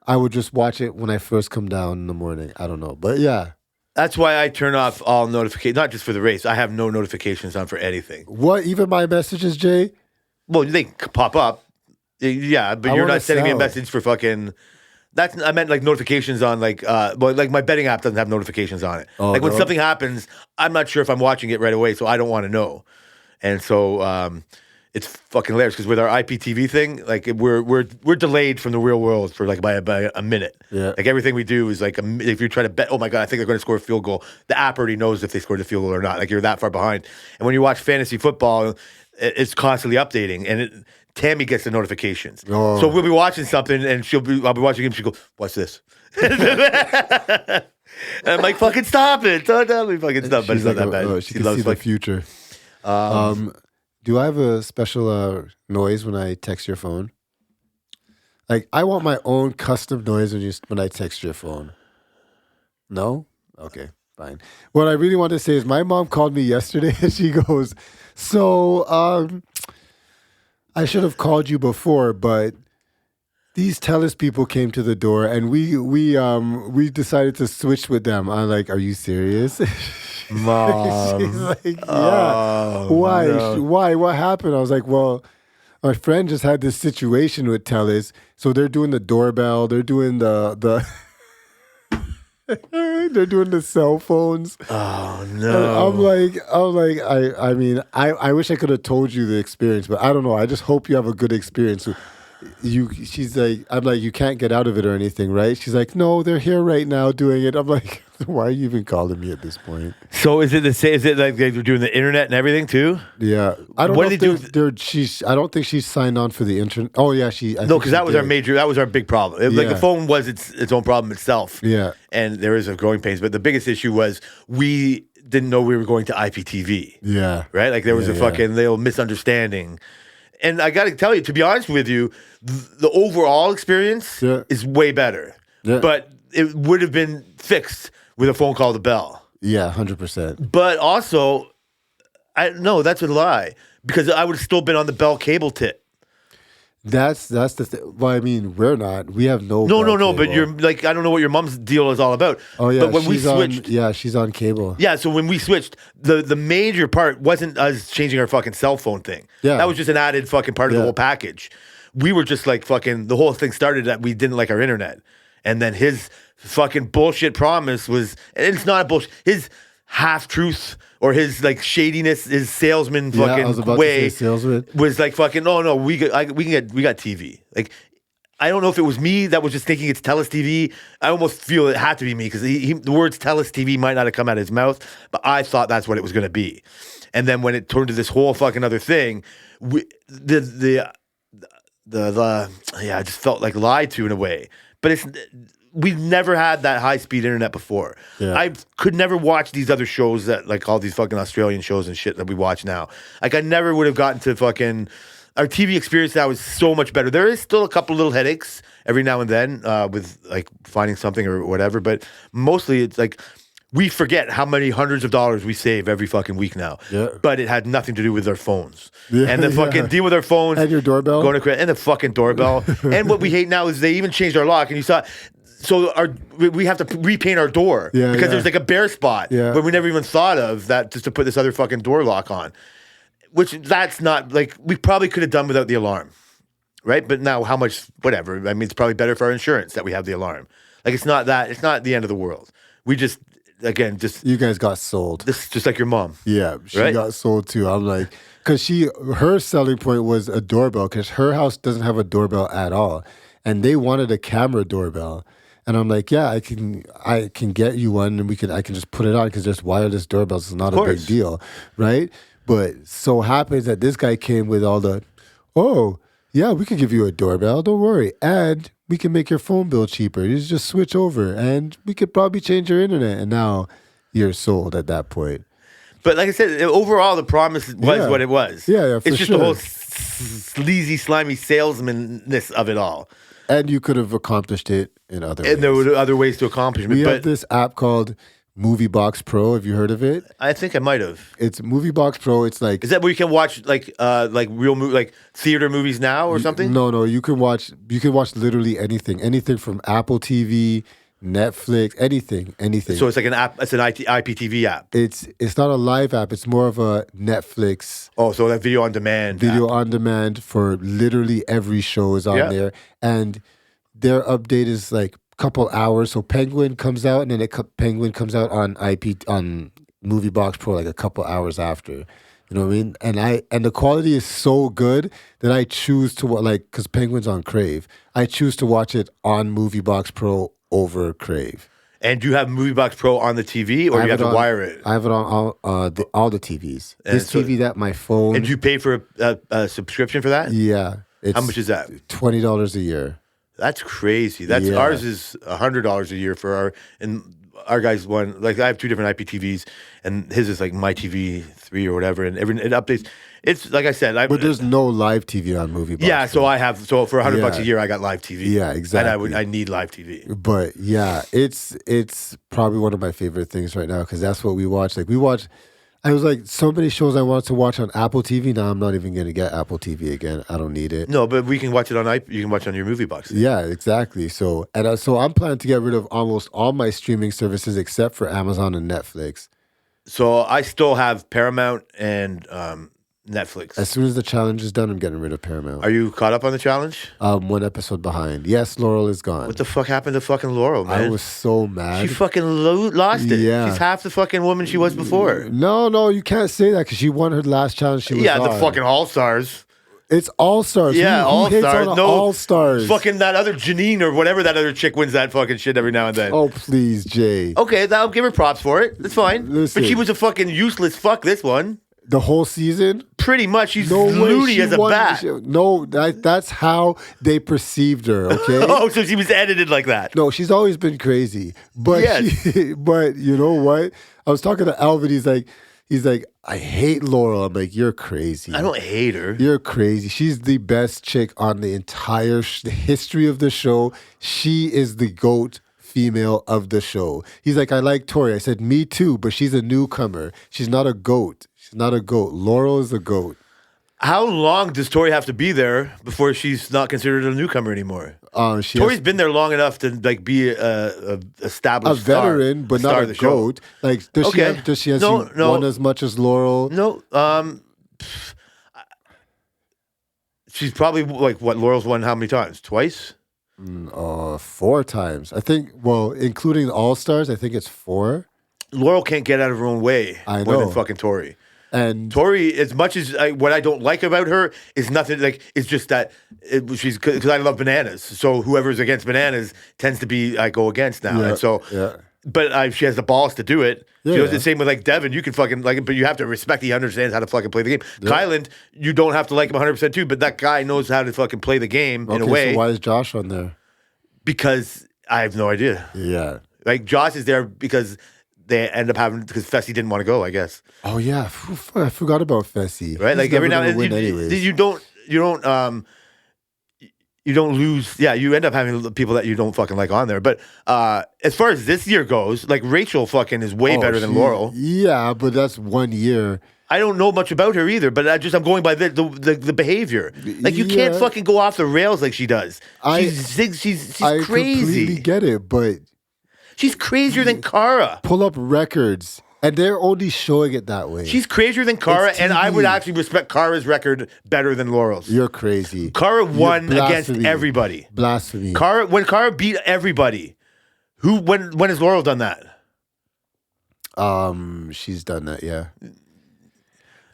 I would just watch it when I first come down in the morning. I don't know, but yeah. That's why I turn off all notifications, not just for the race. I have no notifications on for anything. What? Even my messages, Jay? Well, they pop up. Yeah, but I you're wanna not sending me a sell. message for fucking. I meant like notifications on like my betting app doesn't have notifications on it. Oh, like when no? something happens, I'm not sure if I'm watching it right away, so I don't want to know. And so it's fucking hilarious because with our IPTV thing, like we're delayed from the real world for like by a minute. Yeah. Like everything we do is like if you're trying to bet, oh my god, I think they're going to score a field goal. The app already knows if they scored a field goal or not. Like you're that far behind. And when you watch fantasy football, it's constantly updating, and Tammy gets the notifications. Oh. So we'll be watching something, and I'll be watching him. She'll go, "What's this?" And I'm like, "Fucking stop it! Don't tell me fucking stop." But it's not that bad. She can see the future. Do I have a special noise when I text your phone? Like, I want my own custom noise when I text your phone. No? Okay, fine. What I really want to say is my mom called me yesterday and she goes, so, I should have called you before, but these TELUS people came to the door and we decided to switch with them. I'm like, are you serious? Mom. She's like, yeah. Why? no. Why? What happened? I was like, well, my friend just had this situation with TELUS, so they're doing the doorbell, they're doing the they're doing the cell phones. Oh And no! I mean, I wish I could have told you the experience, but I don't know. I just hope you have a good experience. She's like, I'm like, you can't get out of it or anything, right? She's like, no, they're here right now doing it. I'm like, why are you even calling me at this point? So is it the same? Is it like they're doing the internet and everything too? Yeah, I don't What know. do If they do? I don't think she's signed on for the internet. Oh yeah, she. I No, think because she that was our did. that was our big problem. Like Yeah. the phone was its own problem itself. Yeah. And there is a growing pains, but the biggest issue was we didn't know we were going to IPTV. Yeah. Right? Like there was a fucking little misunderstanding. And I got to tell you, to be honest with you, the overall experience Yeah. is way better. Yeah. But it would have been fixed with a phone call to Bell. Yeah, 100%. But also, that's a lie because I would have still been on the Bell cable tip. That's the thing. Well, I mean, we're not. We have no. No, Bell but cable. you're like, I don't know what your mom's deal is all about. Oh yeah, But when we she's on- switched, she's on cable. yeah, so when we switched, the major part wasn't us changing our fucking cell phone thing. Yeah. That was just an added fucking part of the Yeah. whole package. We were just like fucking, the whole thing started that we didn't like our internet. And then his fucking bullshit promise was, and it's not a bullshit, his half truth or his like shadiness, his salesman Yeah, fucking I was about way to say salesman. was like fucking, no, we got TV. Like, I don't know if it was me that was just thinking it's TELUS TV. I almost feel it had to be me because the words TELUS TV might not have come out of his mouth, but I thought that's what it was going to be. And then when it turned to this whole fucking other thing, I just felt like lied to in a way. But we've never had that high speed internet before. Yeah. I could never watch these other shows that like all these fucking Australian shows and shit that we watch now. Like I never would have gotten to fucking our TV experience now is so much better. There is still a couple little headaches every now and then with like finding something or whatever, but mostly it's like we forget how many hundreds of dollars we save every fucking week now. Yeah. But it had nothing to do with our phones. Yeah, And the fucking yeah. deal with our phones. And your doorbell? And the fucking doorbell. And what we hate now is they even changed our lock. And you saw So we have to repaint our door because there's like a bare spot where we never even thought of that, just to put this other fucking door lock on. Which that's not like we probably could have done without the alarm, right? But now how much? Whatever. I mean, it's probably better for our insurance that we have the alarm. Like it's not the end of the world. We just you guys got sold. This just like your mom. Yeah, she got sold too. I'm like, because her selling point was a doorbell because her house doesn't have a doorbell at all, and they wanted a camera doorbell. And I'm like, yeah, I can get you one, and I can just put it on because there's wireless doorbells. It's not a big deal, right? But so happens that this guy came with all the, oh yeah, we can give you a doorbell. Don't worry, and we can make your phone bill cheaper. You just switch over, and we could probably change your internet. And now you're sold at that point. But like I said, overall the promise was what it was. Yeah, for it's just sure. the whole sleazy, slimy salesman-ness of it all. And you could have accomplished it in other ways. And there were other ways to accomplish it. We have this app called Movie Box Pro. Have you heard of it? I think I might have. It's Movie Box Pro. It's like, is that where you can watch like real like theater movies now or something? No. You can watch literally anything from Apple TV, Netflix, anything. So it's like an app. It's an IPTV app. It's not a live app. It's more of a Netflix. Oh, so that video on demand. Video on demand for literally every show is on there, and their update is like a couple hours. So Penguin comes out, and then Penguin comes out on Movie Box Pro like a couple hours after. You know what I mean? And the quality is so good that I choose to because Penguin's on Crave. I choose to watch it on Movie Box Pro over Crave. And do you have Movie Box Pro on the TV, or do you have to wire it? I have it on all the TVs. This TV, that my phone. And do you pay for a subscription for that? Yeah. How much is that? $20 a year. That's crazy. Ours is $100 a year for our guy's one. Like I have two different IPTVs, and his is like my TV 3 or whatever, and it updates. It's like I said, but there's no live TV on Movie Box. Yeah, so for $100 a year, I got live TV. Yeah, exactly. And I need live TV. But yeah, it's probably one of my favorite things right now because that's what we watch. Like I was like, so many shows I wanted to watch on Apple TV. Now I'm not even going to get Apple TV again. I don't need it. No, but we can watch it you can watch it on your Movie Box. Yeah, exactly. So I'm planning to get rid of almost all my streaming services except for Amazon and Netflix. So I still have Paramount and Netflix. As soon as the challenge is done, I'm getting rid of Paramount. Are you caught up on the challenge? One episode behind. Yes, Laurel is gone. What the fuck happened to fucking Laurel, man? I was so mad. She fucking lost it. Yeah. She's half the fucking woman she was before. No, you can't say that because she won her last challenge. She was the fucking All-Stars. It's All-Stars. Yeah, All-Stars. No, All-Stars. Fucking that other Janine or whatever that other chick wins that fucking shit every now and then. Oh, please, Jay. Okay, I'll give her props for it. That's fine. Listen. But she was a fucking useless fuck this one. The whole season? Pretty much. She's loony as a bat. That's how they perceived her, okay? Oh, so she was edited like that. No, she's always been crazy. But but you know what? I was talking to Alvin. He's like, I hate Laurel. I'm like, you're crazy. I don't hate her. You're crazy. She's the best chick on the entire history of the show. She is the GOAT female of the show. He's like, I like Tori. I said, me too, but she's a newcomer. She's not a GOAT. She's not a GOAT. Laurel is a GOAT. How long does Tori have to be there before she's not considered a newcomer anymore? Tori's been there long enough to like be a established veteran, but not a GOAT. Like, does she have won as much as Laurel? No. She's probably like what Laurel's won how many times? Twice? 4 times. I think. Well, including the All-Stars, I think it's 4. Laurel can't get out of her own way more than fucking Tori. And Tori, as much as what I don't like about her is nothing like it's just that she's because I love bananas. So whoever's against bananas tends to be I go against now. And so, but she has the balls to do it. She does the same with like Devin. You can fucking like him, but you have to respect he understands how to fucking play the game. Yeah. Kyland, you don't have to like him 100% too, but that guy knows how to fucking play the game in a way. So why is Josh on there? Because I have no idea. Yeah, like Josh is there because they end up having because Fessy didn't want to go, I guess. Oh yeah, I forgot about Fessy. Right, like every now and then you don't lose. Yeah, you end up having people that you don't fucking like on there. But as far as this year goes, like Rachel fucking is way better than Laurel. Yeah, but that's 1 year. I don't know much about her either, but I'm going by the behavior. Like you can't fucking go off the rails like she does. She's I crazy. completely get it, but She's crazier than Cara. pull up records, and they're only showing it that way. She's crazier than Cara, It's and I would TV. actually respect Cara's record better than Laurel's. You're crazy. Cara won against blasphemy. everybody. Blasphemy. When Cara beat everybody, when has Laurel done that? She's done that, yeah.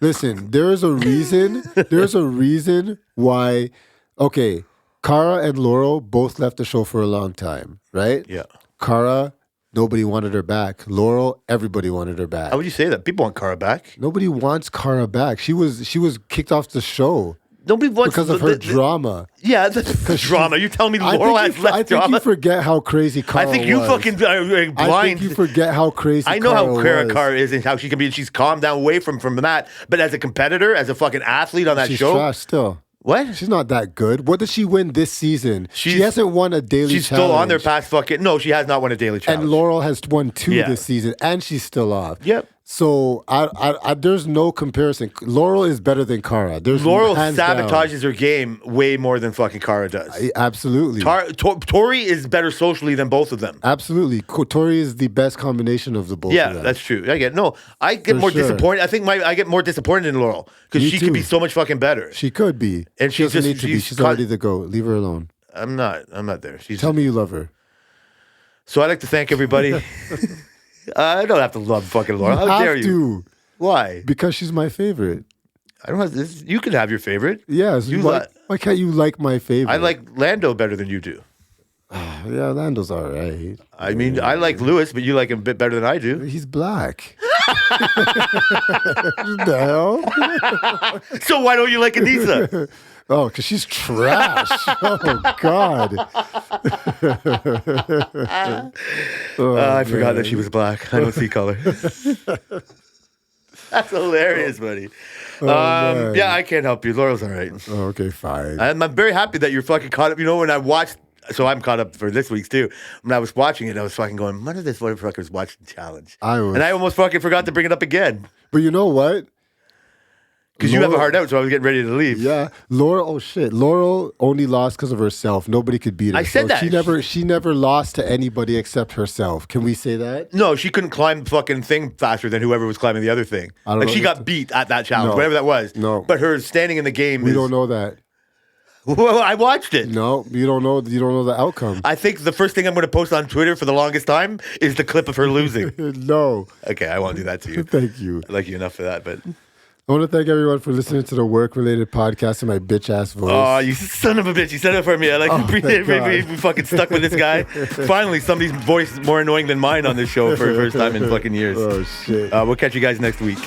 Listen, there's a reason why, okay, Cara and Laurel both left the show for a long time, right? Yeah. Cara, nobody wanted her back. Laurel, everybody wanted her back. How would you say that? People want Cara back. Nobody wants Cara back. She was kicked off the show Nobody wants because of her drama. Yeah, the drama. You're telling me Laurel has less I think drama? you forget how crazy Cara I think you was. fucking are blind. I think you forget how crazy I know how Cara was. Cara is and how she can be, and she's calmed down away from that. But as a competitor, as a fucking athlete on that She's show, trash still. what? She's not that good. What did she win this season? She hasn't won a daily She's challenge. still on there past fucking. No, she has not won a daily challenge. And Laurel has won 2 Yeah. this season, and she's still off. Yep. So I there's no comparison. Laurel is better than Cara. There's Laurel hands down. sabotages her game way more than fucking Cara does. Absolutely. Tori is better socially than both of them. Absolutely. Tori is the best combination of the both Yeah, of them. that's true. I get no. I get For more sure. disappointed. I think I get more disappointed in Laurel because Me she too. could be so much fucking better. She could be. And she she's doesn't just- need to be. she's She's con- already the GOAT. Leave her alone. I'm not there. Tell me you love her. So I'd like to thank everybody. I don't have to love fucking Laurel. How dare have you? to, Why? because she's my favorite. I don't have this. You can have your favorite. Yes. You Why can't you like my favorite? I like Lando better than you do. Yeah, Lando's all right. I mean, I like Lewis, but you like him a bit better than I do. He's black. the hell? So why don't you like Anissa? Oh, because she's trash. Oh, God. I forgot that she was black. I don't see color. That's hilarious, buddy. man. Yeah, I can't help you. Laurel's all right. Oh, okay, fine. I'm very happy that you're fucking caught up. You know, when I watched, so I'm caught up for this week's too. When I was watching it, I was fucking going, when did this motherfuckers watch the challenge? And I almost fucking forgot to bring it up again. But you know what? Because you have a Laurel- hard out, so I was getting ready to leave. Yeah, Laurel. Oh shit, Laurel only lost because of herself. Nobody could beat her. I said that. She never lost to anybody except herself. Can we say that? No, she couldn't climb the fucking thing faster than whoever was climbing the other thing. I don't Like know. she got beat at that challenge, No. whatever that was. No. But her standing in the game We is. don't know that. Well, I watched it. No, you don't know. You don't know the outcome. I think the first thing I'm going to post on Twitter for the longest time is the clip of her losing. No, Okay, I won't do that to you. thank you. I like you enough for that, but I want to thank everyone for listening to the work-related podcast in my bitch-ass voice. oh, you son of a bitch! You said it for me. I like thank God. we fucking stuck with this guy. Finally, somebody's voice is more annoying than mine on this show for the first time in fucking years. Oh shit. We'll catch you guys next week.